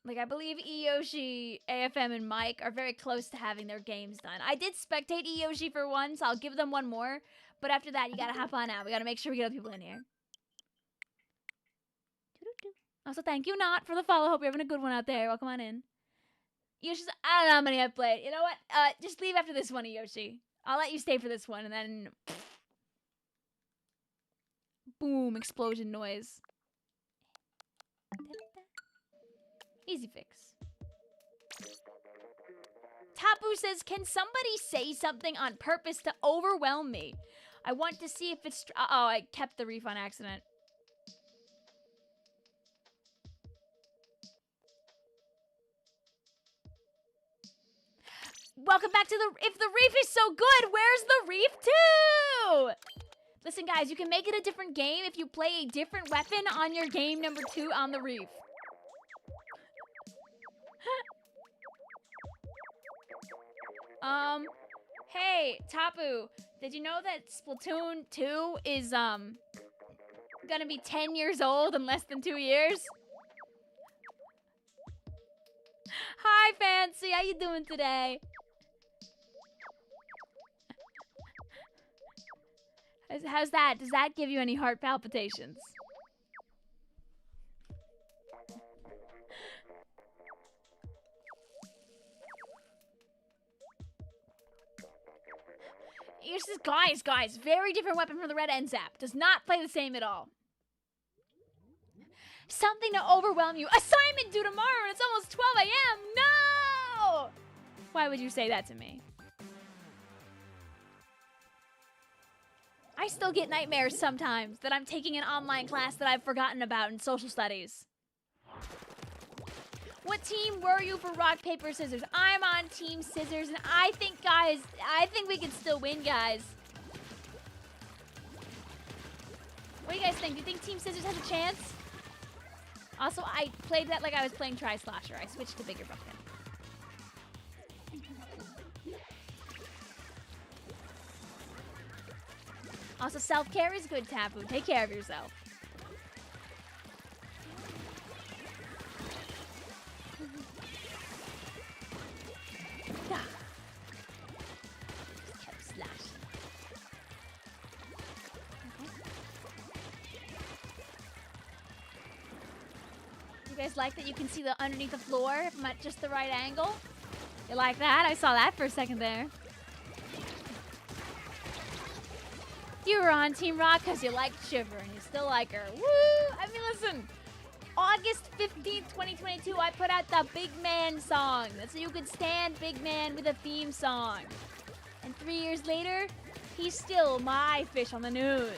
Like, I believe Eyoshi, AFM, and Mike are very close to having their games done. I did spectate Eyoshi for one, so I'll give them one more. But after that, you gotta hop on out. We gotta make sure we get other people in here. Also, thank you, Not, for the follow. Hope you're having a good one out there. Welcome on in. Yoshi, I don't know how many I've played. You know what? Just leave after this one, Yoshi. I'll let you stay for this one, and then... boom, explosion noise. Easy fix. Tapu says, can somebody say something on purpose to overwhelm me? I want to see if it's... oh, I kept the reef on accident. Welcome back to the... if the reef is so good, where's the reef 2? Listen, guys, you can make it a different game if you play a different weapon on your game number 2 on the reef. Hey, Tapu, did you know that Splatoon 2 is, gonna be 10 years old in less than 2 years? Hi, Fancy, how you doing today? How's that? Does that give you any heart palpitations? Here's this, guys, very different weapon from the red end zap. Does not play the same at all. Something to overwhelm you. Assignment due tomorrow and it's almost 12 a.m. No! Why would you say that to me? I still get nightmares sometimes that I'm taking an online class that I've forgotten about in social studies. What team were you for rock, paper, scissors? I'm on team scissors, and I think, guys, we can still win, guys. What do you guys think? Do you think team scissors has a chance? Also, I played that like I was playing Tri-Slosher. I switched to bigger bucket. Also, self-care is good, Taboo. Take care of yourself. You guys like that you can see the underneath the floor from at just the right angle? You like that? I saw that for a second there. You were on Team Rock because you liked Shiver and you still like her. Woo! I mean, listen. August 15th, 2022, I put out the Big Man song. That's so you could stand Big Man with a theme song. And 3 years later, he's still my fish on the news.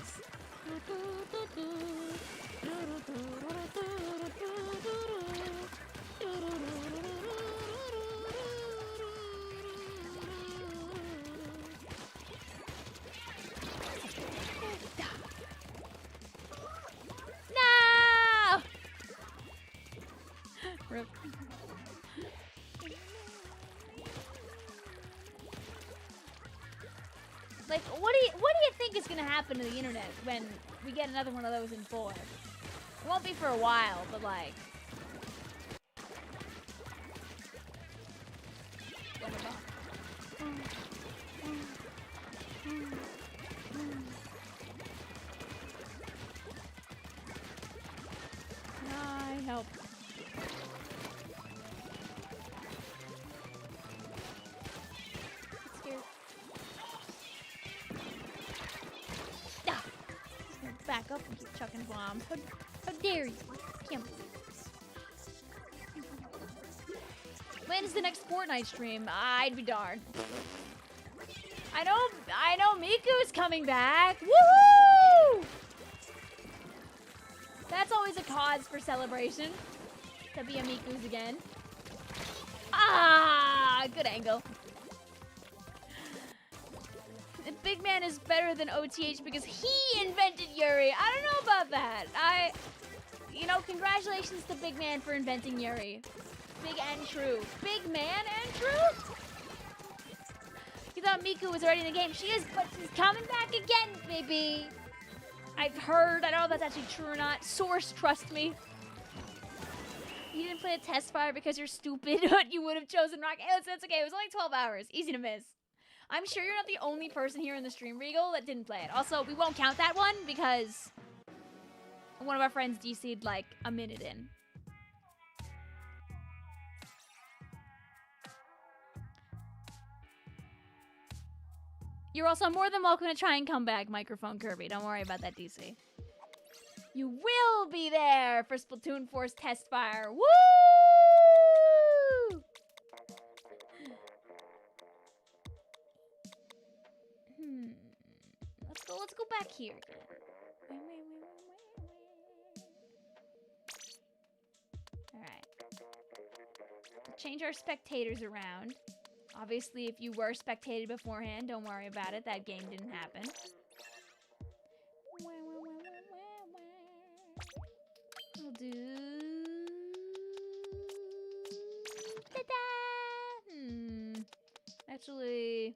No! Rip. Like, what do you think is gonna happen to the internet when we get another one of those in 4? It won't be for a while, but like. I help. Scared. Ah. Just gonna back up and keep chucking bombs. How dare you? Can't. When is the next Fortnite stream? I'd be darned. I know Miku's coming back. Woohoo! That's always a cause for celebration. To be a Miku's again. Ah, good angle. The Big Man is better than OTH because he invented Yuri. I don't know about that. You know, congratulations to Big Man for inventing Yuri. Big and true. Big Man and true? You thought Miku was already in the game. She is, but she's coming back again, baby. I've heard. I don't know if that's actually true or not. Source, trust me. You didn't play a test fire because you're stupid, but you would have chosen Rock. Hey, that's okay. It was only 12 hours. Easy to miss. I'm sure you're not the only person here in the stream, Regal, that didn't play it. Also, we won't count that one because one of our friends DC'd like a minute in. You're also more than welcome to try and come back, Microphone Kirby. Don't worry about that, DC. You will be there for Splatoon 4's test fire. Woo! Let's go back here. Alright. Change our spectators around. Obviously, if you were spectated beforehand, don't worry about it. That game didn't happen. We'll do... Ta-da! Actually...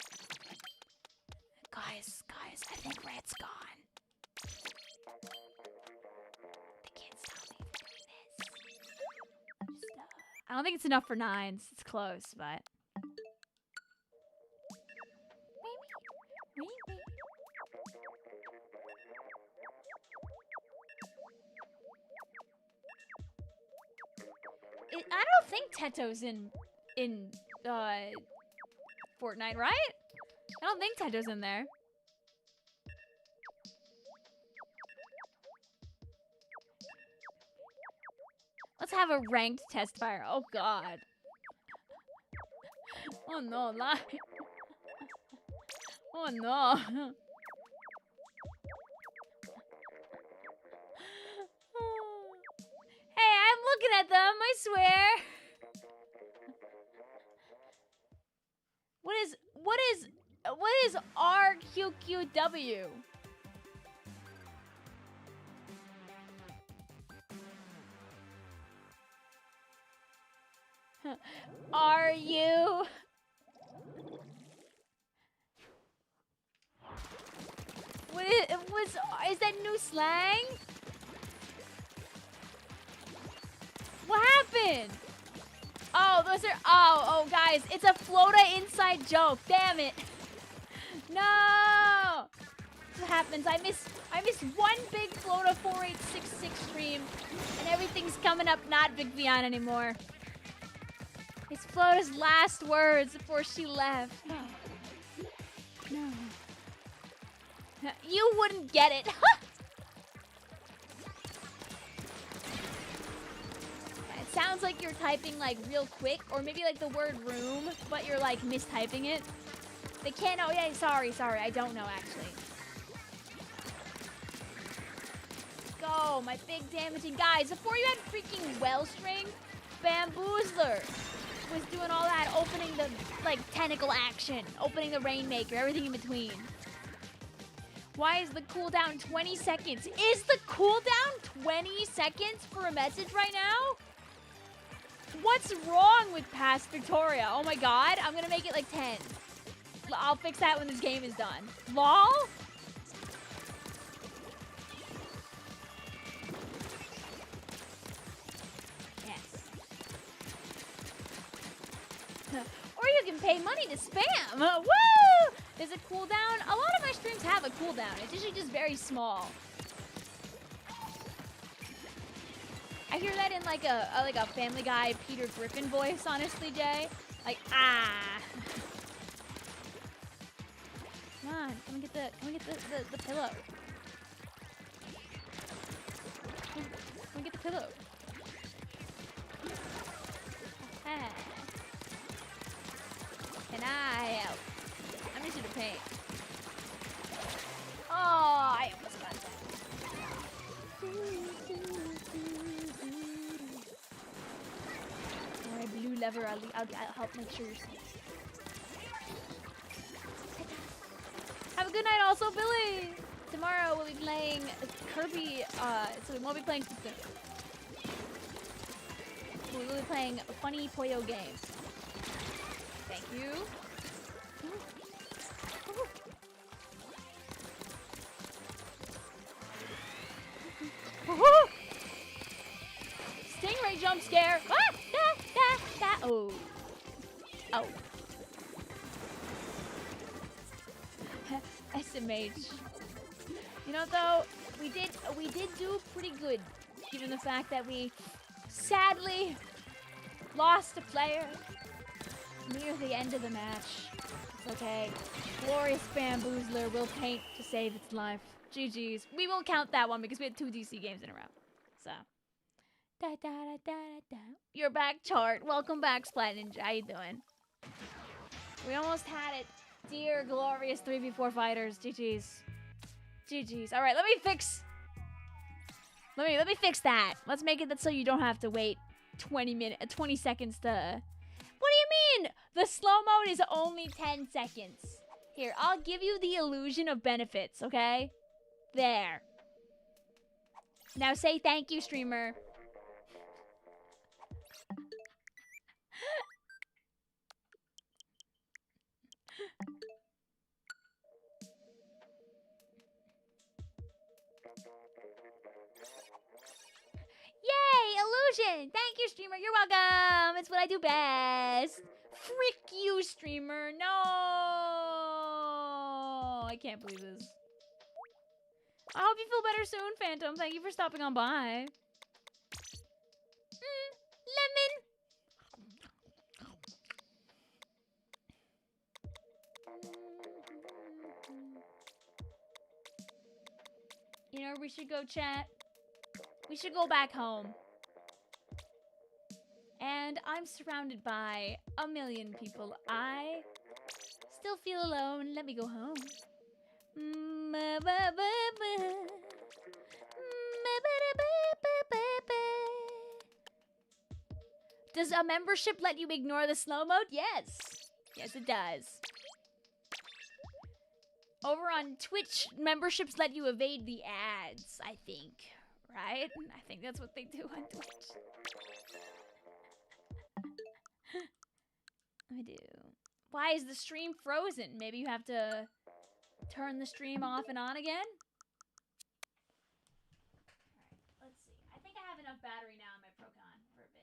Guys, I think red's gone. The kids tell me if we're doing this. I don't think it's enough for 9s. It's close, but... I don't think Teto's in Fortnite, right? I don't think Teto's in there. Let's have a ranked test fire. Oh god. Oh no, lie. Oh no. looking at them, I swear. What is RQQW? Are you? Is that new slang? What happened? Oh, those are, oh, guys, it's a Flota inside joke. Damn it. No. That's what happens. I miss one big Flota 4866 stream, and everything's coming up not Vicvillon anymore. It's Flota's last words before she left. No. No. You wouldn't get it. It sounds like you're typing like real quick, or maybe like the word room, but you're like mistyping it. They can't, oh yeah, sorry, I don't know actually. Go, my big damaging guys. Before you had freaking Wellstring, Bamboozler was doing all that, opening the like tentacle action, opening the Rainmaker, everything in between. Why is the cooldown 20 seconds? Is the cooldown 20 seconds for a message right now? What's wrong with past Victoria? Oh my god, I'm gonna make it like 10. I'll fix that when this game is done. LOL? Yes. Or you can pay money to spam. Woo! There's a cooldown. A lot of my streams have a cooldown. It's usually just very small. I hear that in like a Family Guy Peter Griffin voice, honestly, Jay. Like, ah. Come on, come and get the pillow. Come and get the pillow. Ah. Can I help? I'm just gonna paint. Oh, I almost got that. Alright, blue lever, I'll help make sure you're safe. Have a good night also, Billy! Tomorrow we'll be playing Kirby, so we won't be playing Splatoon. We will be playing funny Poyo games. Thank you. Stingray jump scare! Ah! Da! Oh. Oh. SMH. You know, though, we did do pretty good, given the fact that we sadly lost a player near the end of the match. It's okay. Glorious Bamboozler will paint to save its life. GG's. We will count that one because we had 2 DC games in a row. So. Da, da, da, da, da. You're back, Chart. Welcome back, Splat Ninja. How you doing? We almost had it. Dear glorious 3v4 fighters. GG's. GG's. Alright, let me fix that. Let's make it that so you don't have to wait 20 seconds to... What do you mean? The slow mode is only 10 seconds. Here, I'll give you the illusion of benefits, okay? There. Now say thank you, streamer. Yay, illusion! Thank you, streamer. You're welcome. It's what I do best. Frick you, streamer. No! I can't believe this. I hope you feel better soon, Phantom. Thank you for stopping on by. Lemon. You know, we should go chat. We should go back home. And I'm surrounded by a million people. I still feel alone. Let me go home. Does a membership let you ignore the slow mode? Yes. Yes, it does. Over on Twitch, memberships let you evade the ads, I think. Right? I think that's what they do on Twitch. I do. Why is the stream frozen? Maybe you have to turn the stream off and on again? Alright, let's see. I think I have enough battery now in my Procon for a bit.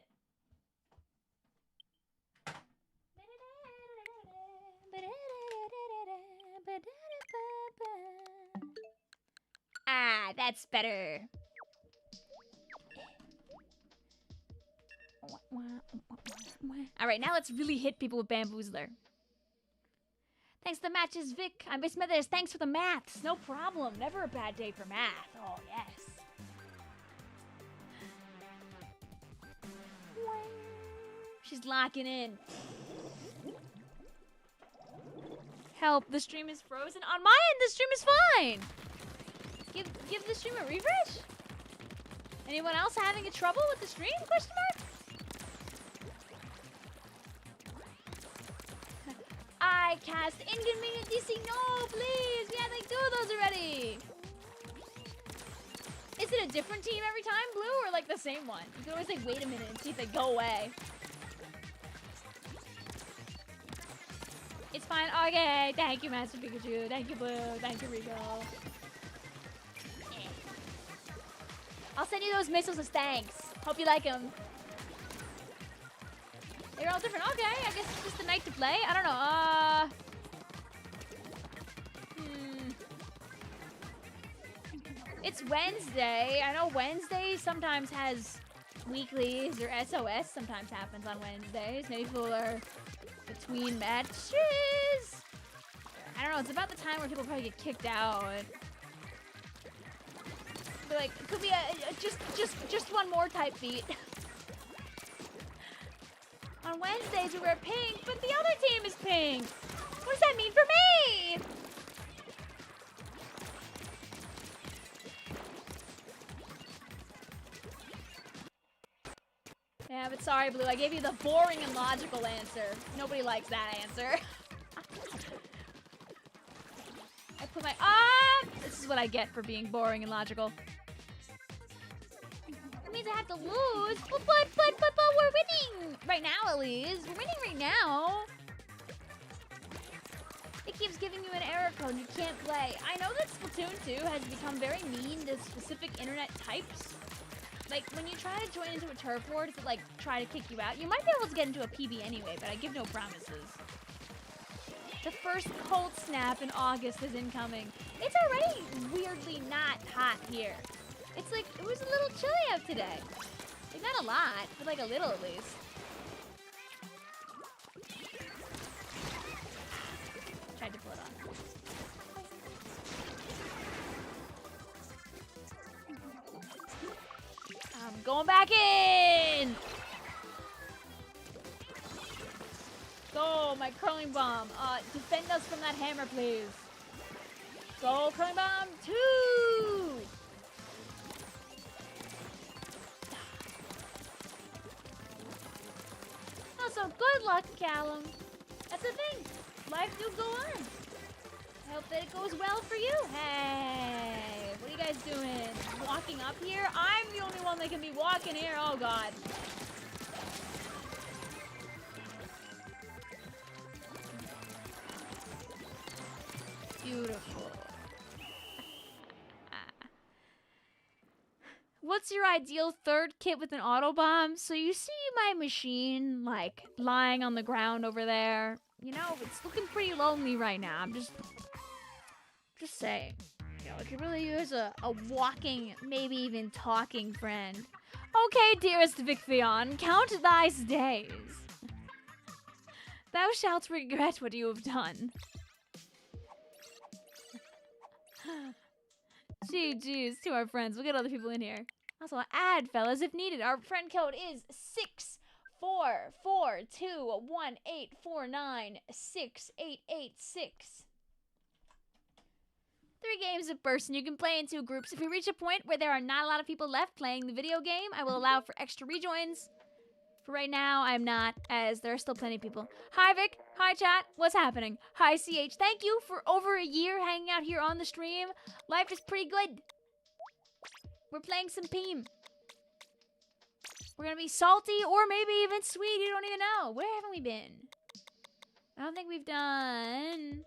Ah, that's better. Alright, now let's really hit people with Bamboozler. Thanks to the matches, Vic. I'm Miss Smithers. Thanks for the maths. No problem. Never a bad day for math. Oh, yes. She's locking in. Help, the stream is frozen. On my end, the stream is fine. Give the stream a refresh? Anyone else having a trouble with the stream? Question mark? I cast inconvenient DC. No, please. We had like 2 of those already. Is it a different team every time, Blue, or like the same one? You can always like wait a minute and see if they go away. It's fine. Okay. Thank you, Master Pikachu. Thank you, Blue. Thank you, Rico. I'll send you those missiles as thanks. Hope you like them. They're all different. Okay, I guess it's just the night to play. I don't know. It's Wednesday. I know Wednesday sometimes has weeklies, or SOS sometimes happens on Wednesdays. Maybe people are between matches. I don't know. It's about the time where people probably get kicked out. But like, it could be just one more type beat. On Wednesdays we wear pink, but the other team is pink. What does that mean for me? Yeah, but sorry, Blue. I gave you the boring and logical answer. Nobody likes that answer. I put my... This is what I get for being boring and logical. It means I have to lose. But we're winning right now, Elise. We're winning right now. It keeps giving you an error code and you can't play. I know that Splatoon 2 has become very mean to specific internet types. Like, when you try to join into a turf war to, like, try to kick you out, you might be able to get into a PB anyway, but I give no promises. The first cold snap in August is incoming. It's already weirdly not hot here. It's like, it was a little chilly out today. Like, not a lot, but like a little at least. Tried to pull it off. I'm going back in! Go, my curling bomb. Defend us from that hammer, please. Go, curling bomb 2! Also, good luck, Callum. That's the thing. Life do go on. I hope that it goes well for you. Hey, what are you guys doing? Walking up here? I'm the only one that can be walking here. Oh, God. Beautiful. What's your ideal third kit with an auto bomb? So you see my machine, like, lying on the ground over there. You know, it's looking pretty lonely right now. I'm just saying. You know, it could really use a walking, maybe even talking friend. Okay, dearest Vicvillon, count thy days. Thou shalt regret what you have done. GG's to our friends. We'll get other people in here. Also, add, fellas, if needed. Our friend code is 6442184968886. 3 games a person. You can play in 2 groups. If we reach a point where there are not a lot of people left playing the video game, I will allow for extra rejoins For right now, I'm not, as there are still plenty of people. Hi, Vic. Hi, chat. What's happening? Hi, CH. Thank you for over a year hanging out here on the stream. Life is pretty good. We're playing some Peem. We're gonna be salty or maybe even sweet. You don't even know. Where haven't we been? I don't think we've done...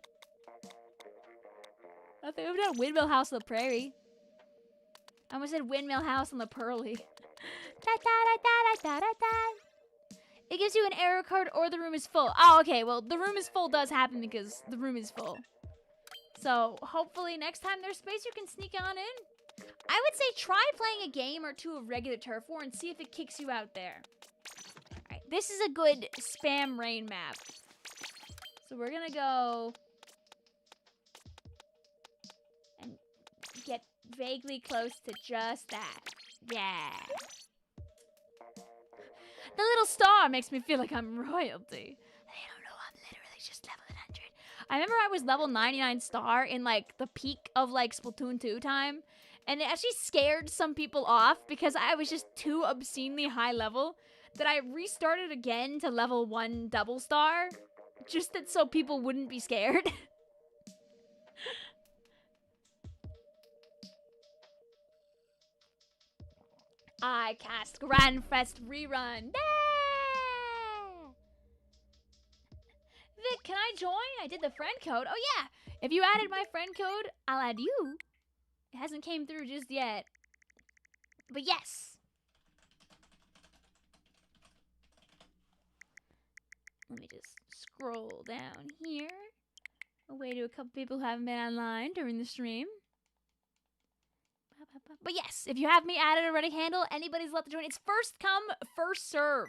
I think we've done Windmill House on the Prairie. I almost said Windmill House on the Pearly. It gives you an error card or the room is full. Oh, okay. Well, the room is full does happen because the room is full. So, hopefully next time there's space you can sneak on in. I would say try playing a game or two of regular Turf War and see if it kicks you out there. Alright, this is a good spam rain map. So we're gonna go and get vaguely close to just that. Yeah. The little star makes me feel like I'm royalty. They don't know I'm literally just level 100. I remember I was level 99 star in like the peak of like Splatoon 2 time. And it actually scared some people off because I was just too obscenely high level that I restarted again to level 1 double star. Just that so people wouldn't be scared. I cast Grandfest rerun. Vic, can I join? I did the friend code. Oh yeah, if you added my friend code, I'll add you. It hasn't came through just yet. But yes. Let me just scroll down here. Away to a couple people who haven't been online during the stream. But yes, if you have me added already, handle, anybody's allowed to join. It's first come, first serve.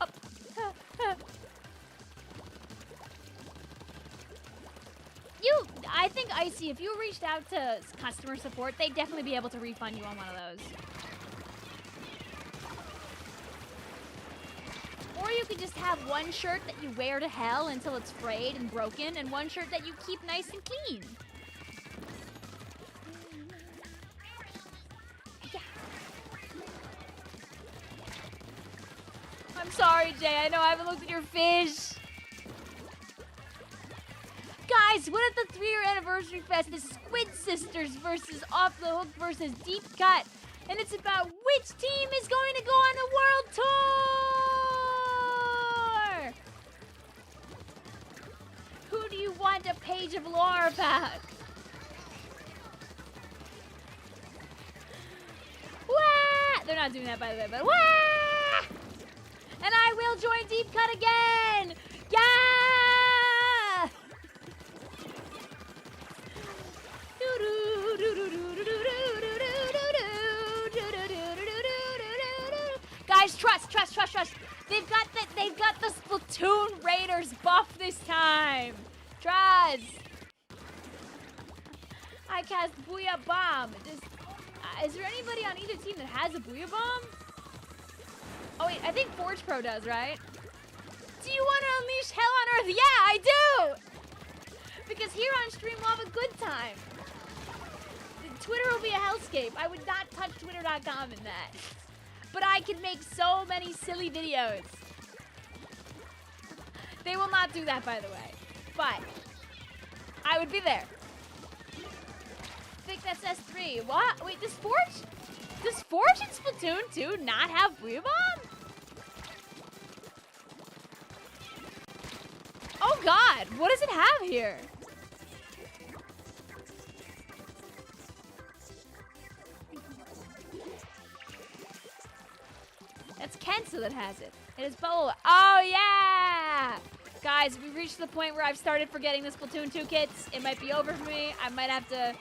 Up. I think, Icy, if you reached out to customer support, they'd definitely be able to refund you on one of those. Or you could just have one shirt that you wear to hell until it's frayed and broken, and one shirt that you keep nice and clean. Yeah. I'm sorry, Jay. I know I haven't looked at your fish. Guys, what if the 3-year anniversary fest is Squid Sisters versus Off the Hook versus Deep Cut? And it's about which team is going to go on a world tour! Who do you want a page of lore about? Wah! They're not doing that, by the way, but wah! And I will join Deep Cut again! Yeah! Guys, trust. They've got the Splatoon Raiders buff this time. Trust. I cast Booyah Bomb. Is there anybody on either team that has a Booyah Bomb? Oh wait, I think Forge Pro does, right? Do you want to unleash hell on Earth? Yeah, I do! Because here on stream we'll have a good time. Twitter will be a hellscape. I would not touch twitter.com in that. But I can make so many silly videos. They will not do that, by the way. But I would be there. Think that's S3. What? Wait, does Forge in Splatoon 2 not have Booyah Bomb? Oh god, what does it have here? That's Kensa that has it. It is Bolo. Oh yeah! Guys, we reached the point where I've started forgetting the Splatoon 2 kits. It might be over for me. I might have to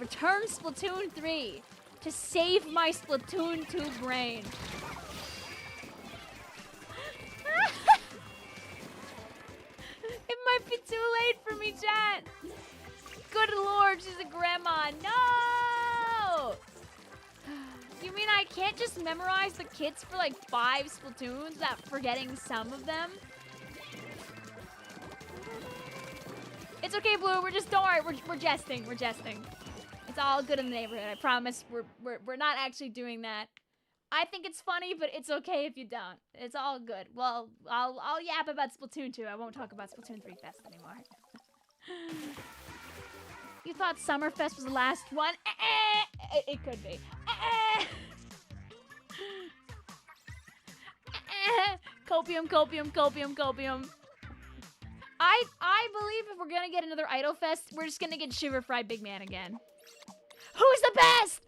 return Splatoon 3 to save my Splatoon 2 brain. It might be too late for me, chat. Good lord, she's a grandma. No! You mean I can't just memorize the kits for like 5 Splatoons without forgetting some of them? It's okay, Blue. We're just, don't worry. We're jesting. It's It's all good in the neighborhood. I promise. We're not actually doing that. I think it's funny, but it's okay if you don't. It's all good. Well, I'll yap about Splatoon 2. I won't talk about Splatoon 3 Fest anymore. You thought Summerfest was the last one? It could be. Copium, copium, copium, copium. I believe if we're gonna get another Idol Fest, we're just gonna get Shiver Fried Big Man again. Who's the best?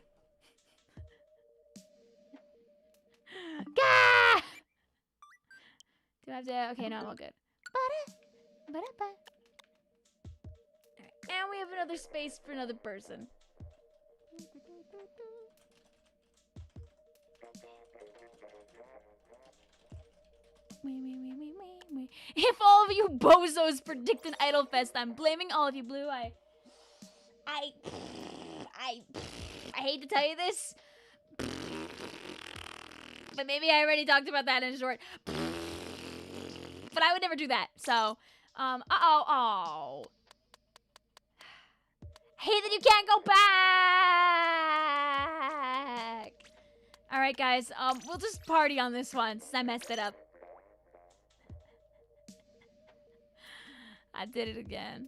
Gah! Do I have to? Okay, no, I'm all good. Alright, and we have another space for another person. If all of you bozos predict an Idol Fest, I'm blaming all of you, Blue. I hate to tell you this, but maybe I already talked about that in short. But I would never do that. So, oh. Hate that you can't go back. All right, guys. We'll just party on this one since I messed it up. I did it again.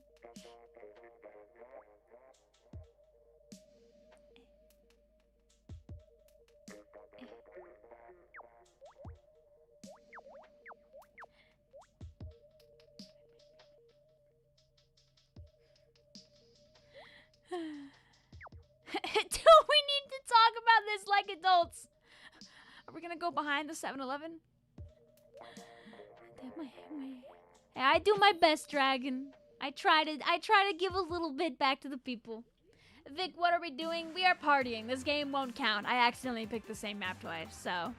Do we need to talk about this like adults? Are we gonna go behind the 7-Eleven? Hey, I do my best, Dragon. I try to give a little bit back to the people. Vic, what are we doing? We are partying. This game won't count. I accidentally picked the same map twice, so.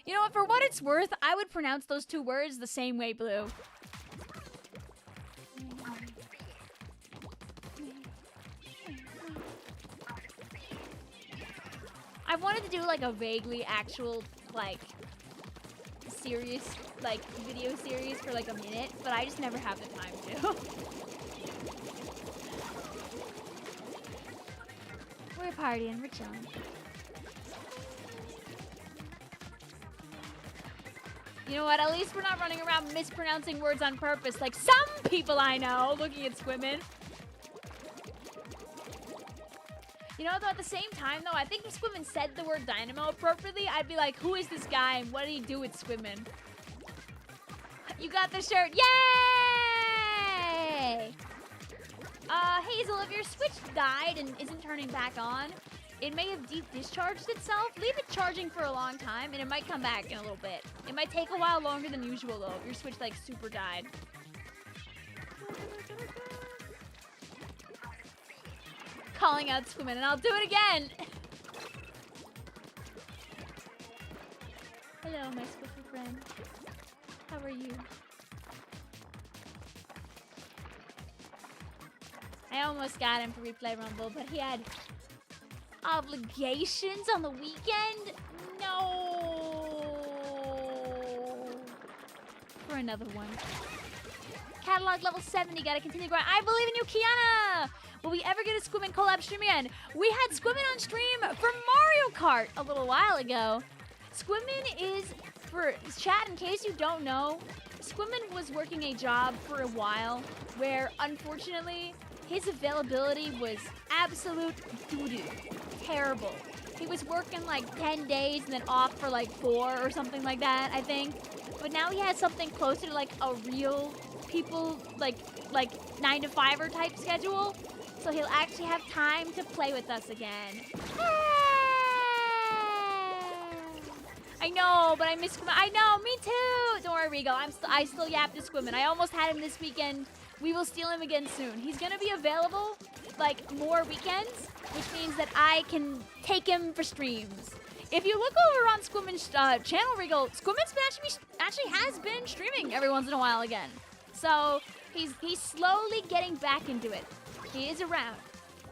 You know what? For what it's worth, I would pronounce those two words the same way, Blue. I wanted to do like a vaguely actual, like, serious, like, video series for like a minute, but I just never have the time to. We're partying, we're chilling. You know what? At least we're not running around mispronouncing words on purpose like some people I know looking at Squimmin. You know, though, at the same time, though, I think if Squimmin said the word dynamo appropriately, I'd be like, who is this guy and what did he do with Squimmin? You got the shirt. Yay! Hazel, if your Switch died and isn't turning back on, it may have deep discharged itself. Leave it charging for a long time, and it might come back in a little bit. It might take a while longer than usual, though, if your Switch, like, super died. Calling out Squimmin, and I'll do it again! Hello, my Squiffy friend. How are you? I almost got him for Replay Rumble, but he had obligations on the weekend? No! For another one. Catalog level 70, gotta continue growing. I believe in you, Kiana! Will we ever get a Squimmin collab stream again? We had Squimmin on stream for Mario Kart a little while ago. Squimmin is, for chat, in case you don't know, Squimmin was working a job for a while where, unfortunately, his availability was absolute doo-doo. Terrible. He was working like 10 days and then off for like 4 or something like that, I think. But now he has something closer to like a real people, like 9-to-5er type schedule. So he'll actually have time to play with us again. I know, but I miss Squimmin. I know, me too. Don't worry, Regal. I still yap to Squimmin. I almost had him this weekend. We will steal him again soon. He's gonna be available like more weekends, which means that I can take him for streams. If you look over on Squimmin's channel, Regal, Squimmin's actually has been streaming every once in a while again. So he's slowly getting back into it. He is around.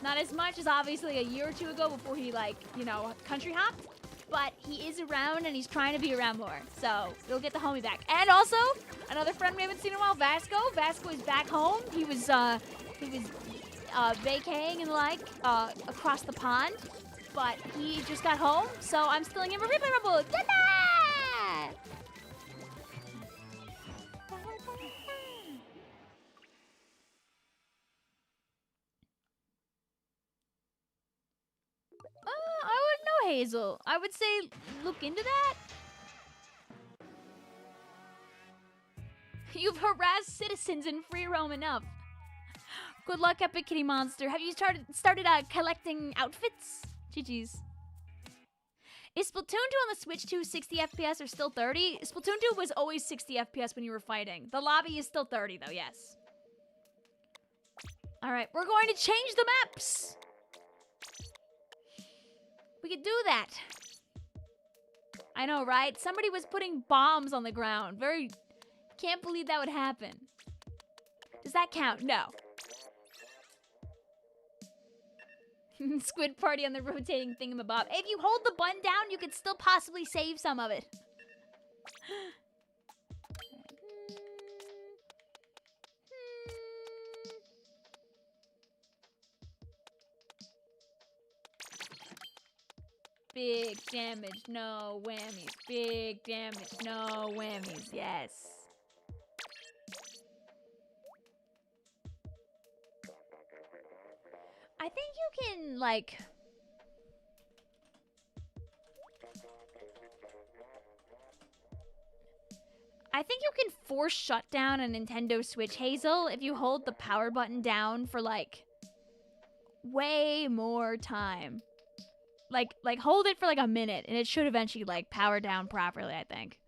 Not as much as obviously a year or two ago before he, like, you know, country hopped. but he is around and he's trying to be around more. So we'll get the homie back. And also, another friend we haven't seen in a while, Vasco. Vasco is back home. He was vacaying and the like across the pond, but he just got home. So I'm stealing him a replay rumble. Ta-da! I wouldn't know, Hazel. I would say look into that. You've harassed citizens in free roam enough. Good luck, Epic Kitty Monster. Have you started collecting outfits? GG's. Is Splatoon 2 on the Switch 2 60 FPS or still 30? Splatoon 2 was always 60 FPS when you were fighting. The lobby is still 30 though, yes. Alright, we're going to change the maps. We could do that. I know, right? Somebody was putting bombs on the ground. Can't believe that would happen. Does that count? No. Squid party on the rotating thingamabob. If you hold the button down, you could still possibly save some of it. Big damage, no whammies. Big damage, no whammies. Yes. I think you can, like... I think you can force shut down a Nintendo Switch, Hazel, if you hold the power button down for, like, way more time. Like, hold it for, like, a minute, and it should eventually, like, power down properly, I think.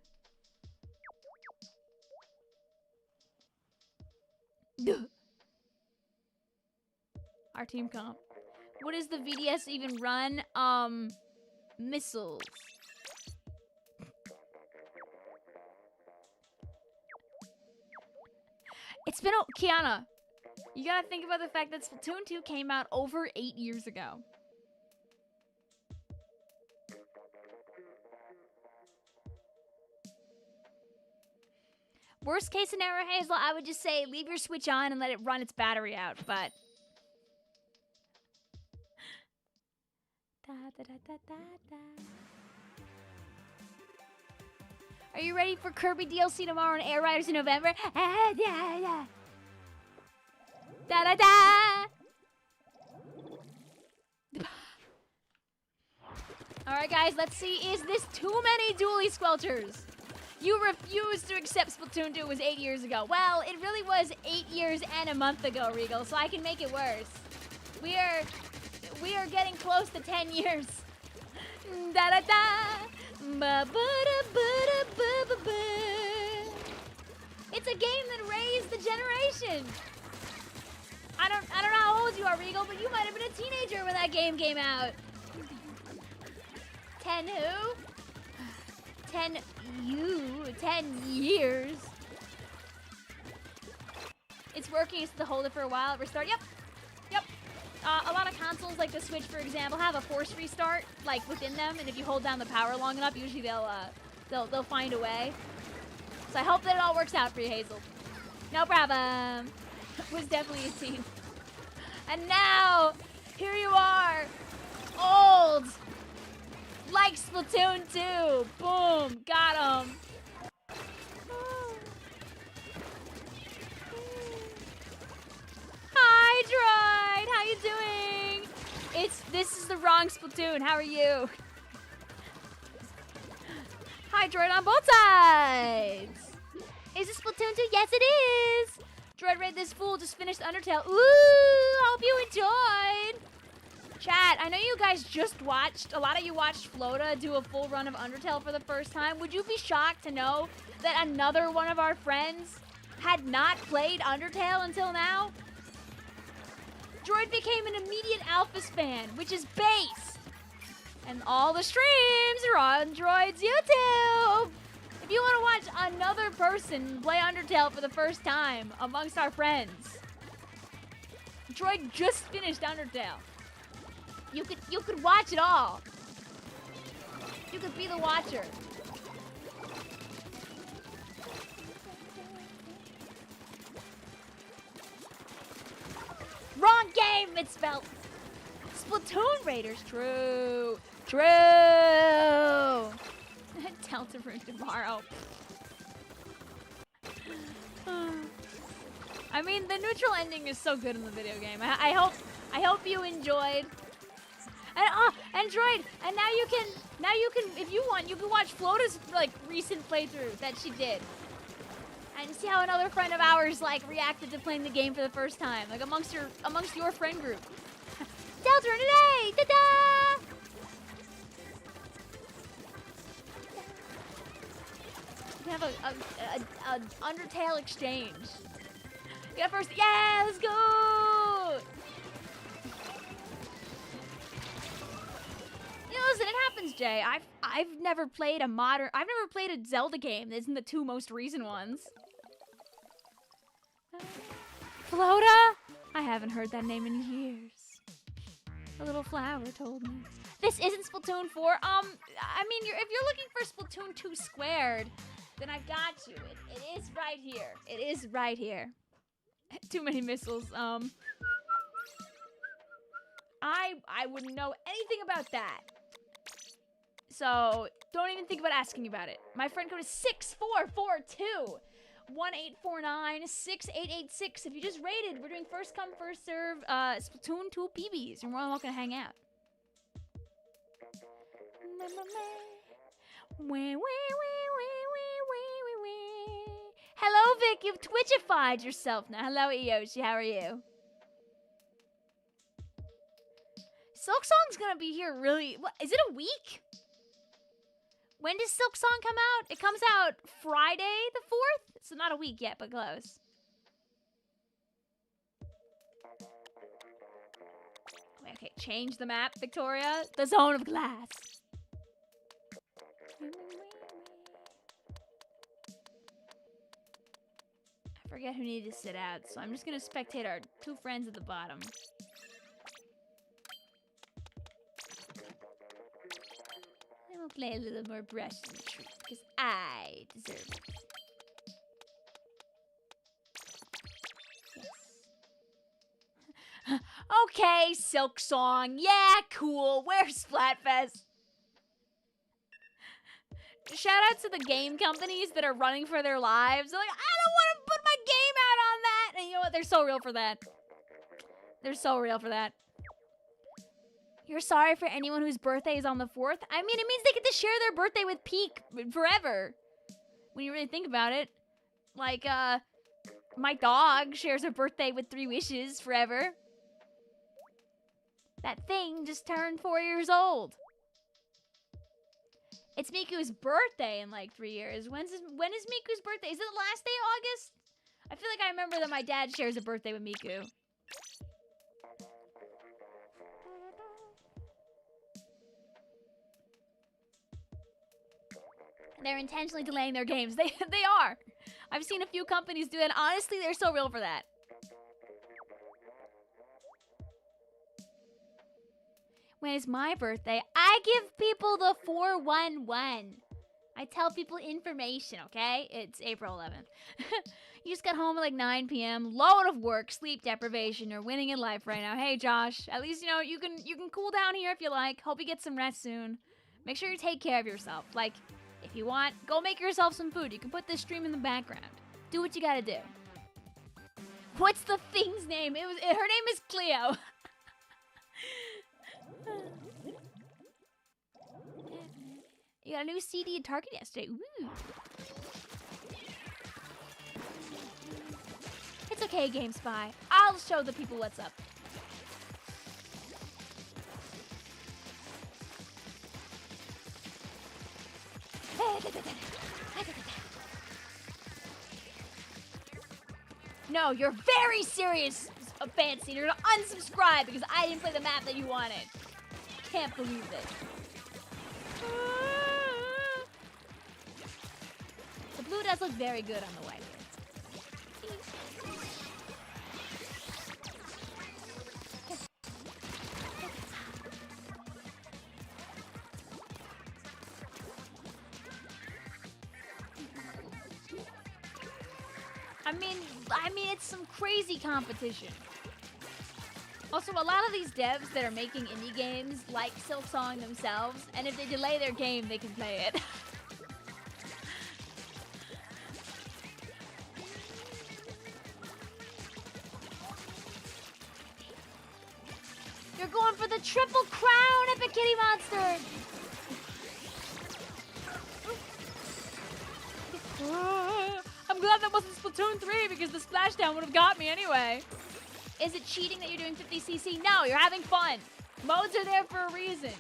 Our team comp. What does the VDS even run? Missiles. It's been Kiana, you gotta think about the fact that Splatoon 2 came out over 8 years ago. Worst case scenario, Hazel, I would just say leave your Switch on and let it run its battery out, but... Are you ready for Kirby DLC tomorrow and Air Riders in November? Alright guys, let's see. Is this too many dually squelchers? You refused to accept Splatoon 2 was 8 years ago. Well, it really was 8 years and a month ago, Regal, so I can make it worse. We are getting close to 10 years. It's a game that raised the generation. I don't know how old you are, Regal, but you might have been a teenager when that game came out. 10 who? 10 years. It's working. It's to hold it for a while. Restart. Yep. A lot of consoles, like the Switch, for example, have a force restart, like within them, and if you hold down the power long enough, usually they'll find a way. So I hope that it all works out for you, Hazel. No problem. Was definitely a teen. And now, here you are, old, like Splatoon 2. Boom, got him. Hi, Droid. How you doing? This is the wrong Splatoon. How are you? Hi, Droid on both sides. Is it Splatoon 2? Yes, it is. Droid Raid this fool just finished Undertale. Ooh, hope you enjoyed. Chat, I know you guys just watched, a lot of you watched Flota do a full run of Undertale for the first time. Would you be shocked to know that another one of our friends had not played Undertale until now? Droid became an immediate Alphys fan, which is based. And all the streams are on Droid's YouTube. If you want to watch another person play Undertale for the first time amongst our friends, Droid just finished Undertale. You could watch it all. You to be the watcher. Wrong game, it's spelled. Splatoon Raiders, true. True. Delta Room tomorrow. I mean, the neutral ending is so good in the video game. I hope you enjoyed. And Droid, and now you can, if you want, you can watch Flota's like recent playthrough that she did, and see how another friend of ours like reacted to playing the game for the first time, like amongst your friend group. Delta today, ta-da! We have a Undertale exchange. You got first, yeah, let's go! You know, listen, it happens, Jay. I've never played a Zelda game that isn't the two most recent ones. Flota? I haven't heard that name in years. A little flower told me. This isn't Splatoon 4. I mean, if you're looking for Splatoon 2 squared, then I've got you. It is right here. It is right here. Too many missiles. I wouldn't know anything about that. So, don't even think about asking about it. My friend code is 6442 1849-6886. If you just rated, we're doing first come, first serve, Splatoon 2 PBs. You're more than welcome to hang out. Hello, Vic. You've Twitchified yourself now. Hello, Eoshi. How are you? Silk Song's gonna be here really... What, is it a week? When does Silk Song come out? It comes out Friday the 4th? So not a week yet, but close. Okay, change the map, Victoria. The Zone of Glass. I forget who needed to sit out, so I'm just gonna spectate our two friends at the bottom. I will play a little more brush in the tree, because I deserve it. Yes. Okay, Silk Song. Yeah, cool. Where's Splatfest? Shout out to the game companies that are running for their lives. They're like, I don't want to put my game out on that. And you know what? They're so real for that. They're so real for that. You're sorry for anyone whose birthday is on the 4th? I mean, it means they get to share their birthday with Peak forever. When you really think about it. Like, my dog shares her birthday with 3 wishes forever. That thing just turned 4 years old. It's Miku's birthday in like 3 years. When is Miku's birthday? Is it the last day of August? I feel like I remember that my dad shares a birthday with Miku. They're intentionally delaying their games. They are. I've seen a few companies do that. Honestly, they're so real for that. When is my birthday? I give people the 411. I tell people information, okay? It's April 11th. You just got home at like 9 p.m. Load of work, sleep deprivation. You're winning in life right now. Hey, Josh. At least, you know, you can cool down here if you like. Hope you get some rest soon. Make sure you take care of yourself. Like, if you want, go make yourself some food. You can put this stream in the background. Do what you gotta do. What's the thing's name? Her name is Cleo. You got a new CD at Target yesterday. Ooh. It's okay, GameSpy. I'll show the people what's up. No, you're very serious, Fancy. You're gonna unsubscribe because I didn't play the map that you wanted. Can't believe it. The blue does look very good on the white. mean, it's some crazy competition. Also, a lot of these devs that are making indie games like Silksong themselves, and if they delay their game, they can play it. You're going for the triple crown, Epic Kitty Monster! I'm glad that wasn't Splatoon 3 because the splashdown would have got me anyway. Is it cheating that you're doing 50cc? No, you're having fun. Modes are there for a reason.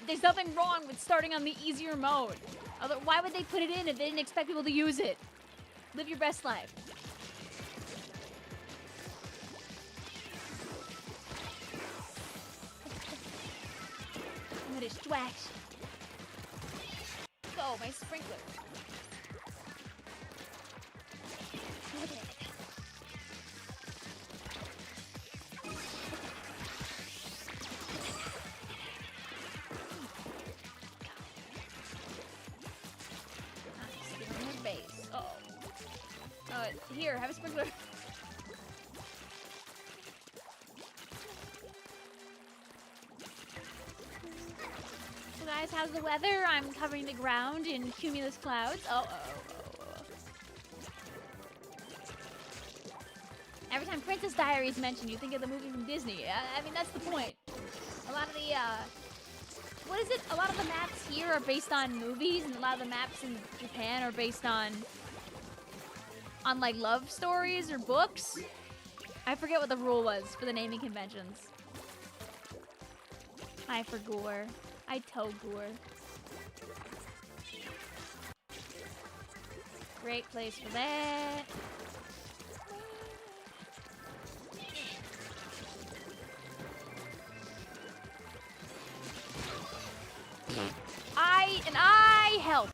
There's nothing wrong with starting on the easier mode. Why would they put it in if they didn't expect people to use it? Live your best life. I'm a distraction. Go, my sprinkler. Here, have a sprinkler. So guys, how's the weather? I'm covering the ground in cumulus clouds. Every time Princess Diary is mentioned, you think of the movie from Disney. I mean, that's the point. A lot of the, what is it? A lot of the maps here are based on movies, and a lot of the maps in Japan are based on like love stories or books. I forget what the rule was for the naming conventions. I forgore. I togore. Great place for that. I helped.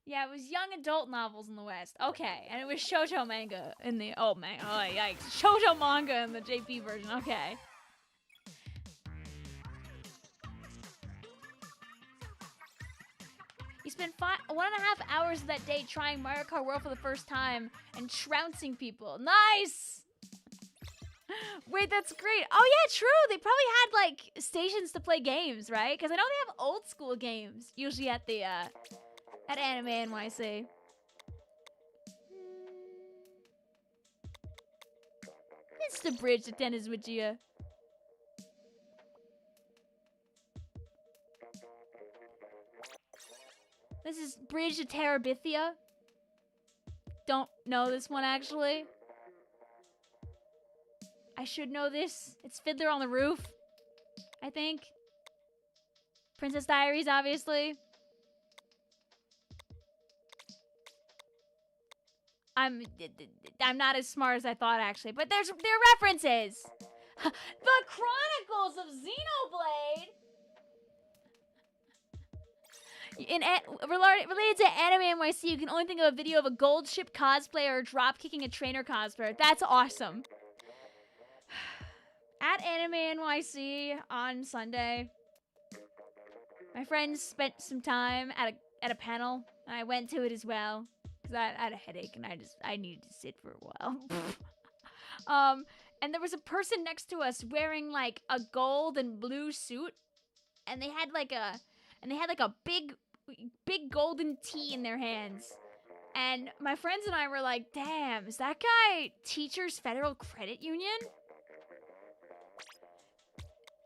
Yeah, it was young adult novels in the West. Okay, and it was shoujo manga in the... Oh, man. Oh, yikes. Shoujo manga in the JP version. Okay. You spent 1.5 hours of that day trying Mario Kart World for the first time and trouncing people. Nice! Wait, that's great. Oh, yeah, true. They probably had, like, stations to play games, right? Because I know they have old school games, usually at the, at Anime NYC. It's the bridge to tennis with you. This is Bridge to Terabithia. Don't know this one, actually. I should know this. It's Fiddler on the Roof, I think. Princess Diaries, obviously. I'm not as smart as I thought, actually, but they're references. The Chronicles of Xenoblade. Related to Anime NYC, you can only think of a video of a gold ship cosplayer drop kicking a trainer cosplayer. That's awesome. At Anime NYC on Sunday, my friends spent some time at a panel, and I went to it as well because I had a headache and I needed to sit for a while. And there was a person next to us wearing like a gold and blue suit, and they had like a big golden T in their hands. And my friends and I were like, "Damn, is that guy Teachers Federal Credit Union?"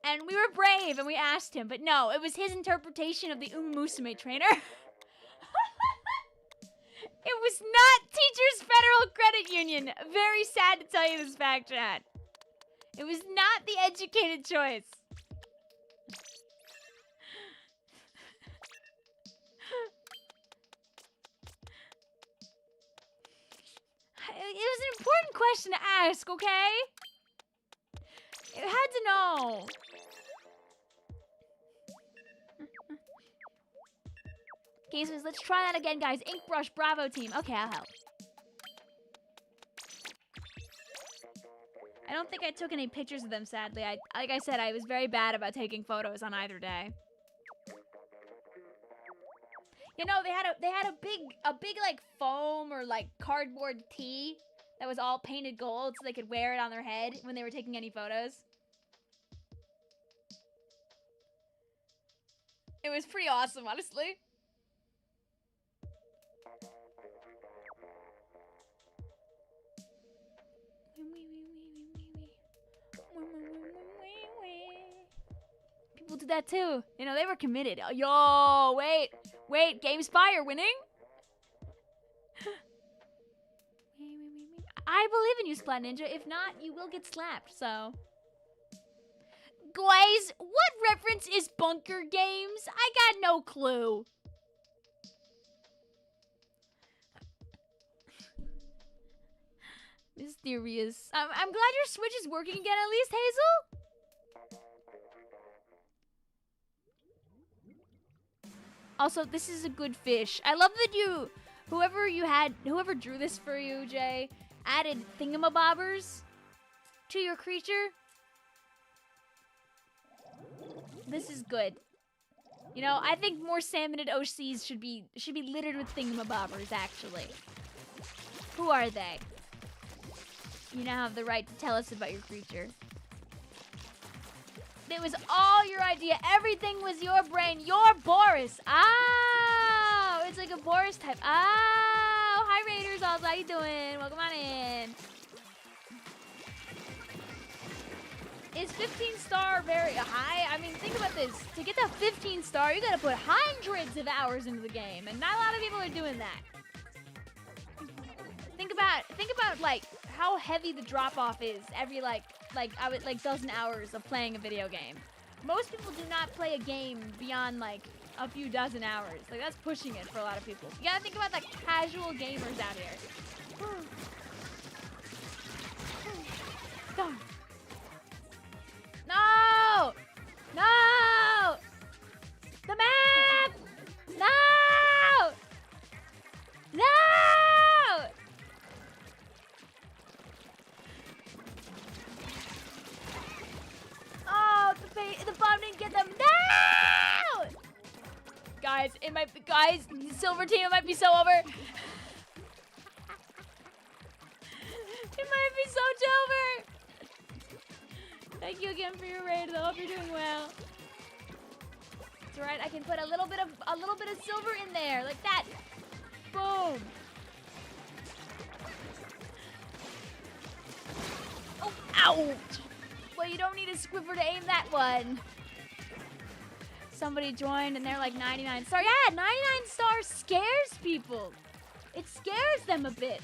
And we were brave and we asked him, but no, it was his interpretation of the Musume trainer. It was not Teachers Federal Credit Union. Very sad to tell you this fact, chat. It was not the educated choice. It was an important question to ask, okay? You had to know. Okay, so let's try that again, guys. Ink brush, bravo team. Okay, I'll help. I don't think I took any pictures of them, sadly. Like I said, I was very bad about taking photos on either day. You know, they had a big like foam or like cardboard tee that was all painted gold so they could wear it on their head when they were taking any photos. It was pretty awesome, honestly. People did that too. You know, they were committed. Yo, wait, GameSpy, you're winning? I believe in you, Splat Ninja. If not, you will get slapped, so. Guys, what reference is Bunker Games? I got no clue. Mysterious. I'm glad your Switch is working again at least, Hazel. Also, this is a good fish. I love that whoever drew this for you, Jay, added thingamabobbers to your creature. This is good. You know, I think more salmon at OCs should be littered with thingamabobbers, actually. Who are they? You now have the right to tell us about your creature. It was all your idea. Everything was your brain. You're Boris. Oh, it's like a Boris type. Oh, hi Raiders. How you doing? Welcome on in. Is 15 star very high? I mean, think about this. To get that 15 star, you gotta put hundreds of hours into the game, and not a lot of people are doing that. Think about like how heavy the drop off is every like dozen hours of playing a video game. Most people do not play a game beyond like a few dozen hours. Like that's pushing it for a lot of people. You gotta think about the casual gamers out here. Go. No! No! The map! No! No! Oh, the bomb didn't get them. No! Guys, the silver team, it might be so over. It might be so over. Thank you again for your raid, though. Hope you're doing well. It's alright. I can put a little bit of silver in there, like that. Boom. Oh, ouch. Well, you don't need a squiffer to aim that one. Somebody joined and they're like 99 stars. Yeah, 99 stars scares people. It scares them a bit.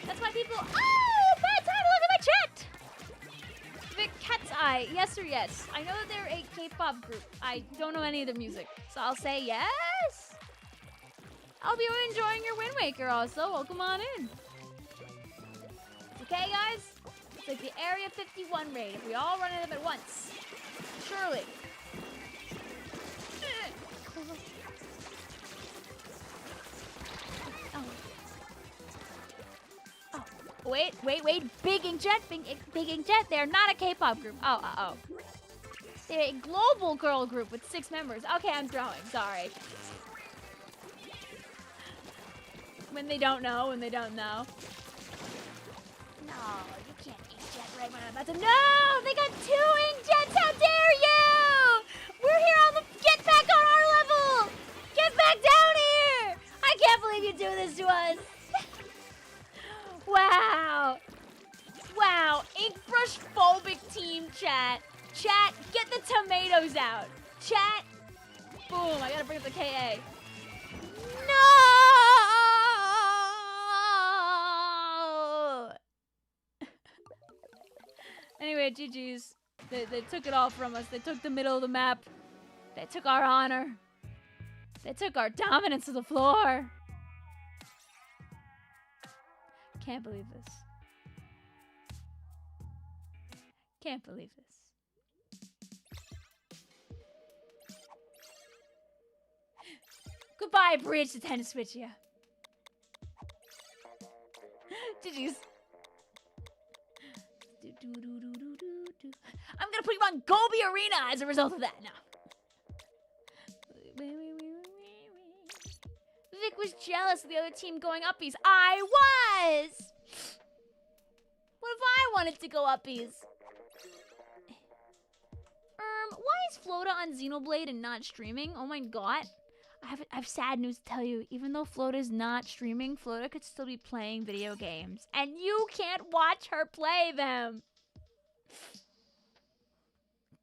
That's why people. Oh, bad time. Look at my chat. Vic Cat's Eye, yes or yes? I know that they're a K-pop group. I don't know any of their music, so I'll say yes. I'll be enjoying your Wind Waker also. Welcome on in. It's okay, guys? It's like the Area 51 raid. If we all run at them at once. Surely. Wait. Big Inkjet. They're not a K-pop group. Oh. They're a global girl group with 6 members. Okay, I'm throwing. Sorry. When they don't know. No, you can't Inkjet right when I'm about to. No! They got 2 Inkjets! How dare you! We're here on the. Get back on our level! Get back down here! I can't believe you do this to us! Wow, Inkbrush phobic team chat. Chat, get the tomatoes out. Chat, boom, I gotta bring up the KA. No! Anyway, GG's. They took it all from us. They took the middle of the map. They took our honor. They took our dominance of the floor. Can't believe this. Can't believe this. Goodbye, bridge to tennis switch ya. GG's. I'm gonna put you on Gobi Arena as a result of that. No. Vic was jealous of the other team going uppies. I was! What if I wanted to go uppies? Why is Flota on Xenoblade and not streaming? Oh my god. I have sad news to tell you. Even though Flota is not streaming, Flota could still be playing video games. And you can't watch her play them.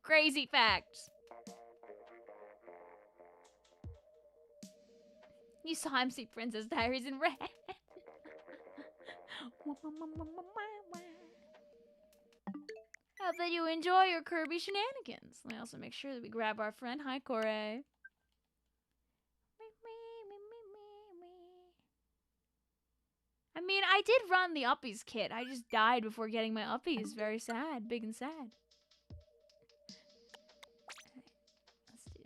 Crazy facts. You saw him see Princess Diaries in red. Hope that you enjoy your Kirby shenanigans. Let me also make sure that we grab our friend. Hi, Corey. I mean, I did run the Uppies kit. I just died before getting my Uppies. Very sad. Big and sad. Let's do...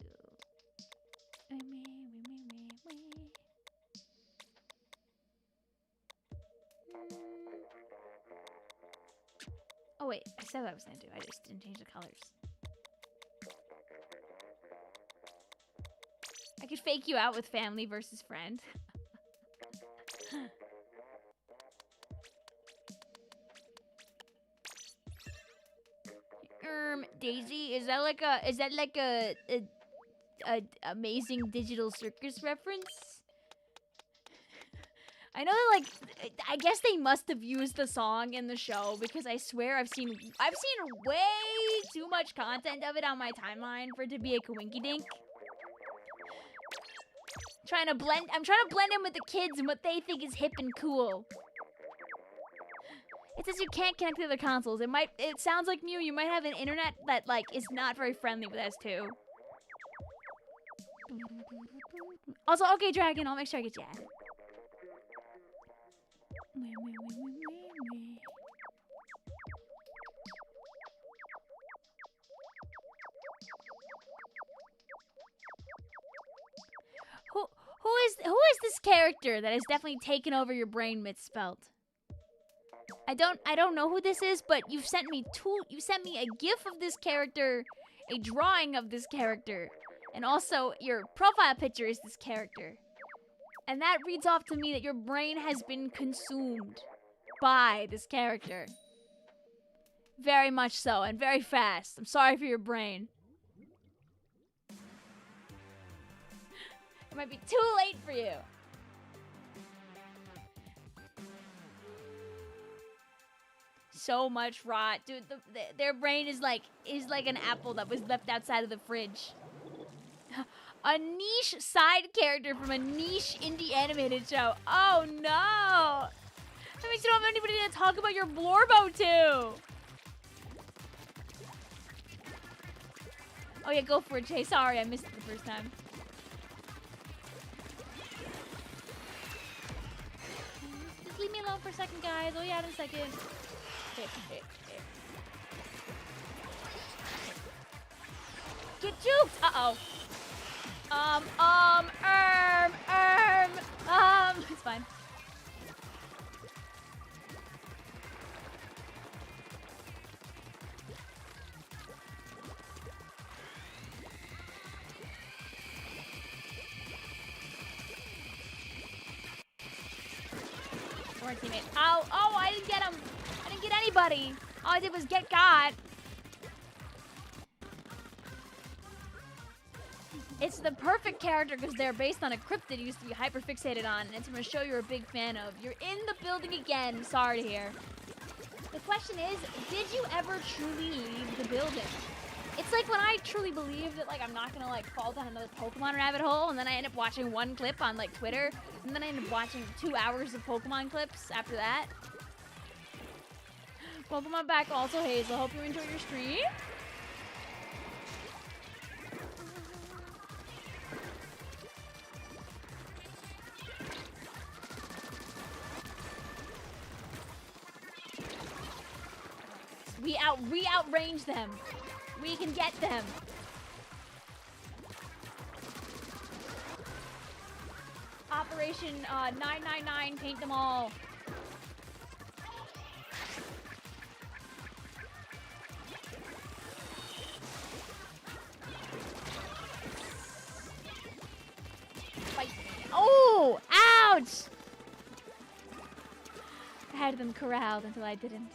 Oh wait, I said what I was gonna do. I just didn't change the colors. I could fake you out with family versus friend. Daisy, is that like a amazing digital circus reference? I know that, like, I guess they must have used the song in the show because I swear I've seen way too much content of it on my timeline for it to be a coinkydink. I'm trying to blend in with the kids and what they think is hip and cool. It says you can't connect to the consoles. It sounds like Mew, you might have an internet that, like, is not very friendly with S2. Also, okay, Dragon, I'll make sure I get you added. Who is this character that has definitely taken over your brain, Misspelt? I don't know who this is, but you sent me a gif of this character, a drawing of this character, and also your profile picture is this character. And that reads off to me that your brain has been consumed by this character. Very much so, and very fast. I'm sorry for your brain. It might be too late for you. So much rot. Dude, their brain is like an apple that was left outside of the fridge. A niche side character from a niche indie animated show. Oh no! That means you don't have anybody to talk about your Blorbo to. Oh yeah, go for it, Jay. Sorry, I missed it the first time. Just leave me alone for a second, guys. I'll be out in a second. Get juked! Uh-oh. It's fine. Or a teammate. Oh, I didn't get him. I didn't get anybody. All I did was get got. It's the perfect character because they're based on a crypt that you used to be hyperfixated on, and it's from a show you're a big fan of. You're in the building again. Sorry to hear. The question is, did you ever truly leave the building? It's like when I truly believe that, like, I'm not gonna, like, fall down another Pokemon rabbit hole, and then I end up watching one clip on, like, Twitter, and then I end up watching 2 hours of Pokemon clips after that. Pokemon back also, Hazel. Hope you enjoy your stream. We outrange them. We can get them. Operation 999, paint them all. Fight. Oh, had them corralled until I didn't.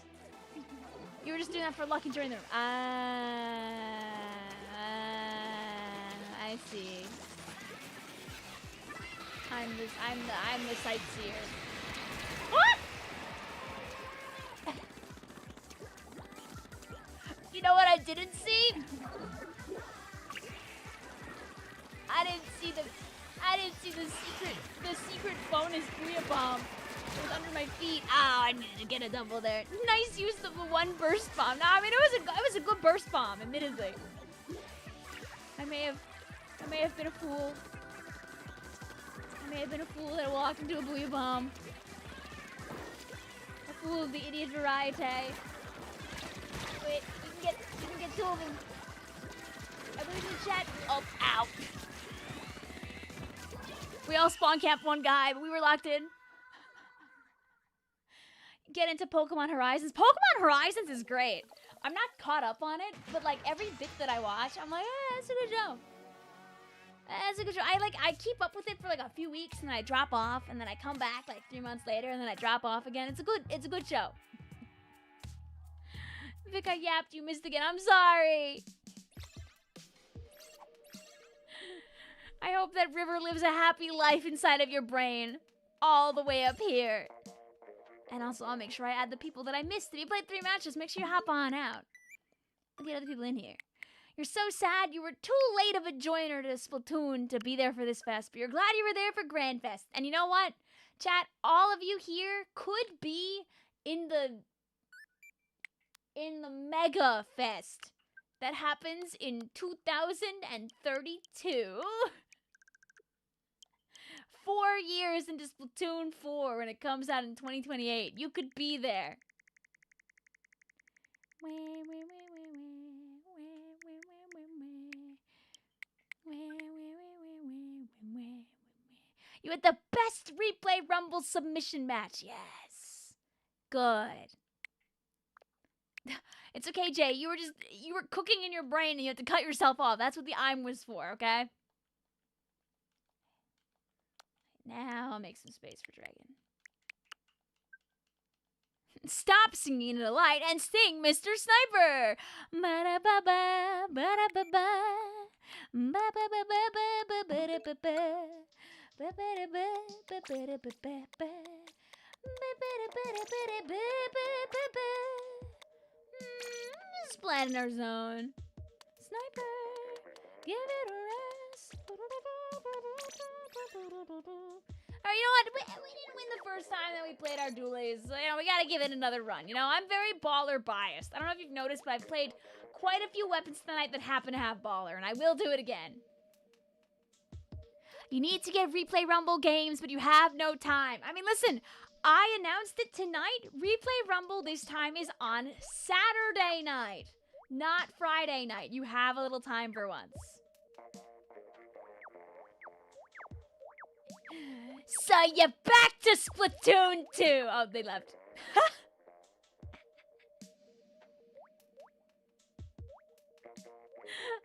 You were just doing that for luck and joining them. I see. I'm the sightseer. What? You know what I didn't see? I didn't see the secret bonus booyah bomb. It was under my feet. Ah, I needed to get a double there. Nice use of the one burst bomb. No, I mean it was a good burst bomb, admittedly. I may have been a fool. I may have been a fool that walked into a booyah bomb. A fool of the idiot variety. Wait, you can get two of them. I believe in the chat. Oh, ow. We all spawn camped one guy, but we were locked in. Get into Pokemon Horizons. Pokemon Horizons is great. I'm not caught up on it, but like every bit that I watch, I'm like, that's a good show. That's a good show. I keep up with it for like a few weeks, and then I drop off, and then I come back like 3 months later, and then I drop off again. It's a good show. Vic, I yapped. You missed again. I'm sorry. I hope that River lives a happy life inside of your brain, all the way up here. And also, I'll make sure I add the people that I missed. If you played 3 matches, make sure you hop on out. I'll get other people in here. You're so sad you were too late of a joiner to Splatoon to be there for this fest, but you're glad you were there for Grand Fest. And you know what? Chat, all of you here could be in the Mega Fest that happens in 2032. 4 years into Splatoon 4 when it comes out in 2028. You could be there. You had the best replay Rumble submission match. Yes. Good. It's okay, Jay. You were cooking in your brain and you had to cut yourself off. That's what the I'm was for, okay? Now I'll make some space for Dragon. Stop singing in the light and sing Mr. Sniper! Ba-da-ba-ba, ba-da-ba-ba, ba-ba-ba-ba-ba-ba-ba-ba-ba, ba-ba-da-ba-ba-ba-ba-ba-ba, ba-ba-da-ba-da-ba-da-ba-ba-ba-ba. Splat in our zone. Sniper, give it a rest. Alright, you know what? We didn't win the first time that we played our dualies. So, we gotta give it another run. I'm very baller biased. I don't know if you've noticed, but I've played quite a few weapons tonight that happen to have baller, and I will do it again. You need to get Replay Rumble games, but you have no time. I mean, listen, I announced it tonight. Replay Rumble this time is on Saturday night, not Friday night. You have a little time for once. So you're back to Splatoon 2. Oh, they left.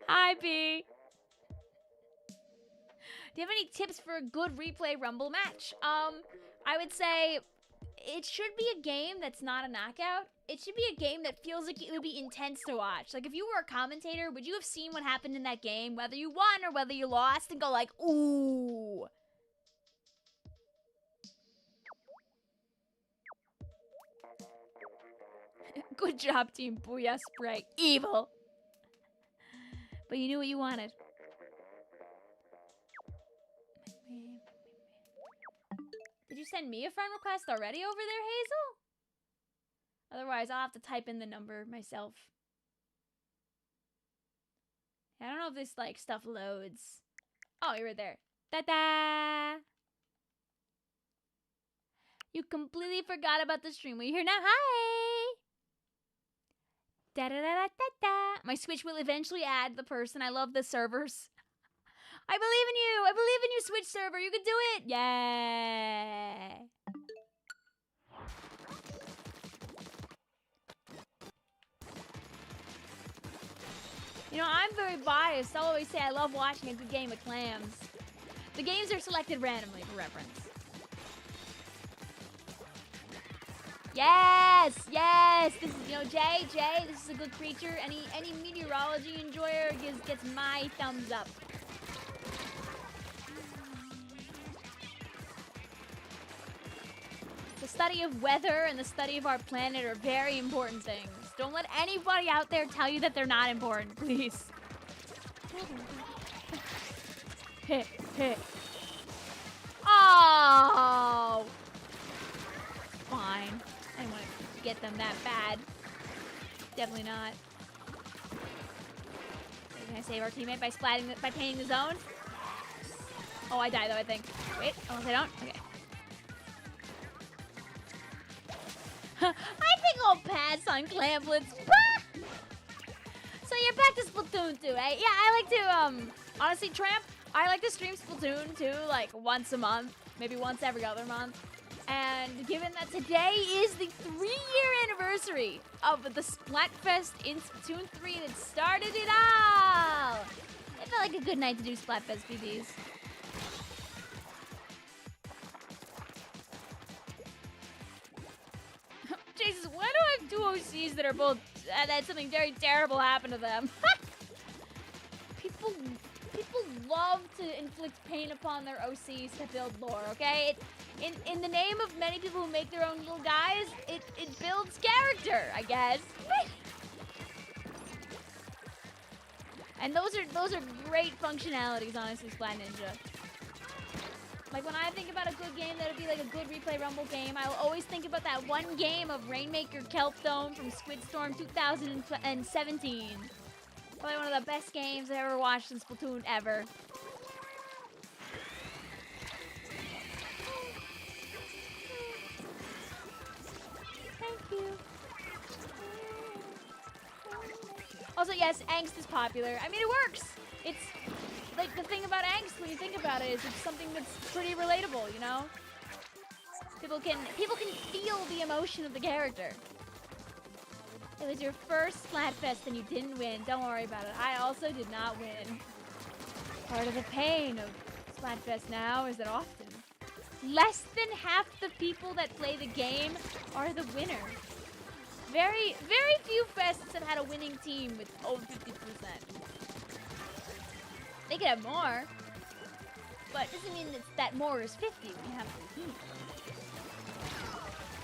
Hi, B. Do you have any tips for a good Replay Rumble match? I would say it should be a game that's not a knockout. It should be a game that feels like it would be intense to watch. Like, if you were a commentator, would you have seen what happened in that game, whether you won or whether you lost, and go like, ooh. Good job, Team Booyah Spray. Evil. But you knew what you wanted. Did you send me a friend request already over there, Hazel? Otherwise, I'll have to type in the number myself. I don't know if this, stuff loads. Oh, you're right there. Ta-da! You completely forgot about the stream. Will you hear now? Hi! Da-da-da-da-da-da. My Switch will eventually add the person. I love the servers. I believe in you! I believe in you, Switch server! You can do it! Yay! I'm very biased. I'll always say I love watching a good game of clams. The games are selected randomly for reference. Yes, yes. This is, you know, Jay, this is a good creature. Any meteorology enjoyer gets my thumbs up. The study of weather and the study of our planet are very important things. Don't let anybody out there tell you that they're not important, please. Hit. Oh! Fine. I didn't want to get them that bad. Definitely not. Can I save our teammate by painting the zone? Oh, I die though, I think. Wait, unless I don't? Okay. I think I'll pass on Clamplets. So you're back to Splatoon 2, eh? Yeah, I like to, honestly, Tramp, I like to stream Splatoon 2, like, once a month. Maybe once every other month. And given that today is the 3-year anniversary of the Splatfest in Splatoon 3 that started it all, it felt like a good night to do Splatfest BBs. Jesus, why do I have two OCs that are both that something very terrible happened to them? People love to inflict pain upon their OCs to build lore, okay? In the name of many people who make their own little guys, it builds character, I guess. And those are great functionalities, honestly, Splat Ninja. Like, when I think about a good game that would be like a good replay rumble game, I'll always think about that one game of Rainmaker Kelp Dome from Squidstorm 2017. Probably one of the best games I ever watched in Splatoon ever. Thank you. Also, yes, angst is popular. I mean, it works. It's like the thing about angst when you think about it is it's something that's pretty relatable, you know? People can feel the emotion of the character. It was your first Splatfest and you didn't win. Don't worry about it. I also did not win. Part of the pain of Splatfest now is that often less than half the people that play the game are the winner. Very few fests have had a winning team with over 50%. They could have more, but it doesn't mean that more is 50 when you have a team.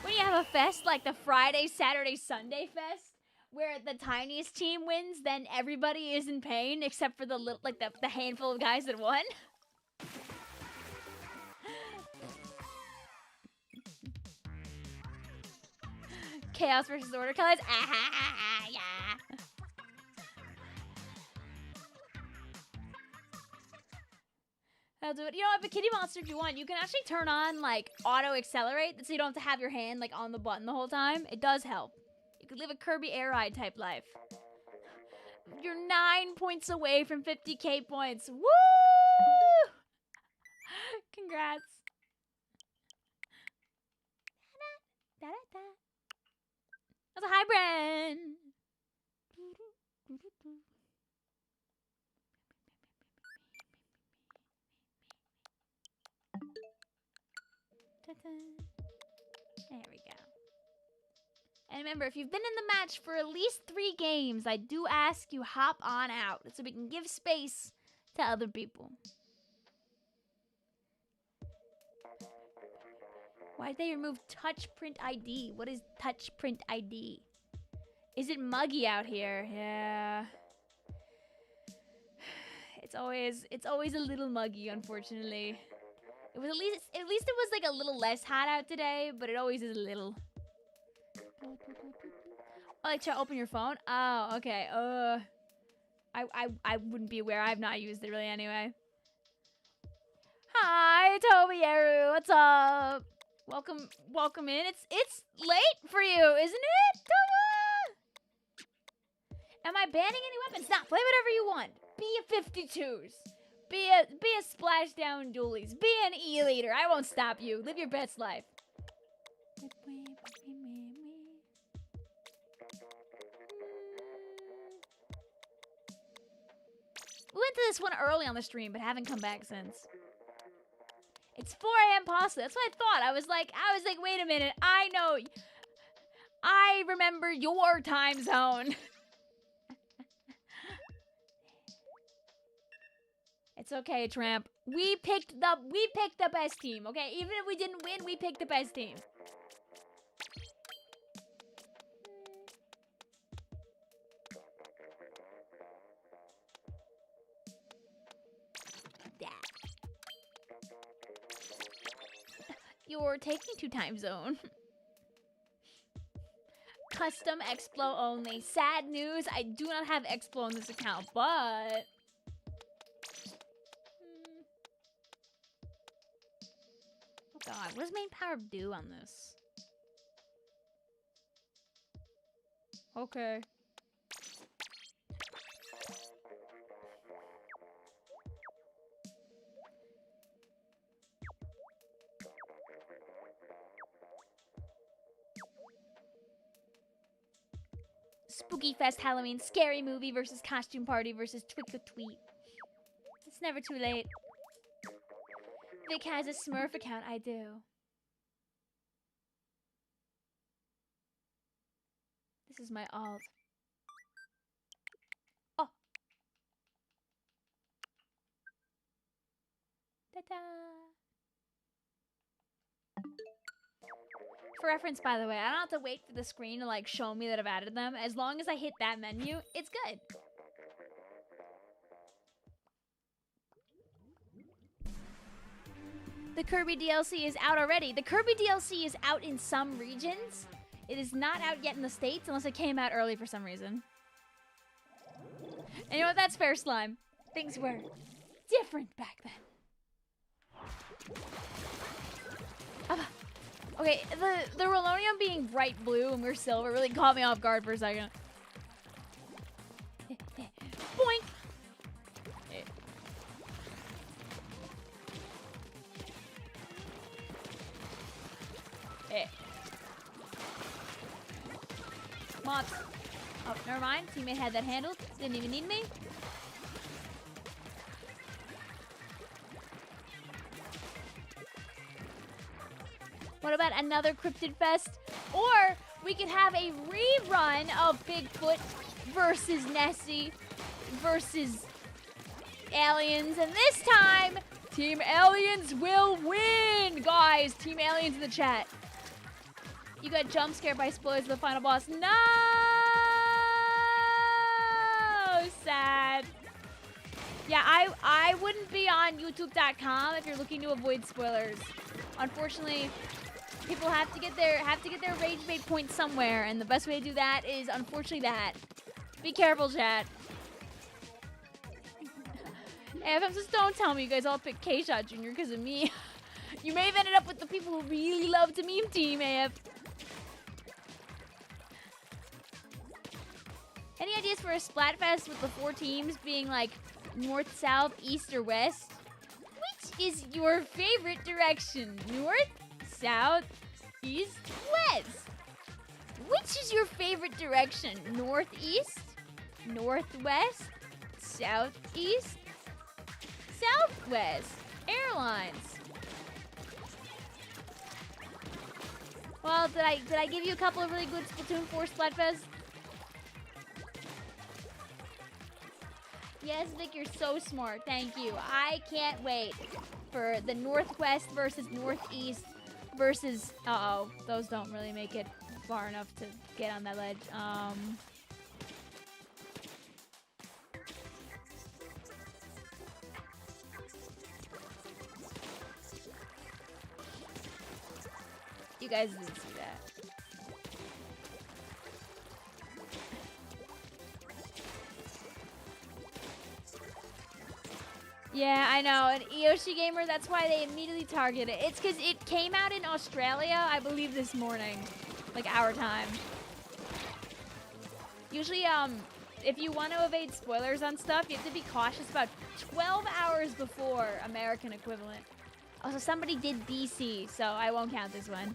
When you have a fest like the Friday, Saturday, Sunday fest, where the tiniest team wins, then everybody is in pain except for the handful of guys that won. Chaos versus order colors. Yeah. I'll do it. You know what, Bikini Monster, if you want, you can actually turn on, like, auto-accelerate so you don't have to have your hand, like, on the button the whole time. It does help. You could live a Kirby Air Ride type life. You're 9 points away from 50k points. Woo! Congrats. That's a hybrid. There we go. And remember, if you've been in the match for at least 3 games, I do ask you hop on out so we can give space to other people. Why'd they remove touch print ID? What is touch print ID? Is it muggy out here? Yeah. It's always a little muggy, unfortunately. It was at least it was like a little less hot out today, but it always is a little. Oh, like to open your phone? Oh, okay. I wouldn't be aware. I've not used it really anyway. Hi, Toby Eru. What's up? Welcome in. It's late for you, isn't it, Toba? Am I banning any weapons? Nah, play whatever you want. Be a 52s. Be a splashdown dualies. Be an E-leader. I won't stop you. Live your best life. We went to this one early on the stream, but haven't come back since. It's 4 a.m. pasta. That's what I thought. I was like, wait a minute. I know. I remember your time zone. It's okay, Tramp. We picked the best team, okay? Even if we didn't win, we picked the best team. You're taking 2 time zone. Custom Explo only. Sad news, I do not have Explo on this account, but... Oh god, what does main power do on this? Okay. Spooky Fest Halloween Scary Movie versus Costume Party versus Tweak or Tweet. It's never too late. Vic has a Smurf account, I do. This is my alt. Oh. Ta-da! For reference, by the way, I don't have to wait for the screen to like show me that I've added them. As long as I hit that menu, it's good. The Kirby DLC is out already. The Kirby DLC is out in some regions. It is not out yet in the States unless it came out early for some reason. And you know what? That's fair, Slime. Things were different back then. Okay, the Rolonium being bright blue and we're silver really caught me off guard for a second. Boink! Mops. Oh, never mind. Teammate had that handled. Didn't even need me. What about another Cryptid Fest? Or we could have a rerun of Bigfoot versus Nessie versus Aliens. And this time, Team Aliens will win! Guys, Team Aliens in the chat. You got jump scared by spoilers of the final boss. No! Sad. Yeah, I wouldn't be on YouTube.com if you're looking to avoid spoilers. Unfortunately, people have to get their rage bait point somewhere, and the best way to do that is unfortunately that. Be careful, chat. AFM says, don't tell me you guys all picked K-Shot Jr. because of me. You may have ended up with the people who really love to meme team, AF. Any ideas for a Splatfest with the 4 teams being like north, south, east, or west? Which is your favorite direction? North, south, east, west? Which is your favorite direction? Northeast, northwest, southeast, southwest? Airlines. Well, did I give you a couple of really good Splatoon 4 Splatfest? Yes, Vic, you're so smart. Thank you. I can't wait for the Northwest versus Northeast versus... Uh-oh. Those don't really make it far enough to get on that ledge. You guys didn't see that. Yeah, I know. An Eoshi gamer, that's why they immediately target it. It's because it came out in Australia, I believe, this morning. Like, our time. Usually, if you want to evade spoilers on stuff, you have to be cautious about 12 hours before American equivalent. Also, somebody did DC, so I won't count this one.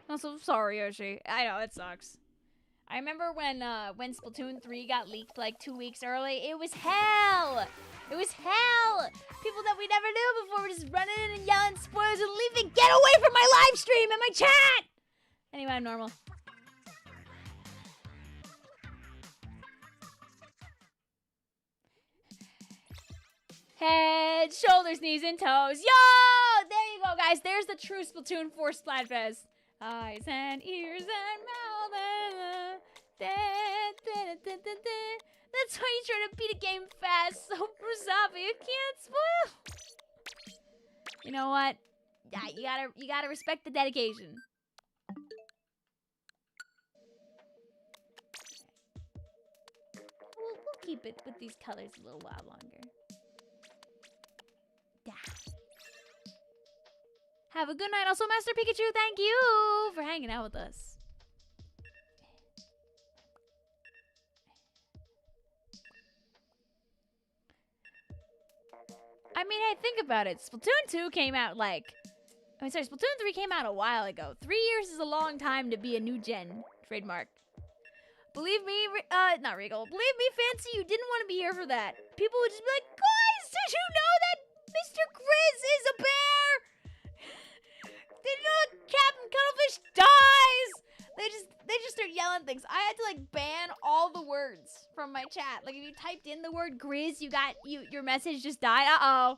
Also, sorry, Yoshi. I know, it sucks. I remember when Splatoon 3 got leaked like 2 weeks early. It was hell. It was hell. People that we never knew before were just running in and yelling spoilers and leaving. Get away from my live stream and my chat. Anyway, I'm normal. Head, shoulders, knees, and toes. Yo! There you go, guys. There's the true Splatoon 4 Splatfest. Eyes and ears and mouth. That's why you try to beat a game fast. So Brazavi, you can't spoil. You know what? Yeah, you gotta respect the dedication. We'll keep it with these colors a little while longer. Yeah. Have a good night. Also, Master Pikachu, thank you for hanging out with us. I mean, hey, think about it. Splatoon 2 came out Splatoon 3 came out a while ago. 3 years is a long time to be a new gen trademark. Believe me, not Regal. Believe me, Fancy, you didn't want to be here for that. People would just be like, guys, did you know that Mr. Grizz is a bear? Did you know that Captain Cuttlefish dies? They just start yelling things. I had to like ban all the words from my chat. Like if you typed in the word Grizz, your message just died. Uh-oh.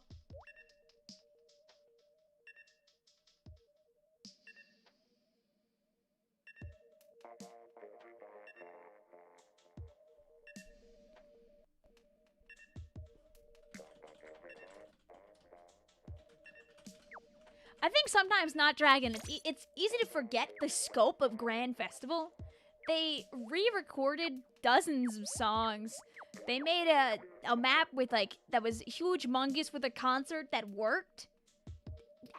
I think sometimes, not Dragon, it's easy to forget the scope of Grand Festival. They re-recorded dozens of songs. They made a map with that was huge, humongous, with a concert that worked.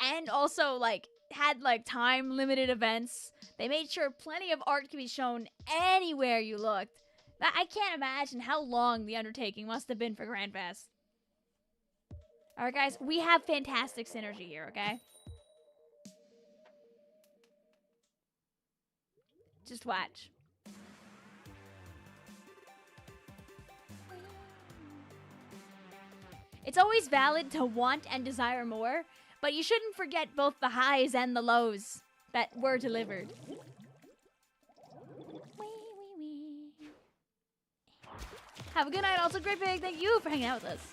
And also had time limited events. They made sure plenty of art could be shown anywhere you looked. I can't imagine how long the undertaking must have been for Grand Fest. Alright guys, we have fantastic synergy here, okay? Just watch. It's always valid to want and desire more, but you shouldn't forget both the highs and the lows that were delivered. Have a good night. Also, Great Big, thank you for hanging out with us.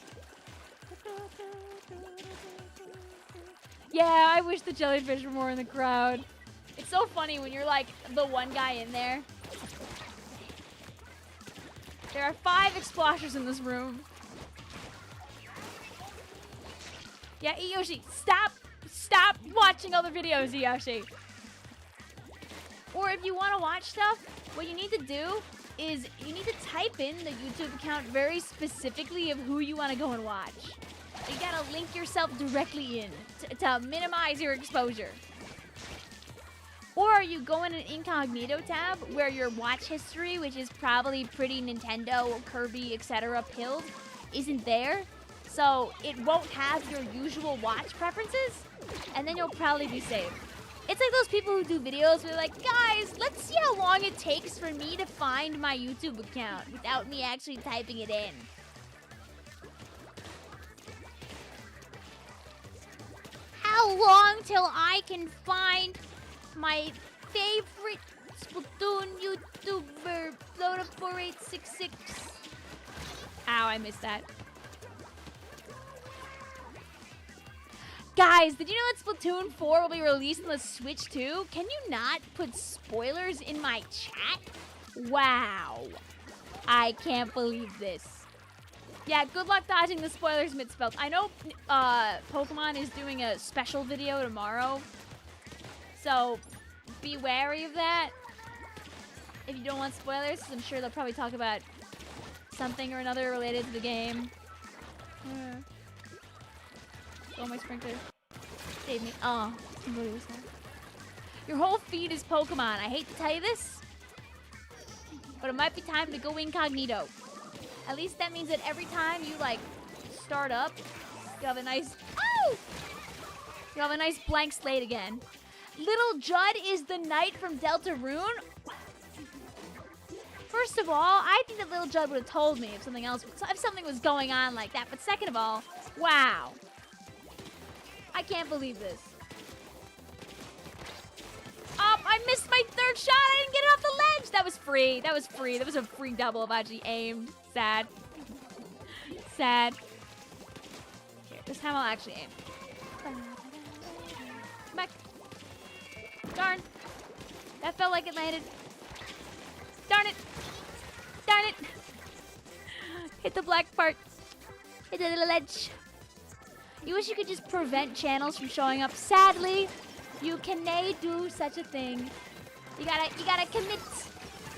Yeah, I wish the jellyfish were more in the crowd. It's so funny when you're the one guy in there. There are 5 exploshers in this room. Yeah, Iyoshi, stop watching other videos, Iyoshi. Or if you want to watch stuff, what you need to do is you need to type in the YouTube account very specifically of who you want to go and watch. You gotta link yourself directly in to minimize your exposure. Or you go in an incognito tab where your watch history, which is probably pretty Nintendo, Kirby, etc. pilled, isn't there. So it won't have your usual watch preferences, and then you'll probably be safe. It's like those people who do videos where they're like, guys, let's see how long it takes for me to find my YouTube account without me actually typing it in. How long till I can find my favorite Splatoon YouTuber, Flota4866. Ow, I missed that. Guys, did you know that Splatoon 4 will be released on the Switch too? Can you not put spoilers in my chat? Wow. I can't believe this. Yeah, good luck dodging the spoilers, Mitspelt. I know Pokemon is doing a special video tomorrow. So, be wary of that. If you don't want spoilers, I'm sure they'll probably talk about something or another related to the game. Oh, my sprinkler. Save me. Oh, somebody was there. Your whole feed is Pokemon. I hate to tell you this, but it might be time to go incognito. At least that means that every time you, start up, you have a nice... Oh! You have a nice blank slate again. Little Judd is the knight from Deltarune? First of all, I think that little Judd would have told me if something was going on like that. But second of all, wow. I can't believe this. I missed my third shot. I didn't get it off the ledge. That was free. That was free. That was a free double if I actually aimed. Sad. Sad. Here, this time I'll actually aim. Come back. Darn. That felt like it landed. Darn it. Darn it. Hit the black part. Hit the little ledge. You wish you could just prevent channels from showing up. Sadly, you cannot do such a thing. You gotta commit.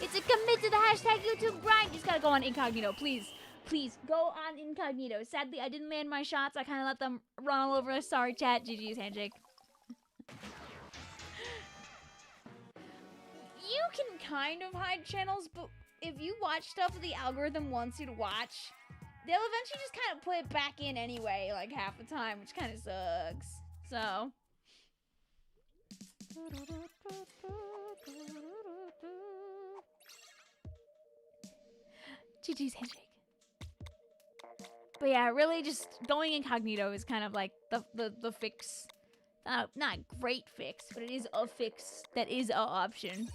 It's a commit to the hashtag YouTube grind. You just gotta go on incognito, please. Please, go on incognito. Sadly, I didn't land my shots. I kind of let them run all over us. Sorry, chat. GG's handshake. You can kind of hide channels, but if you watch stuff that the algorithm wants you to watch, they'll eventually just kind of put it back in anyway, like half the time, which kind of sucks. So. GG's handshake. But yeah, really just going incognito is kind of like the fix. Not a great fix, but it is a fix that is an option.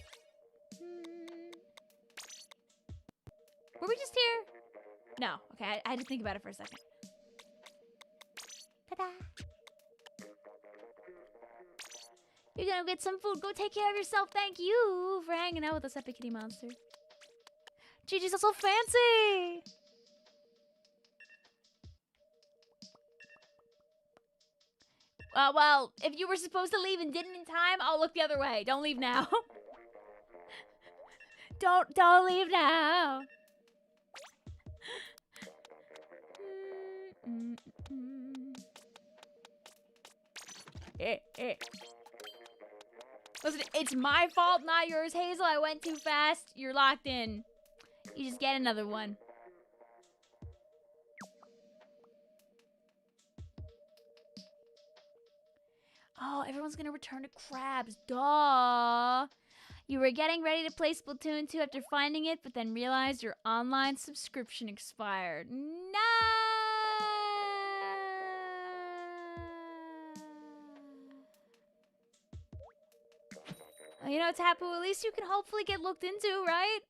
Were we just here? No. Okay, I had to think about it for a second. Ta-da! You're gonna get some food. Go take care of yourself. Thank you for hanging out with us, Epic Kitty Monster. Gigi's also fancy! Well, if you were supposed to leave and didn't in time, I'll look the other way. Don't leave now. Don't leave now. Listen, it's my fault, not yours, Hazel. I went too fast. You're locked in. You just get another one. Oh, everyone's gonna return to crabs. Duh. You were getting ready to play Splatoon 2 after finding it, but then realized your online subscription expired. No! Well, you know, Tapu, at least you can hopefully get looked into, right?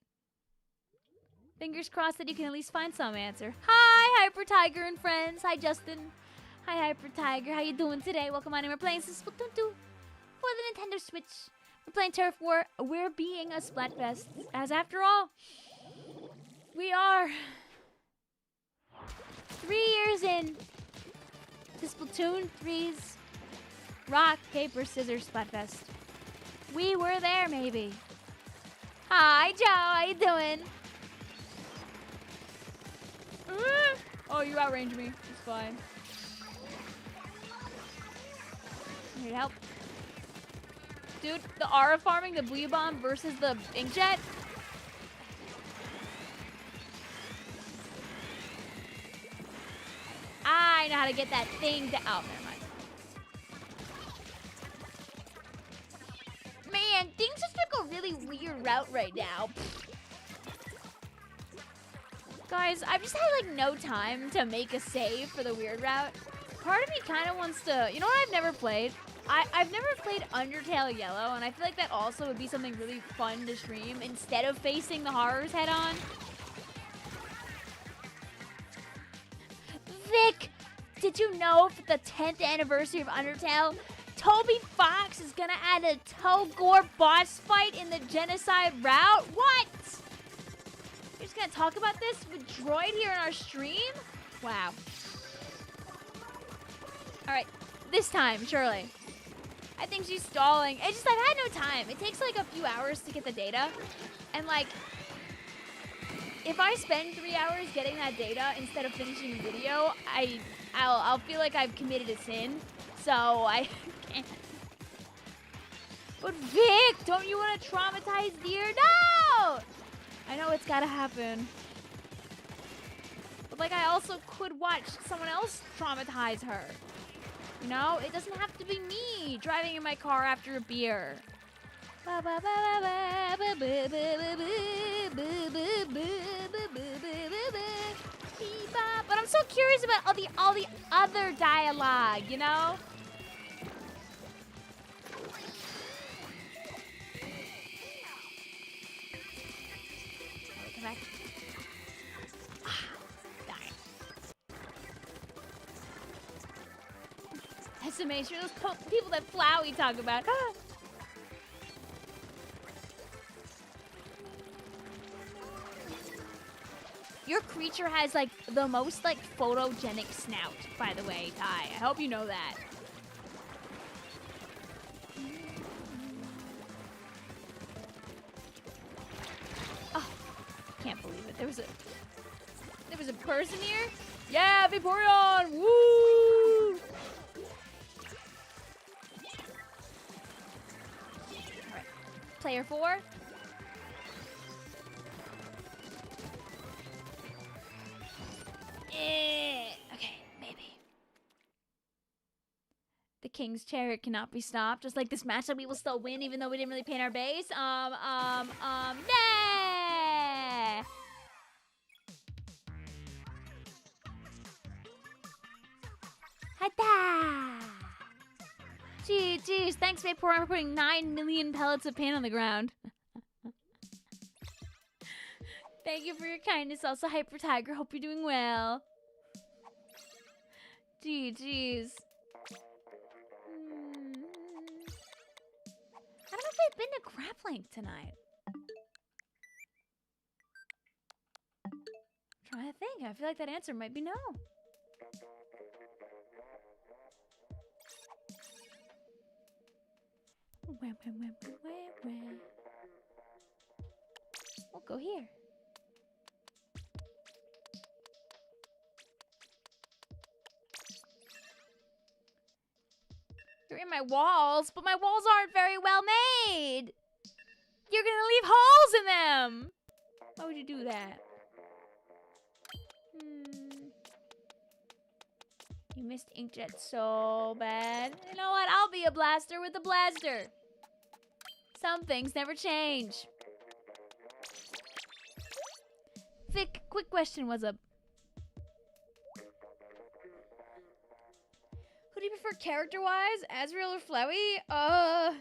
Fingers crossed that you can at least find some answer. Hi, Hyper Tiger and friends. Hi, Justin. Hi, Hyper Tiger. How you doing today? Welcome on in. We're playing some Splatoon 2 for the Nintendo Switch. We're playing Turf War. We're being a Splatfest. As after all, we are 3 years in to Splatoon 3's Rock, Paper, Scissors Splatfest. We were there, maybe. Hi, Joe. How you doing? Oh, you outranged me. It's fine. Need help? Dude, the Aura farming, the Blue Bomb versus the Inkjet. I know how to get that thing to. Oh, never mind. Man, things just took a really weird route right now. Guys, I've just had like no time to make a save for the weird route. Part of me kind of wants to. You know what I've never played? I've never played Undertale Yellow, and I feel like that also would be something really fun to stream instead of facing the horrors head on. Vic, did you know for the 10th anniversary of Undertale, Toby Fox is gonna add a Togore boss fight in the genocide route? What? You're just gonna talk about this with Droid here in our stream? Wow. Alright, this time, surely. I think she's stalling. It's just I've had no time. It takes like a few hours to get the data. And like, if I spend 3 hours getting that data instead of finishing the video, I'll feel like I've committed a sin. So I can't. But Vic, don't you want to traumatize Deer? No! I know it's gotta happen. But like I also could watch someone else traumatize her. You know, it doesn't have to be me driving in my car after a beer. But I'm so curious about all the other dialogue, you know? Come back. Darn. Estimation, those people that Flowey talk about. Your creature has, like, the most, like, photogenic snout, by the way, Ty. I hope you know that. Oh, can't believe it. There was a person here? Yeah, Vicvillon! Woo! Alright. Player 4. Okay, maybe. The King's Chariot cannot be stopped. Just like this matchup, we will still win even though we didn't really paint our base. Nah! Hada! Geez, thanks, Vapour, for putting 9 million pellets of paint on the ground. Thank you for your kindness. Also, Hyper Tiger, hope you're doing well. Jeez. I don't know if I've been to Craplank tonight. I'm trying to think. I feel like that answer might be no. Where? We'll go here. You're in my walls, but my walls aren't very well made. You're gonna leave holes in them. Why would you do that? You missed Inkjet so bad. You know what? I'll be a blaster with a blaster. Some things never change. Vic, quick question, what's up? Who do you prefer character-wise, Azrael or Flowey? I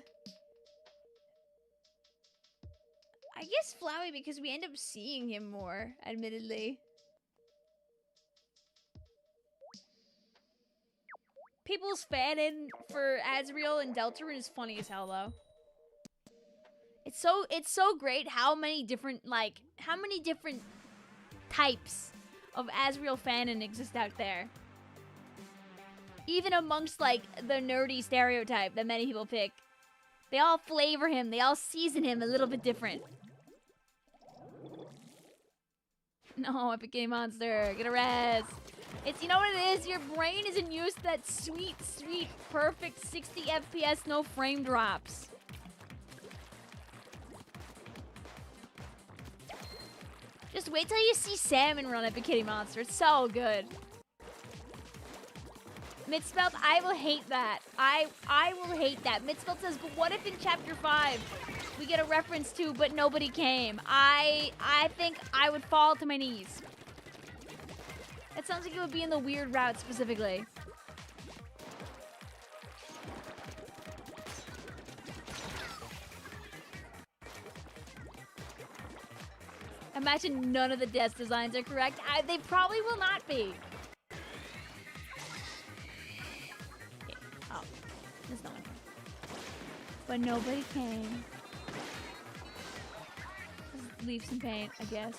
guess Flowey because we end up seeing him more, admittedly. People's fan-in for Azrael and Deltarune is funny as hell, though. It's so great how many different types of Azrael fan-in exist out there. Even amongst, like, the nerdy stereotype that many people pick. They all flavor him, they all season him a little bit different. No, Epic Game Monster, get a rest. It's, you know what it is? Your brain isn't used to that sweet, perfect 60 FPS, no frame drops. Just wait till you see Salmon run Epic Kitty Monster. It's so good. Mitspelt, I will hate that. I will hate that. Mitspelt says, but what if in Chapter 5 we get a reference to, but nobody came? I think I would fall to my knees. It sounds like it would be in the weird route specifically. Imagine none of the desk designs are correct. They probably will not be. Okay. Oh, there's no one here. But nobody came. Just leave some paint, I guess.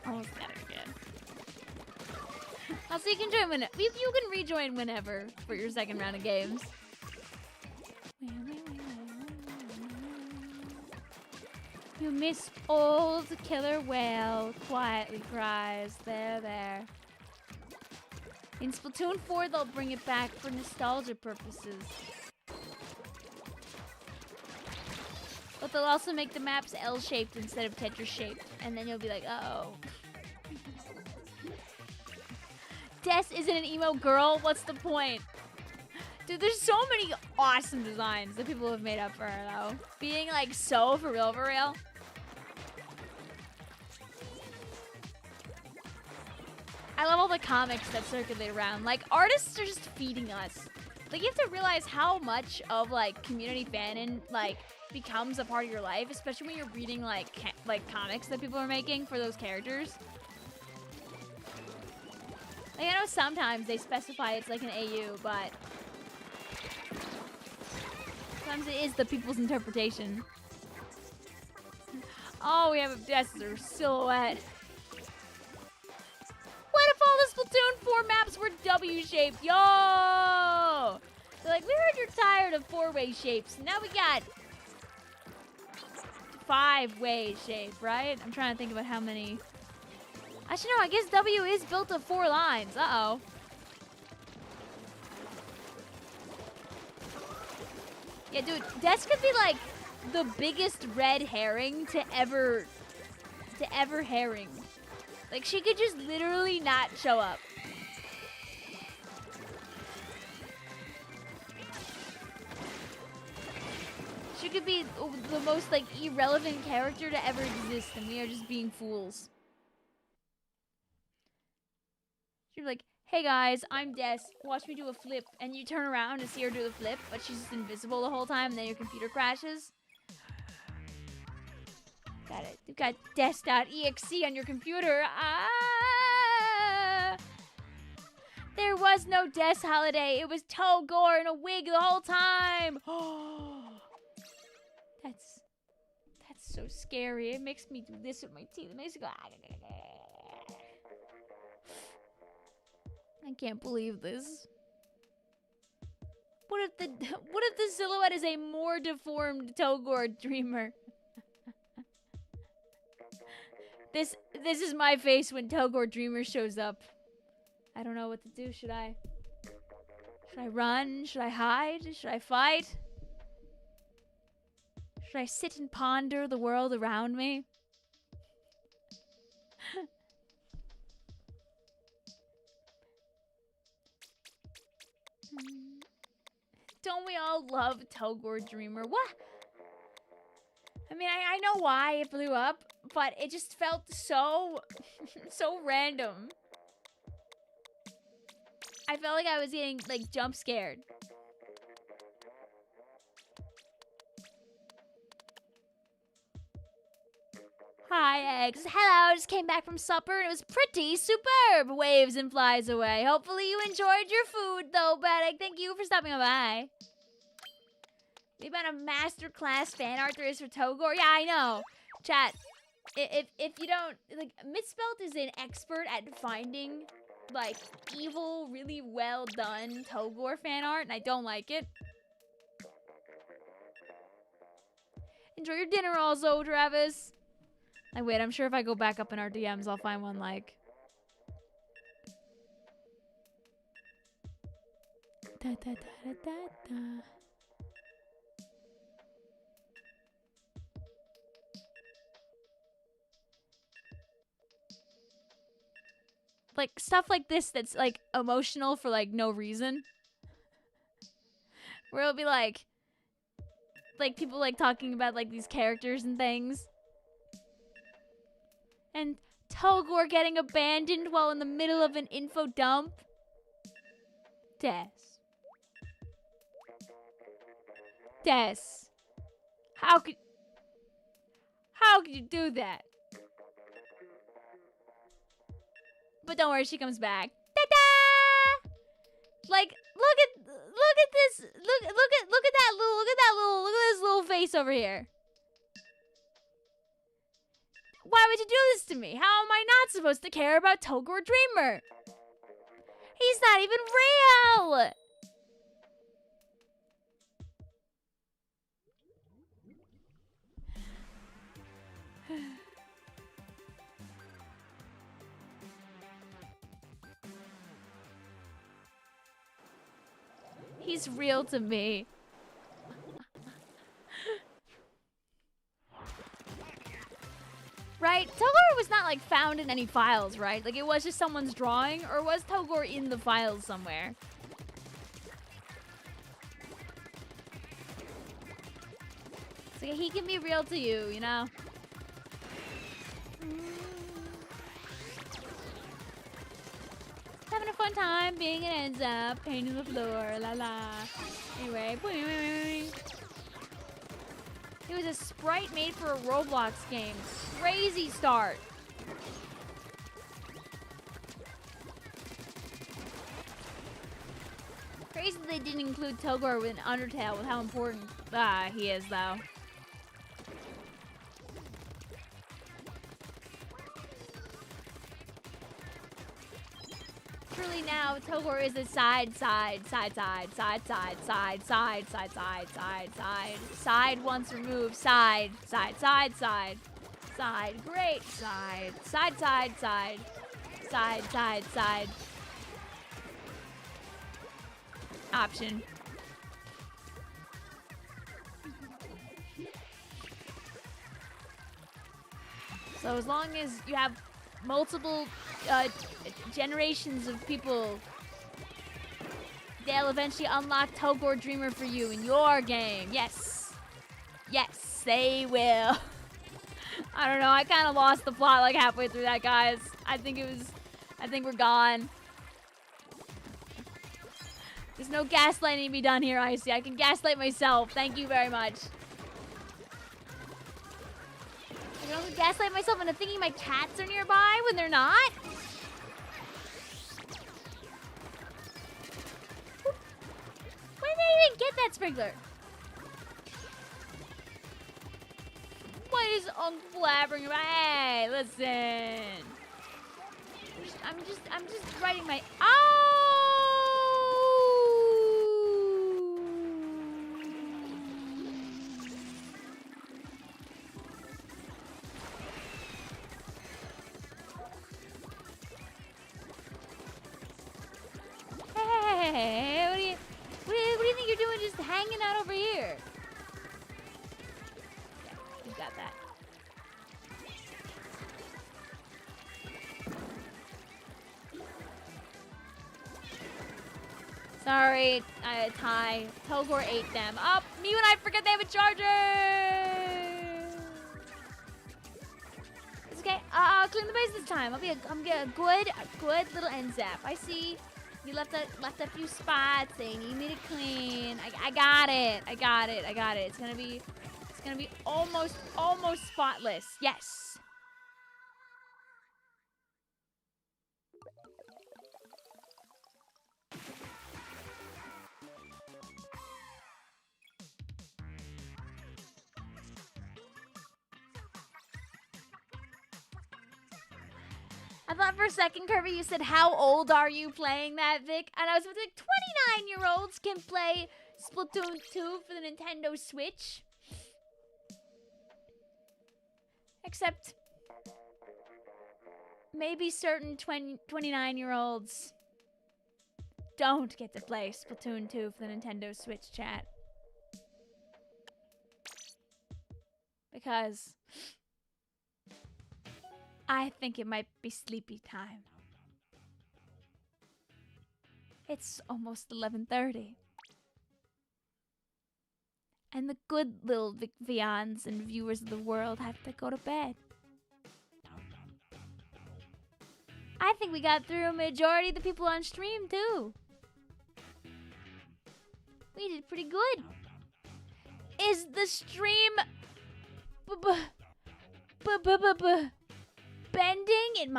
Almost got it again. Also, you can join when you can rejoin whenever for your second round of games. You missed old killer whale. Quietly cries. There. In Splatoon 4, they'll bring it back for nostalgia purposes. But they'll also make the maps L-shaped instead of Tetris-shaped. And then you'll be like, oh. Des isn't an emo girl? What's the point? Dude, there's so many awesome designs that people have made up for her, though. Being, like, so for real, for real. I love all the comics that circulate around. Like, artists are just feeding us. Like, you have to realize how much of, like, community fanon, like, becomes a part of your life, especially when you're reading, like, comics that people are making for those characters. Like, I know sometimes they specify it's, like, an AU, but sometimes it is the people's interpretation. Oh, we have a Desser silhouette. What if all the Splatoon 4 maps were W-shaped? Yo! They're like, we heard you're tired of 4-way shapes. Now we got 5-way shape, right? I'm trying to think about how many. Actually, no, I guess W is built of 4 lines. Uh-oh. Yeah, dude, Des could be like the biggest red herring to ever herring. Like, she could just literally not show up. She could be the most, like, irrelevant character to ever exist, and we are just being fools. She'd be like, hey guys, I'm Des. Watch me do a flip. And you turn around and see her do the flip, but she's just invisible the whole time, and then your computer crashes. Got it. You've got des.exe on your computer. Ah! There was no Des holiday. It was Togor in a wig the whole time. That's so scary. It makes me do this with my teeth. It makes me go. I can't believe this. What if the silhouette is a more deformed Togor dreamer? This is my face when Togor Dreamer shows up. I don't know what to do. Should I run? Should I hide? Should I fight? Should I sit and ponder the world around me? Don't we all love Togor Dreamer? What? I mean, I know why it blew up, but it just felt so random. I felt like I was getting, like, jump scared. Hi, eggs. Hello, just came back from supper and it was pretty superb. Waves and flies away. Hopefully you enjoyed your food, though, Baddick. Thank you for stopping by. The amount of masterclass fan art there is for Togor. Yeah, I know. Chat, if you don't, like, Misspelt is an expert at finding, like, evil, really well done Togor fan art, and I don't like it. Enjoy your dinner also, Travis. Like, wait, I'm sure if I go back up in our DMs, I'll find one, like. Da, da, da, da, da, da. Like, stuff like this that's, like, emotional for, like, no reason. Where it'll be, like, people, like, talking about, like, these characters and things. And Togor getting abandoned while in the middle of an info dump. Des. How could you do that? But don't worry, she comes back. Ta-da! Like, look at this. Look at this little face over here. Why would you do this to me? How am I not supposed to care about Togor Dreamer? He's not even real. He's real to me. Right? Togor was not, like, found in any files, right? Like, it was just someone's drawing, or was Togor in the files somewhere? he can be real to you, you know? Having a fun time being an ends up, painting the floor, la la. Anyway, it was a sprite made for a Roblox game. Crazy start. Crazy they didn't include Togor in Undertale with how important he is, though. Truly now, Togor is a side once removed, side, great, side. Option. So as long as you have multiple generations of people, they'll eventually unlock Togor Dreamer for you in your game. Yes. Yes, they will. I don't know, I kind of lost the plot like halfway through that, guys. I think we're gone. There's no gaslighting to be done here, Icy. I can gaslight myself. Thank you very much. I can also gaslight myself into thinking my cats are nearby when they're not. Where did I even get that sprinkler? What is Uncle blabbering about? Hey, listen. I'm just writing my. Hey, what do you think you're doing just hanging out over here? Yeah, you got that. Sorry, Ty. Togor ate them. Up, me when I forget they have a charger. It's okay. I'll clean the base this time. I'll be a good little end zap. I see. You left a few spots that you need me to clean. I got it. It's gonna be almost spotless. Yes. I thought for a second, Kirby, you said, how old are you playing that, Vic? And I was like, 29-year-olds can play Splatoon 2 for the Nintendo Switch. Except, maybe certain 29-year-olds don't get to play Splatoon 2 for the Nintendo Switch, chat. Because I think it might be sleepy time. It's almost 11:30. And the good little Vicvillons and viewers of the world have to go to bed. I think we got through a majority of the people on stream, too. We did pretty good. Is the stream bending? It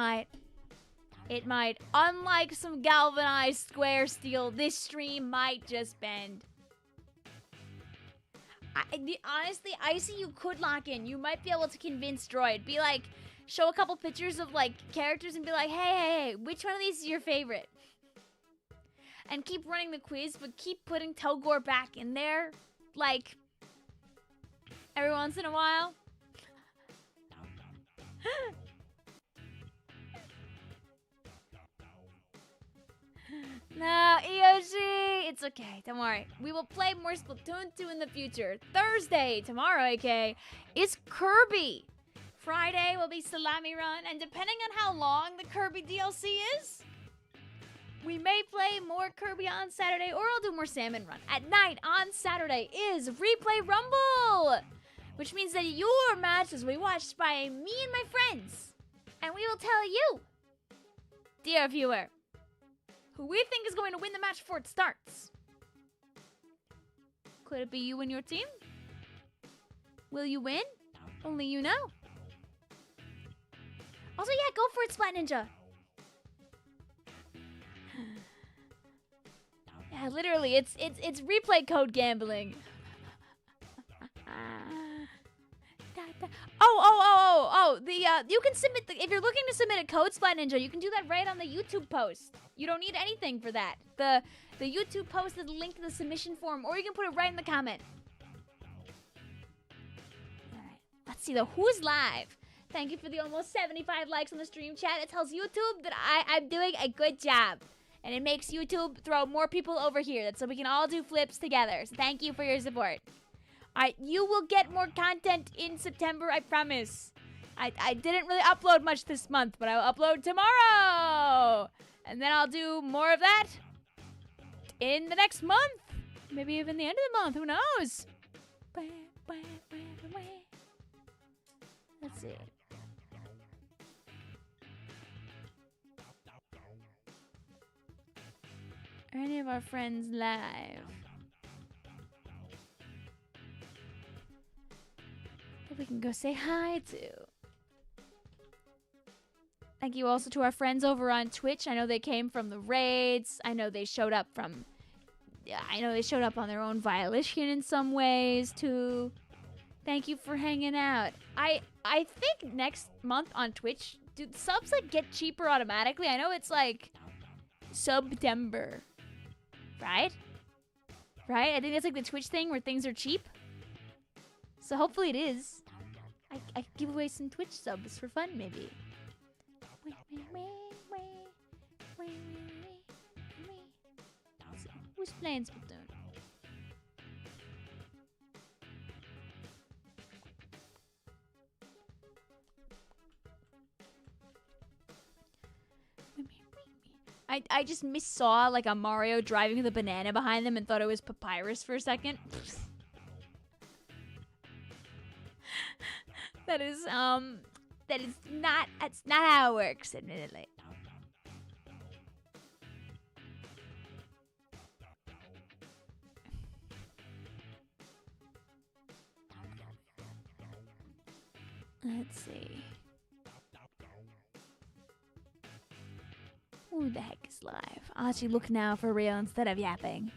might. Unlike some galvanized square steel, this stream might just bend. Honestly, Icy, you could lock in. You might be able to convince Droid. Be like, show a couple pictures of like characters and be like, hey, which one of these is your favorite? And keep running the quiz, but keep putting Togor back in there, like, every once in a while. No, Eoshi, it's okay. Don't worry. We will play more Splatoon 2 in the future. Thursday, tomorrow, aka, is Kirby. Friday will be Salami Run, and depending on how long the Kirby DLC is, we may play more Kirby on Saturday, or I'll do more Salmon Run. At night on Saturday is Replay Rumble, which means that your matches will be watched by me and my friends. And we will tell you, dear viewer, who we think is going to win the match before it starts. Could it be you and your team? Will you win? Only you know. Also, yeah, go for it, Splat Ninja. Yeah, literally, it's replay code gambling. You can submit if you're looking to submit a code, Splat Ninja, you can do that right on the YouTube post. You don't need anything for that. The YouTube post is the link to the submission form, or you can put it right in the comment. All right, let's see though. Who's live? Thank you for the almost 75 likes on the stream chat. It tells YouTube that I'm doing a good job. And it makes YouTube throw more people over here so we can all do flips together. So thank you for your support. Alright, you will get more content in September, I promise. I didn't really upload much this month, but I will upload tomorrow. And then I'll do more of that in the next month. Maybe even the end of the month, who knows? Let's see. Are any of our friends live? That we can go say hi to. Thank you also to our friends over on Twitch. I know they came from the raids. I know they showed up from... Yeah, I know they showed up on their own violation in some ways too. Thank you for hanging out. I think next month on Twitch, do subs like get cheaper automatically? I know it's like September. Right? Right? I think that's like the Twitch thing where things are cheap. So hopefully it is. I give away some Twitch subs for fun, maybe. So, who's playing Splatoon? I just saw like a Mario driving with a banana behind them and thought it was Papyrus for a second. That's not how it works, admittedly. Let's see. Who the heck is live? I'll actually look now for real instead of yapping.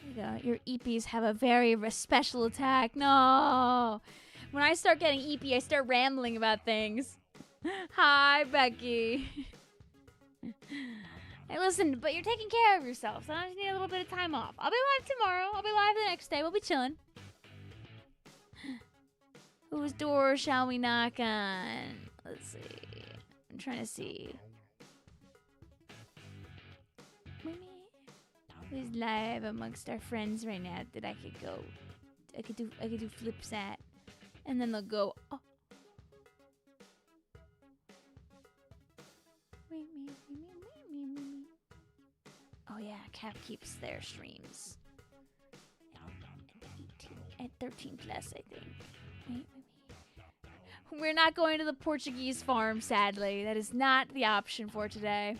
There you go. Your EPs have a very special attack. No! When I start getting EP, I start rambling about things. Hi, Becky. Hey, listen, but you're taking care of yourself, so I just need a little bit of time off. I'll be live tomorrow. I'll be live the next day. We'll be chilling. Whose door shall we knock on? Let's see. I'm trying to see. Who's live amongst our friends right now that I could go? I could do flips at, and then they'll go. Oh. Oh yeah, Cap keeps their streams at 13 plus, I think. We're not going to the Portuguese farm, sadly. That is not the option for today.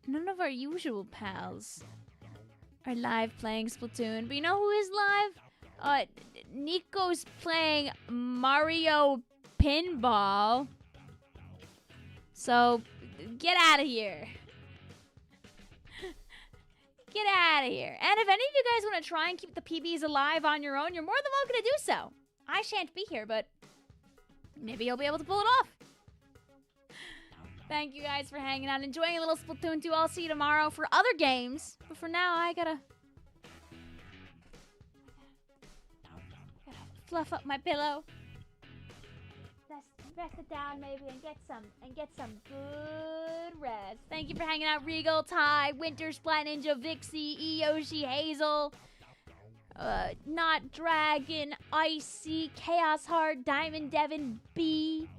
None of our usual pals are live playing Splatoon, but you know who is live? Nico's playing Mario Pinball. So, get out of here. Get out of here. And if any of you guys want to try and keep the PBs alive on your own, you're more than welcome to do so. I shan't be here, but maybe you'll be able to pull it off. Thank you guys for hanging out, enjoying a little Splatoon 2. I'll see you tomorrow for other games. But for now, I gotta fluff up my pillow. Rest it down maybe and get some good rest. Thank you for hanging out, Regal, Ty, Winter, Splat Ninja, Vixie, Eyoshi, Hazel. Not Dragon, Icy, Chaos Heart, Diamond Devin, B,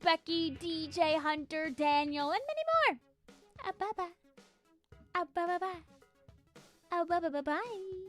Becky, DJ Hunter, Daniel, and many more. Bye-bye. Bye-bye-bye. Bye-bye-bye.